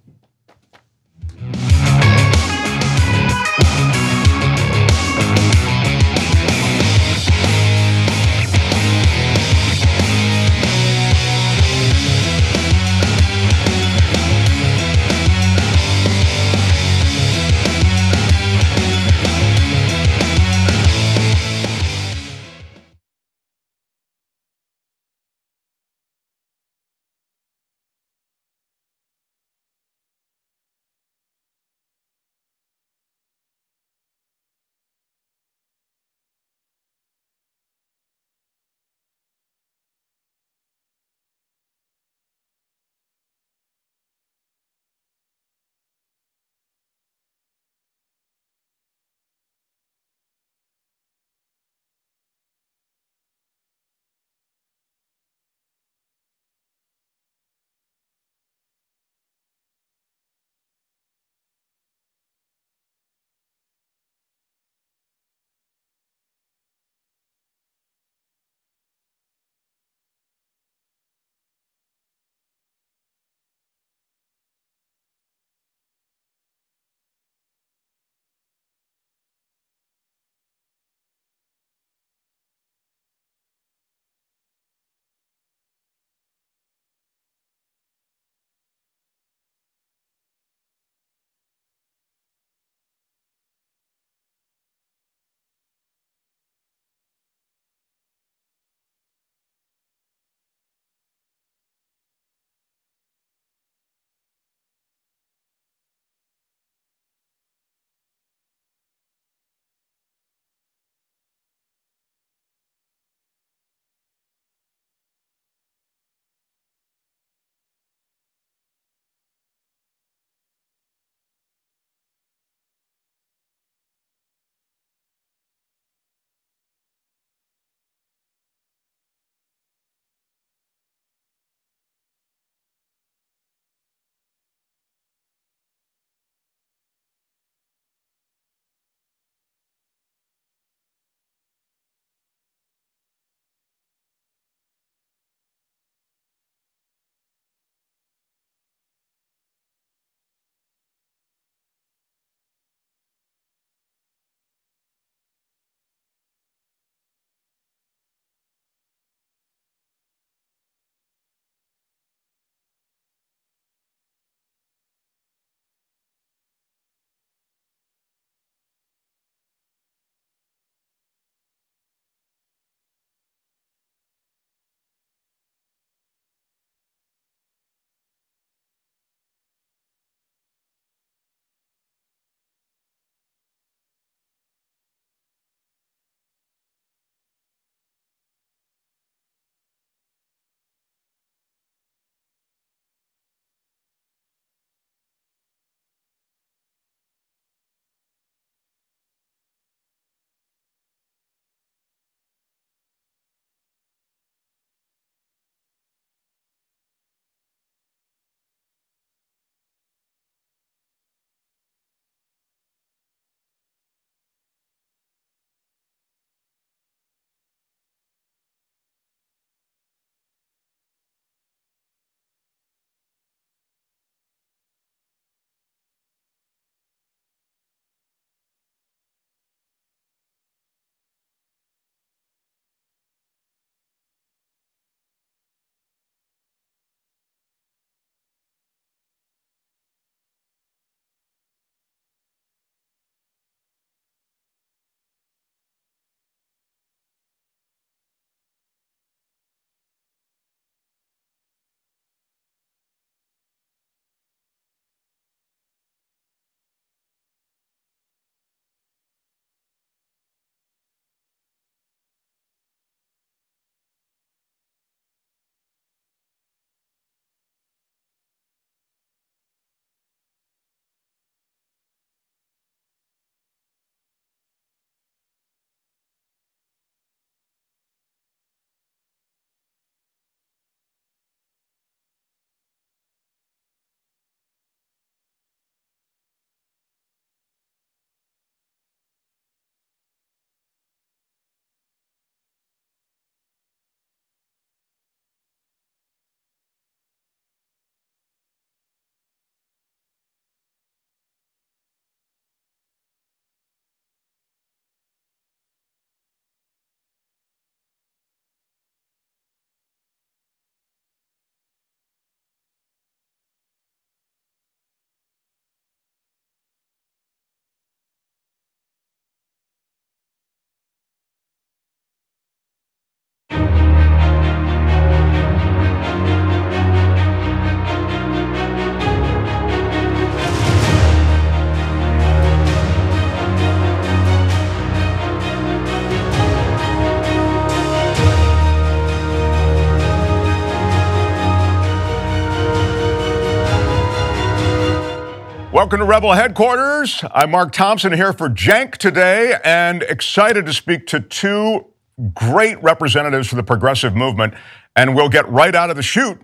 Welcome to Rebel Headquarters. I'm Mark Thompson here for Cenk today, and excited to speak to two great representatives for the progressive movement. And we'll get right out of the chute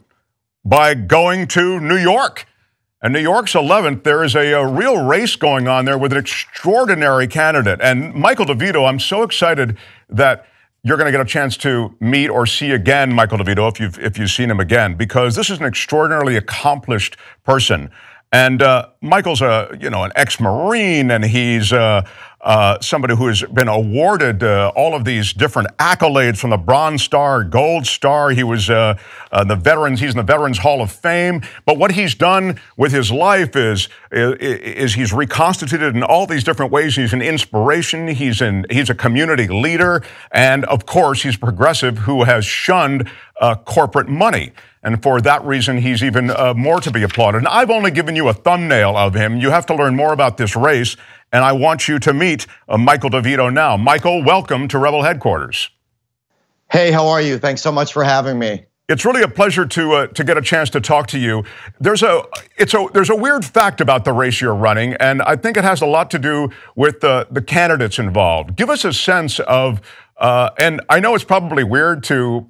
by going to New York. And New York's 11th, there is a real race going on there with an extraordinary candidate. And Michael DeVito, I'm so excited that you're going to get a chance to meet or see again Michael DeVito if you've seen him again, because this is an extraordinarily accomplished person. And Michael's an ex-Marine, and he's somebody who has been awarded all of these different accolades, from the Bronze Star, Gold Star. He was he's in the Veterans Hall of Fame. But what he's done with his life is he's reconstituted in all these different ways. He's an inspiration. He's a community leader, and of course, he's progressive who has shunned corporate money. And for that reason, he's even more to be applauded. And I've only given you a thumbnail of him. You have to learn more about this race, and I want you to meet Michael DeVito now. Michael, welcome to Rebel Headquarters. Hey, how are you? Thanks so much for having me. It's really a pleasure to get a chance to talk to you. There's a weird fact about the race you're running, and I think it has a lot to do with the candidates involved. Give us a sense of, and I know it's probably weird to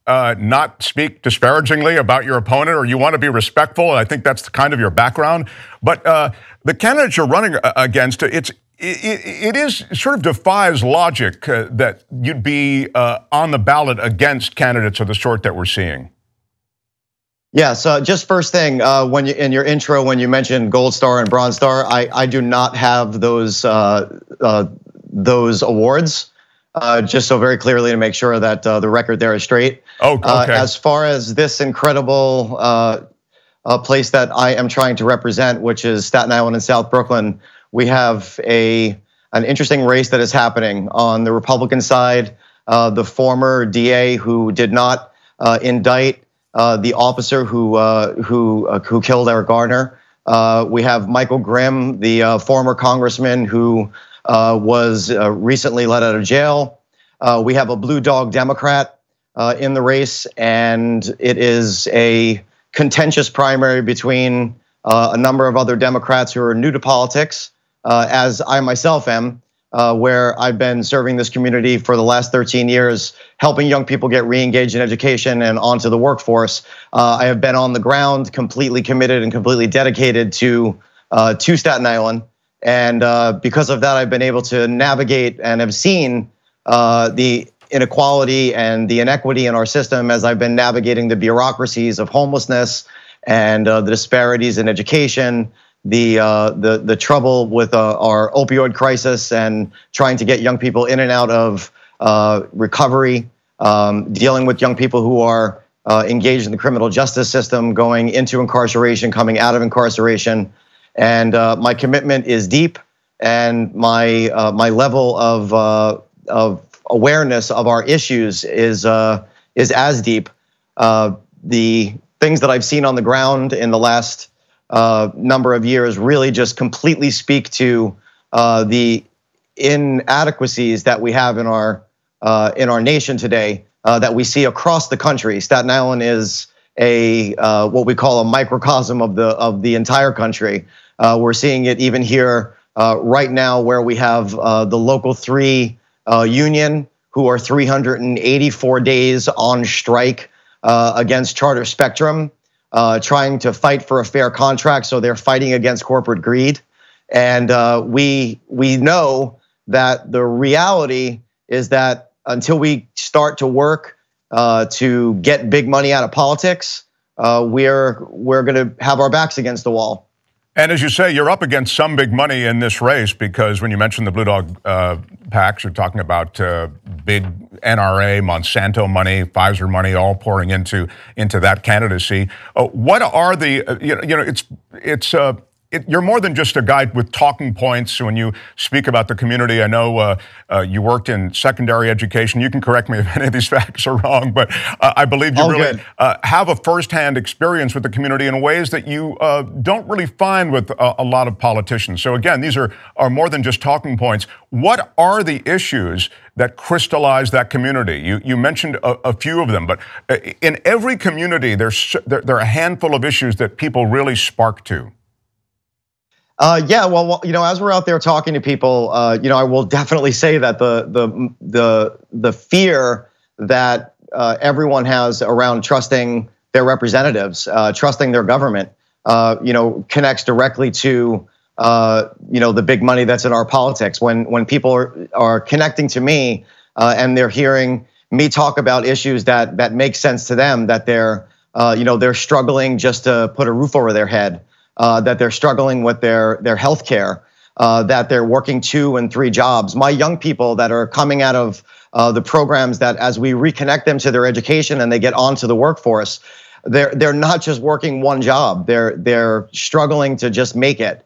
not speak disparagingly about your opponent, or you want to be respectful, and I think that's kind of your background. But the candidate you're running against, it sort of defies logic that you'd be on the ballot against candidates of the sort that we're seeing. Yeah, so just first thing, in your intro, when you mentioned Gold Star and Bronze Star, I do not have those awards. Just so very clearly to make sure that the record there is straight. Oh, okay. As far as this incredible place that I am trying to represent, which is Staten Island and South Brooklyn, we have an interesting race that is happening. On the Republican side, the former DA who did not indict the officer who killed Eric Garner. We have Michael Grimm, the former congressman who was recently let out of jail. We have a blue dog Democrat in the race, and it is a contentious primary between a number of other Democrats who are new to politics, as I myself am, where I've been serving this community for the last 13 years, helping young people get re-engaged in education and onto the workforce. I have been on the ground, completely committed and completely dedicated to Staten Island. And because of that, I've been able to navigate and have seen the inequality and the inequity in our system as I've been navigating the bureaucracies of homelessness and the disparities in education, the trouble with our opioid crisis and trying to get young people in and out of recovery, dealing with young people who are engaged in the criminal justice system, going into incarceration, coming out of incarceration. And my commitment is deep, and my level of awareness of our issues is as deep. The things that I've seen on the ground in the last number of years really just completely speak to the inadequacies that we have in our nation today, that we see across the country. Staten Island is what we call a microcosm of the entire country. We're seeing it even here right now, where we have the Local 3 union, who are 384 days on strike against Charter Spectrum, trying to fight for a fair contract. So they're fighting against corporate greed. And we know that the reality is that until we start to work to get big money out of politics, we're going to have our backs against the wall. And as you say, you're up against some big money in this race, because when you mention the Blue Dog PACs, you're talking about big NRA, Monsanto money, Pfizer money, all pouring into that candidacy. What are the, you're more than just a guy with talking points when you speak about the community. I know you worked in secondary education. You can correct me if any of these facts are wrong, but I believe you really have a firsthand experience with the community in ways that you don't really find with a lot of politicians. So again, these are more than just talking points. What are the issues that crystallize that community? You mentioned a few of them, but in every community, there are a handful of issues that people really spark to. Yeah, well, as we're out there talking to people, I will definitely say that the fear that everyone has around trusting their representatives, trusting their government, connects directly to the big money that's in our politics. When people are connecting to me and they're hearing me talk about issues that make sense to them, that they're struggling just to put a roof over their head, that they're struggling with their health care, that they're working 2 and 3 jobs. My young people that are coming out of the programs, that as we reconnect them to their education and they get onto the workforce, they're not just working 1 job. They're struggling to just make it.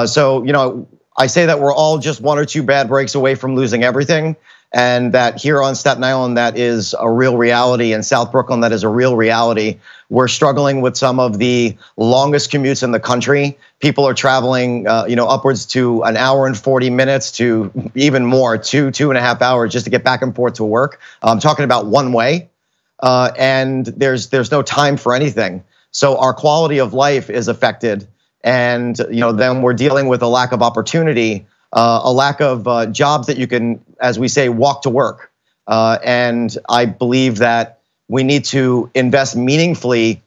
So I say that we're all just 1 or 2 bad breaks away from losing everything. And that here on Staten Island, that is a real reality. In South Brooklyn, that is a real reality. We're struggling with some of the longest commutes in the country. People are traveling, upwards to 1 hour and 40 minutes to even more, 2.5 hours just to get back and forth to work. I'm talking about one way, and there's no time for anything. So our quality of life is affected, and then we're dealing with a lack of opportunity. A lack of jobs that you can, as we say, walk to work. And I believe that we need to invest meaningfully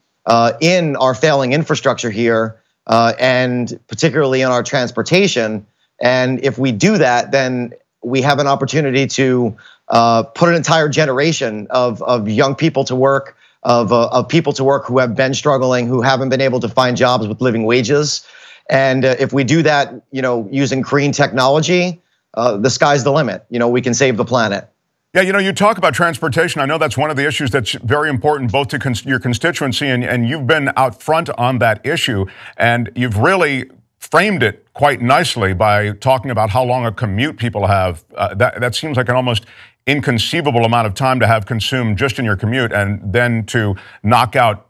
in our failing infrastructure here, and particularly in our transportation. And if we do that, then we have an opportunity to put an entire generation of young people to work, of people to work who have been struggling, who haven't been able to find jobs with living wages. And if we do that, using green technology, the sky's the limit. We can save the planet. Yeah, you talk about transportation. I know that's one of the issues that's very important both to your constituency, and you've been out front on that issue, and you've really framed it quite nicely by talking about how long a commute people have. That seems like an almost inconceivable amount of time to have consumed just in your commute, and then to knock out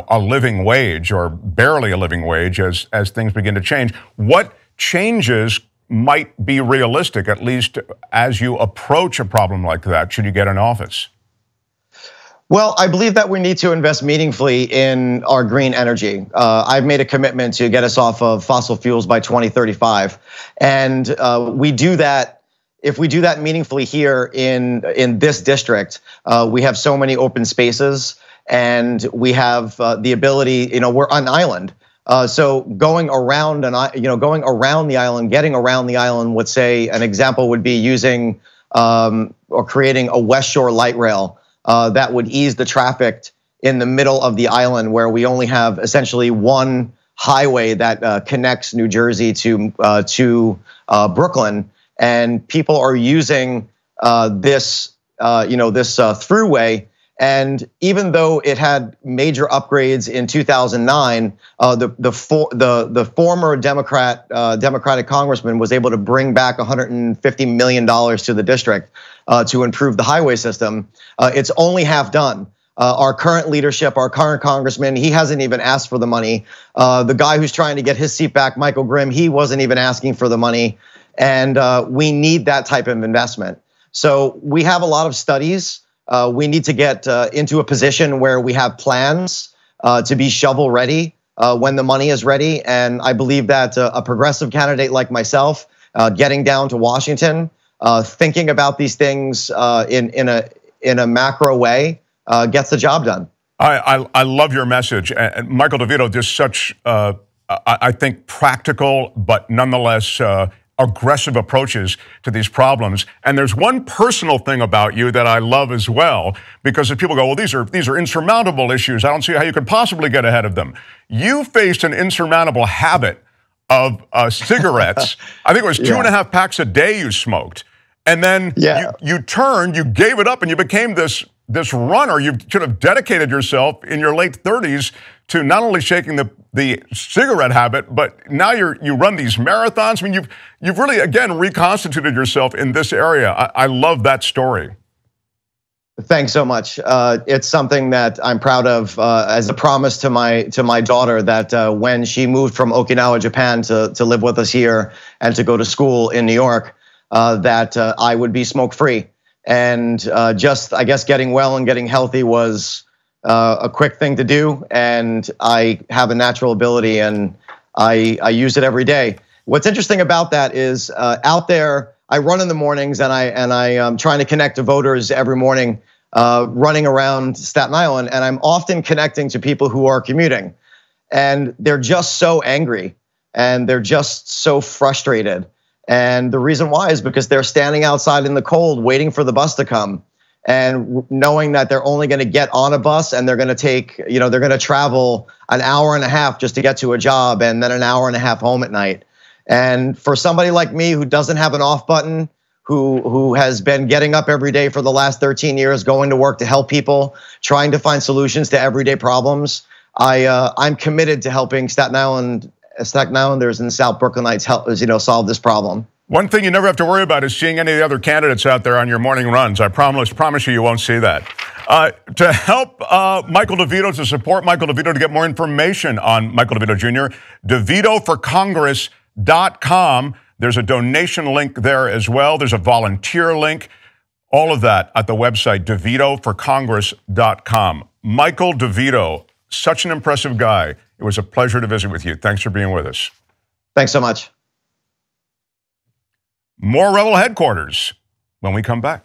a living wage or barely a living wage as things begin to change. What changes might be realistic, at least as you approach a problem like that, should you get in office? Well, I believe that we need to invest meaningfully in our green energy. I've made a commitment to get us off of fossil fuels by 2035. And we do that. If we do that meaningfully here in this district, we have so many open spaces. And we have the ability, we're on an island. So going around the island, getting around the island would say, an example would be using or creating a West Shore light rail that would ease the traffic in the middle of the island, where we only have essentially one highway that connects New Jersey to Brooklyn. And people are using this throughway. And even though it had major upgrades in 2009, the former Democratic congressman was able to bring back $150 million to the district to improve the highway system. It's only half done. Our current leadership, our current congressman, he hasn't even asked for the money. The guy who's trying to get his seat back, Michael Grimm, he wasn't even asking for the money. And we need that type of investment. So we have a lot of studies. We need to get into a position where we have plans to be shovel ready when the money is ready. And I believe that a progressive candidate like myself, getting down to Washington, thinking about these things in a macro way, gets the job done. I love your message. And Michael DeVito, just such, I think, practical, but nonetheless aggressive approaches to these problems. And there's one personal thing about you that I love as well, because if people go, well, these are insurmountable issues, I don't see how you could possibly get ahead of them. You faced an insurmountable habit of cigarettes. I think it was 2.5 packs a day you smoked. And then you turned, you gave it up, and you became this runner. You should have dedicated yourself in your late 30s to not only shaking the cigarette habit, but now you run these marathons. I mean, you've really, again, reconstituted yourself in this area. I love that story. Thanks so much. It's something that I'm proud of as a promise to my daughter, that when she moved from Okinawa, Japan to live with us here and to go to school in New York, that I would be smoke-free. And just, I guess, getting well and getting healthy was a quick thing to do. And I have a natural ability, and I use it every day. What's interesting about that is out there, I run in the mornings and I am trying to connect to voters every morning, running around Staten Island, and I'm often connecting to people who are commuting, and they're just so angry and they're just so frustrated. And the reason why is because they're standing outside in the cold waiting for the bus to come, and knowing that they're only going to get on a bus and they're going to take, they're going to travel an hour and a half just to get to a job and then an hour and a half home at night. And for somebody like me who doesn't have an off button, who has been getting up every day for the last 13 years, going to work to help people, trying to find solutions to everyday problems, I'm committed to helping Staten Islanders and South Brooklynites help, solve this problem. One thing you never have to worry about is seeing any of the other candidates out there on your morning runs. I promise you won't see that. To help Michael DeVito, to support Michael DeVito, to get more information on Michael DeVito Jr., DeVitoForCongress.com. There's a donation link there as well. There's a volunteer link. All of that at the website, DeVitoForCongress.com. Michael DeVito, such an impressive guy. It was a pleasure to visit with you. Thanks for being with us. Thanks so much. More Rebel Headquarters when we come back.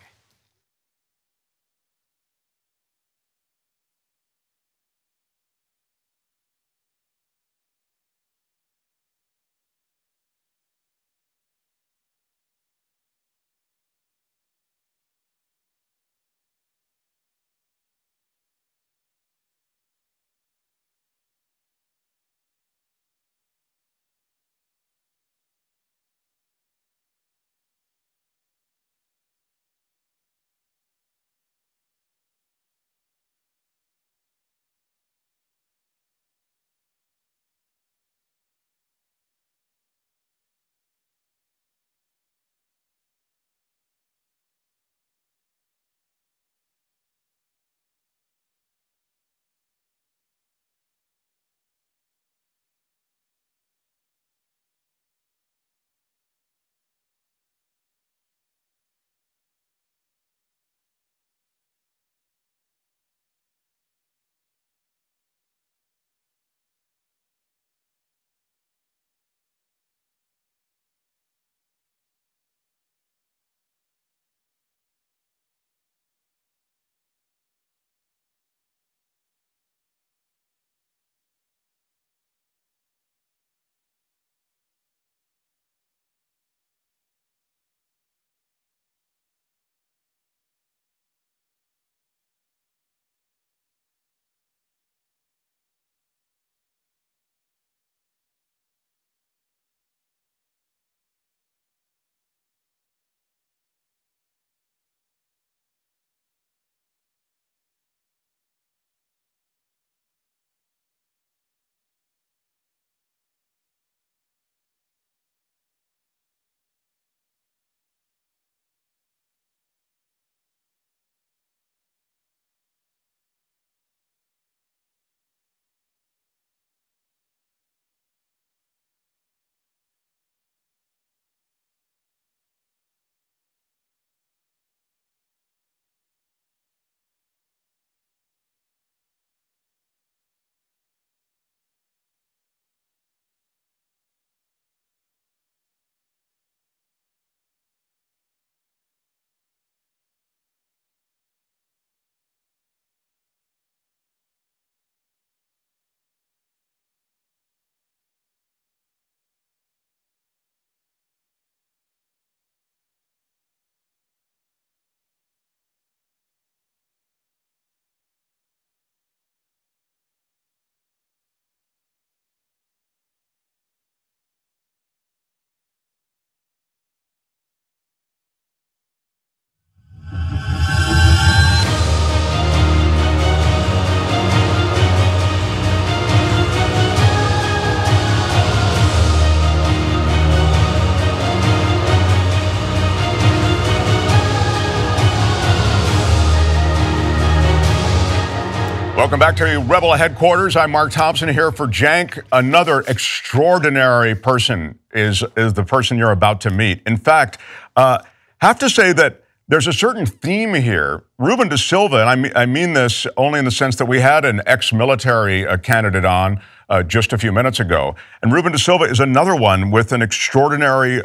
Welcome back to Rebel Headquarters. I'm Mark Thompson here for Cenk. Another extraordinary person is the person you're about to meet. In fact, have to say that There's a certain theme here. Ruben De Silva, and I mean this only in the sense that we had an ex-military candidate on just a few minutes ago. And Ruben De Silva is another one with an extraordinary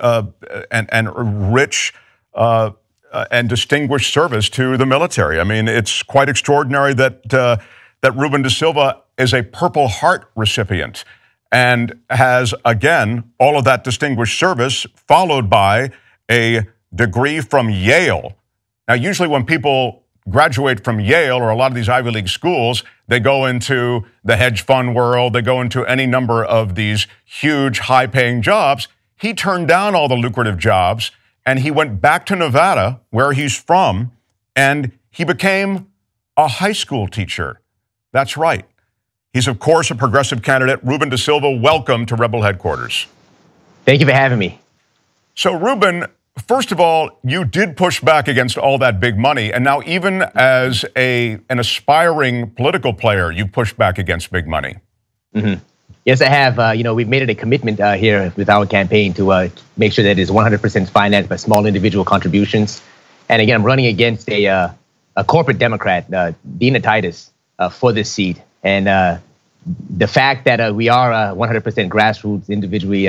and rich and distinguished service to the military. I mean, it's quite extraordinary that that Ruben De Silva is a Purple Heart recipient and has, again, all of that distinguished service followed by a degree from Yale. Now, usually when people graduate from Yale or a lot of these Ivy League schools, they go into the hedge fund world, they go into any number of these huge, high-paying jobs. He turned down all the lucrative jobs, and he went back to Nevada, where he's from, and he became a high school teacher. That's right. He's, of course, a progressive candidate. Ruben De Silva, welcome to Rebel Headquarters. Thank you for having me. So, Ruben, first of all, you did push back against all that big money, and now even as an aspiring political player, you pushed back against big money. Mm-hmm. Yes, I have. We've made it a commitment here with our campaign to make sure that it is 100% financed by small individual contributions. And again, I'm running against a corporate Democrat, Dina Titus, for this seat. And the fact that we are a 100% grassroots, individually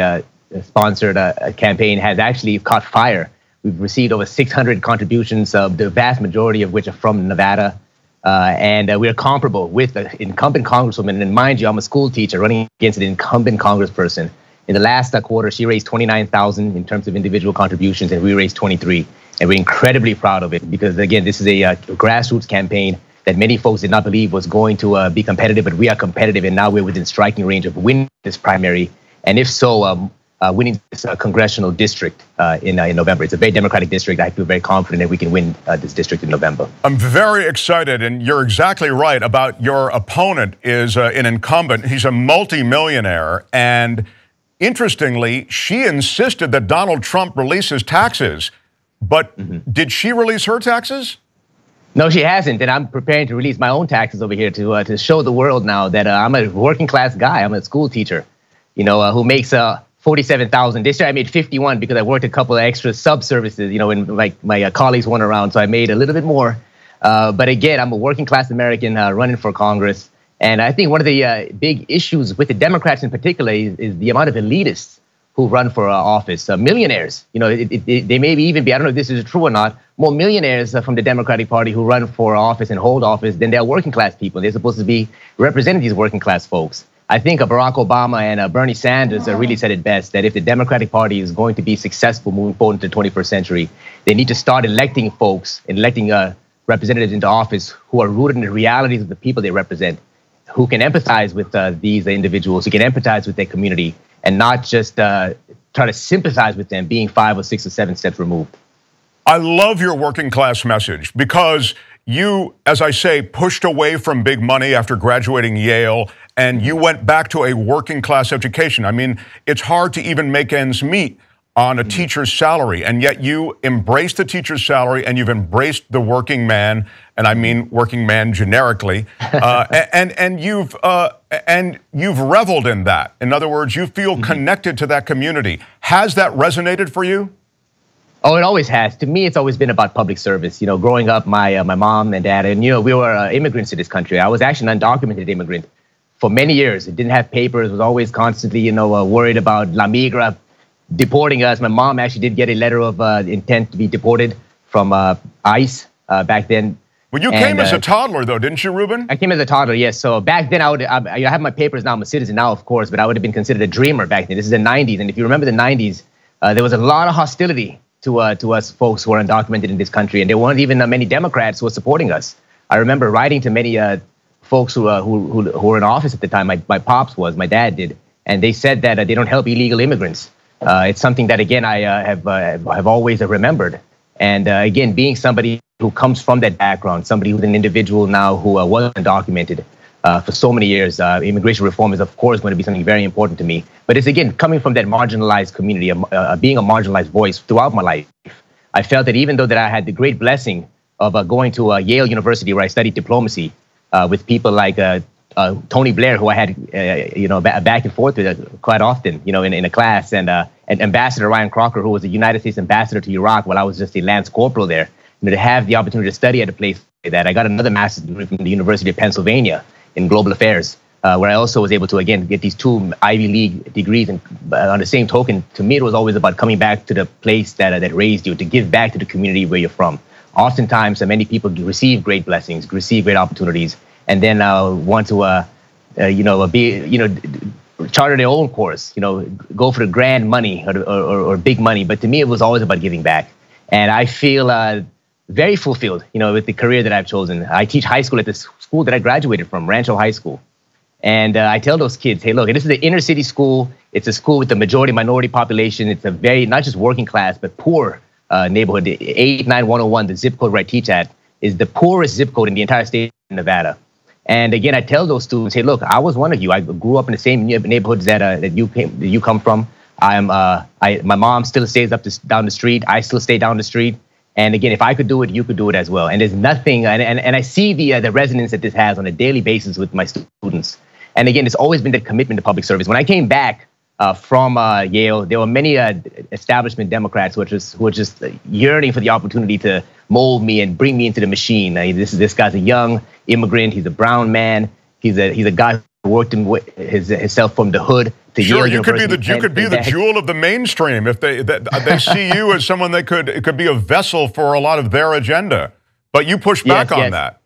sponsored campaign has actually caught fire. We've received over 600 contributions, the vast majority of which are from Nevada. And we are comparable with the incumbent congresswoman. And mind you, I'm a school teacher running against an incumbent congressperson. In the last quarter, she raised $29,000 in terms of individual contributions, and we raised 23. And we're incredibly proud of it because, again, this is a grassroots campaign that many folks did not believe was going to be competitive, but we are competitive, and now we're within striking range of winning this primary, and if so, winning this congressional district in November. It's a very Democratic district. I feel very confident that we can win this district in November. I'm very excited, and you're exactly right about your opponent is an incumbent. He's a multimillionaire, and interestingly, she insisted that Donald Trump release his taxes, but did she release her taxes? No, she hasn't, and I'm preparing to release my own taxes over here to show the world now that I'm a working class guy. I'm a school teacher, who makes $47,000. This year I made $51 because I worked a couple of extra sub services, when my colleagues weren't around, so I made a little bit more. But again, I'm a working class American running for Congress, and I think one of the big issues with the Democrats in particular is the amount of elitists who run for office, millionaires. They may even be, I don't know if this is true or not, more millionaires from the Democratic Party who run for office and hold office than they're working class people. They're supposed to be representing these working class folks. I think Barack Obama and Bernie Sanders really said it best, that if the Democratic Party is going to be successful moving forward into the 21st century, they need to start electing folks and electing representatives into office who are rooted in the realities of the people they represent, who can empathize with these individuals, who can empathize with their community, and not just try to sympathize with them being 5 or 6 or 7 steps removed. I love your working class message because you, as I say, pushed away from big money after graduating Yale, and you went back to a working class education. I mean, it's hard to even make ends meet on a teacher's salary, and yet you embraced the teacher's salary and you've embraced the working man, and I mean working man generically, and you've reveled in that. In other words, you feel connected to that community. Has that resonated for you? Oh, it always has. To me, it's always been about public service. Growing up, my mom and dad, and we were immigrants to this country. I was actually an undocumented immigrant for many years. It didn't have papers. Was always constantly, worried about La Migra deporting us. My mom actually did get a letter of intent to be deported from ICE back then. Well, you came as a toddler, though, didn't you, Ruben? I came as a toddler, yes. So back then, I have my papers now. I'm a citizen now, of course, but I would have been considered a dreamer back then. This is the 90s, and if you remember the 90s, there was a lot of hostility to us folks who are undocumented in this country, and there weren't even many Democrats who were supporting us. I remember writing to many folks who were in office at the time. My pops was, my dad did, and they said that they don't help illegal immigrants. It's something that, again, I have always remembered. And again, being somebody who comes from that background, somebody who's an individual now who was undocumented for so many years, immigration reform is, of course, going to be something very important to me. But it's, again, coming from that marginalized community, being a marginalized voice throughout my life. I felt that even though that I had the great blessing of going to Yale University, where I studied diplomacy with people like Tony Blair, who I had back and forth with quite often, in a class, and Ambassador Ryan Crocker, who was the United States ambassador to Iraq while I was just a lance corporal there. to have the opportunity to study at a place like that. I got another master's degree from the University of Pennsylvania in global affairs, where I also was able to, again, get these 2 Ivy League degrees. And on the same token, to me, it was always about coming back to the place that raised you, to give back to the community where you're from. Oftentimes, many people receive great blessings, receive great opportunities, and then want to, charter their own course, go for the grand money or big money. But to me, it was always about giving back. And I feel very fulfilled, with the career that I've chosen. I teach high school at the school that I graduated from, Rancho High School. And I tell those kids, hey, look, this is an inner city school. It's a school with the majority minority population. It's a very, not just working class, but poor neighborhood. 89101, the zip code where I teach at, is the poorest zip code in the entire state of Nevada. And again, I tell those students, hey, look, I was one of you. I grew up in the same neighborhoods that you come from. My mom still stays down the street. I still stay down the street. And again, if I could do it, you could do it as well. And there's nothing, and I see the resonance that this has on a daily basis with my students. And again, it's always been the commitment to public service. When I came back from Yale, there were many establishment Democrats who were just yearning for the opportunity to mold me and bring me into the machine. This guy's a young immigrant. He's a brown man. He's a guy who worked himself from the hood to Yale University. You could be the jewel of the mainstream if they see you as someone that could be a vessel for a lot of their agenda. But you pushed back on that.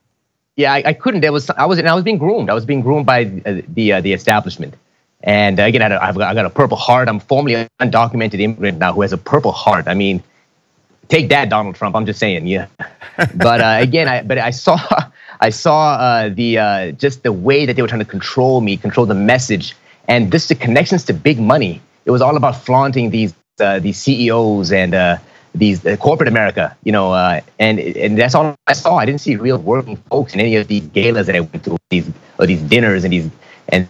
Yeah, I couldn't. I was being groomed. I was being groomed by the establishment. And again, I've got a Purple Heart. I'm formerly an undocumented immigrant now who has a Purple Heart. I mean, take that, Donald Trump. I'm just saying, yeah. But again, I saw just the way that they were trying to control me, control the message, and just the connections to big money. It was all about flaunting these CEOs and these corporate America, and that's all I saw. I didn't see real working folks in any of these galas that I went to, these dinners and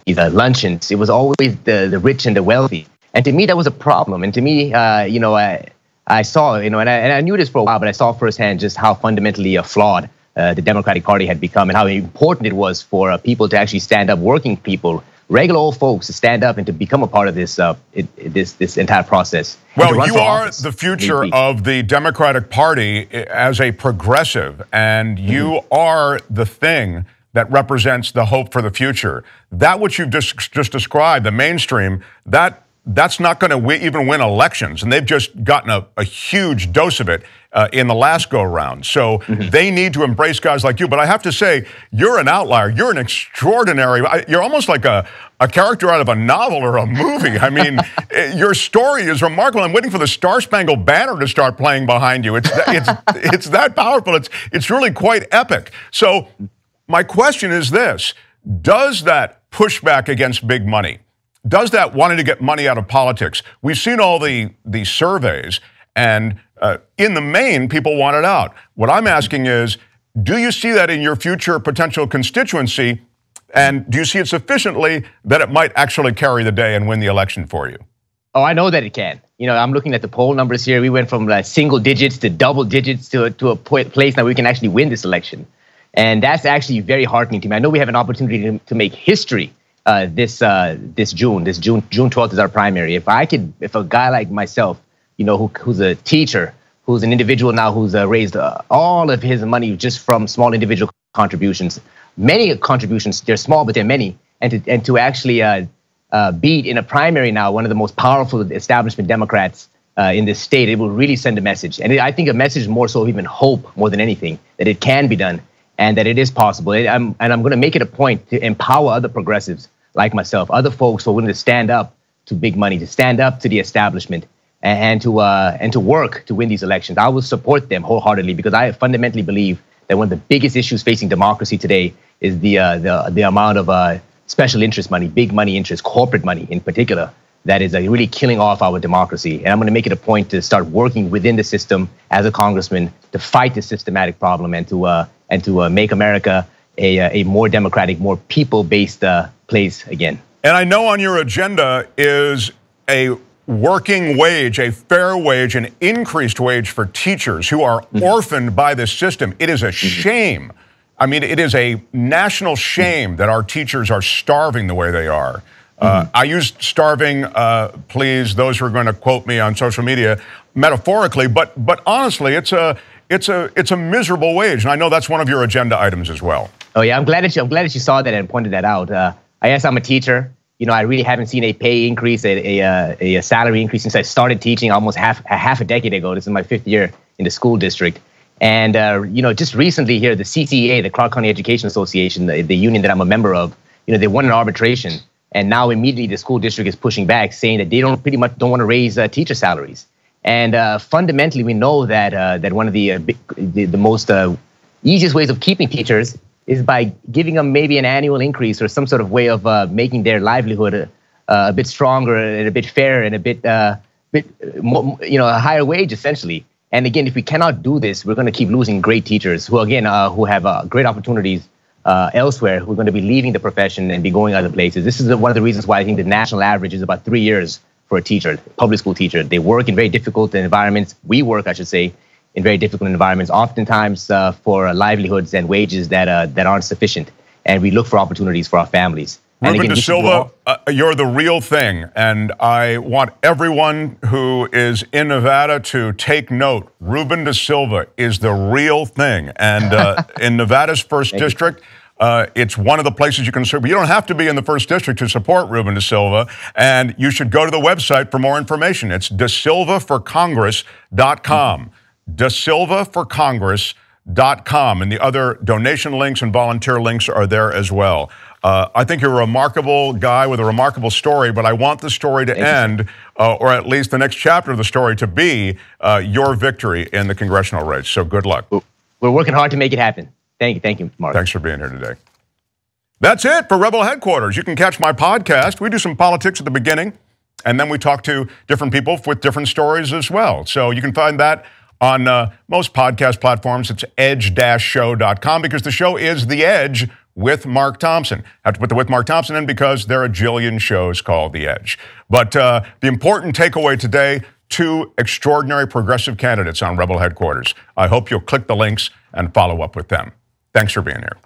these luncheons. It was always the rich and the wealthy, and to me that was a problem. And to me, I saw, and I knew this for a while, but I saw firsthand just how fundamentally flawed the Democratic Party had become, and how important it was for people to actually stand up, working people, regular old folks, to stand up and to become a part of this this entire process. Well, you are the future of the Democratic Party as a progressive, and you are the thing that represents the hope for the future. That which you've just described, the mainstream, that's not going to even win elections, and they've just gotten a huge dose of it in the last go-round. So they need to embrace guys like you. But I have to say, you're an outlier. You're an extraordinary. You're almost like a character out of a novel or a movie. I mean, your story is remarkable. I'm waiting for the Star-Spangled Banner to start playing behind you. It's that powerful. It's really quite epic. So my question is this: does that pushback against big money, does that wanting to get money out of politics? We've seen all the surveys, and in the main, people want it out. What I'm asking is, do you see that in your future potential constituency, and do you see it sufficiently that it might actually carry the day and win the election for you? Oh, I know that it can. I'm looking at the poll numbers here. We went from single digits to double digits to a place now we can actually win this election. And that's actually very heartening to me. I know we have an opportunity to make history this June 12th is our primary. If a guy like myself, who's a teacher, who's an individual now who's raised all of his money just from small individual contributions, many contributions, they're small, but they're many, and to actually beat in a primary now one of the most powerful establishment Democrats in this state, it will really send a message. And I think a message more so even hope more than anything, that it can be done and that it is possible. And I'm going to make it a point to empower other progressives like myself, other folks who are willing to stand up to big money, to stand up to the establishment, and to work to win these elections. I will support them wholeheartedly, because I fundamentally believe that one of the biggest issues facing democracy today is the amount of special interest money, big money interest, corporate money in particular, that is really killing off our democracy. And I'm going to make it a point to start working within the system as a congressman to fight this systematic problem and to make America a more democratic, more people-based place again. And I know on your agenda is a working wage, a fair wage, an increased wage for teachers who are orphaned by this system. It is a shame. I mean, it is a national shame that our teachers are starving the way they are. I use starving, please, those who are going to quote me on social media, metaphorically, but honestly, it's it's a miserable wage, and I know that's one of your agenda items as well. Oh yeah, I'm glad that you saw that and pointed that out. I guess I'm a teacher. I really haven't seen a pay increase, a salary increase since I started teaching almost half a decade ago. This is my 5th year in the school district. And, just recently here, the CCA, the Clark County Education Association, the union that I'm a member of, they won an arbitration. And now immediately the school district is pushing back, saying that they don't want to raise teacher salaries. And fundamentally, we know that one of the most easiest ways of keeping teachers is by giving them maybe an annual increase or some sort of way of making their livelihood a bit stronger and a bit fairer and a bit more, a higher wage essentially. And again, if we cannot do this, we're going to keep losing great teachers who, again, who have great opportunities elsewhere, who are going to be leaving the profession and be going other places. This is one of the reasons why I think the national average is about 3 years for a teacher, public school teacher. They work in very difficult environments. We work, I should say, in very difficult environments, oftentimes for livelihoods and wages that aren't sufficient. And we look for opportunities for our families. Ruben De Silva, you're the real thing, and I want everyone who is in Nevada to take note. Ruben De Silva is the real thing, and in Nevada's 1st District, it's one of the places you can serve. But you don't have to be in the 1st District to support Ruben De Silva, and you should go to the website for more information. It's DeSilvaForCongress.com. DeSilvaForCongress.com, and the other donation links and volunteer links are there as well. I think you're a remarkable guy with a remarkable story, but I want the story to end, or at least the next chapter of the story to be your victory in the congressional race. So good luck. We're working hard to make it happen. Thank you, Mark. Thanks for being here today. That's it for Rebel Headquarters. You can catch my podcast. We do some politics at the beginning, and then we talk to different people with different stories as well. So you can find that on most podcast platforms. It's edge-show.com, because the show is The Edge with Mark Thompson. I have to put the with Mark Thompson in because there are a jillion shows called The Edge. But the important takeaway today, 2 extraordinary progressive candidates on Rebel Headquarters. I hope you'll click the links and follow up with them. Thanks for being here.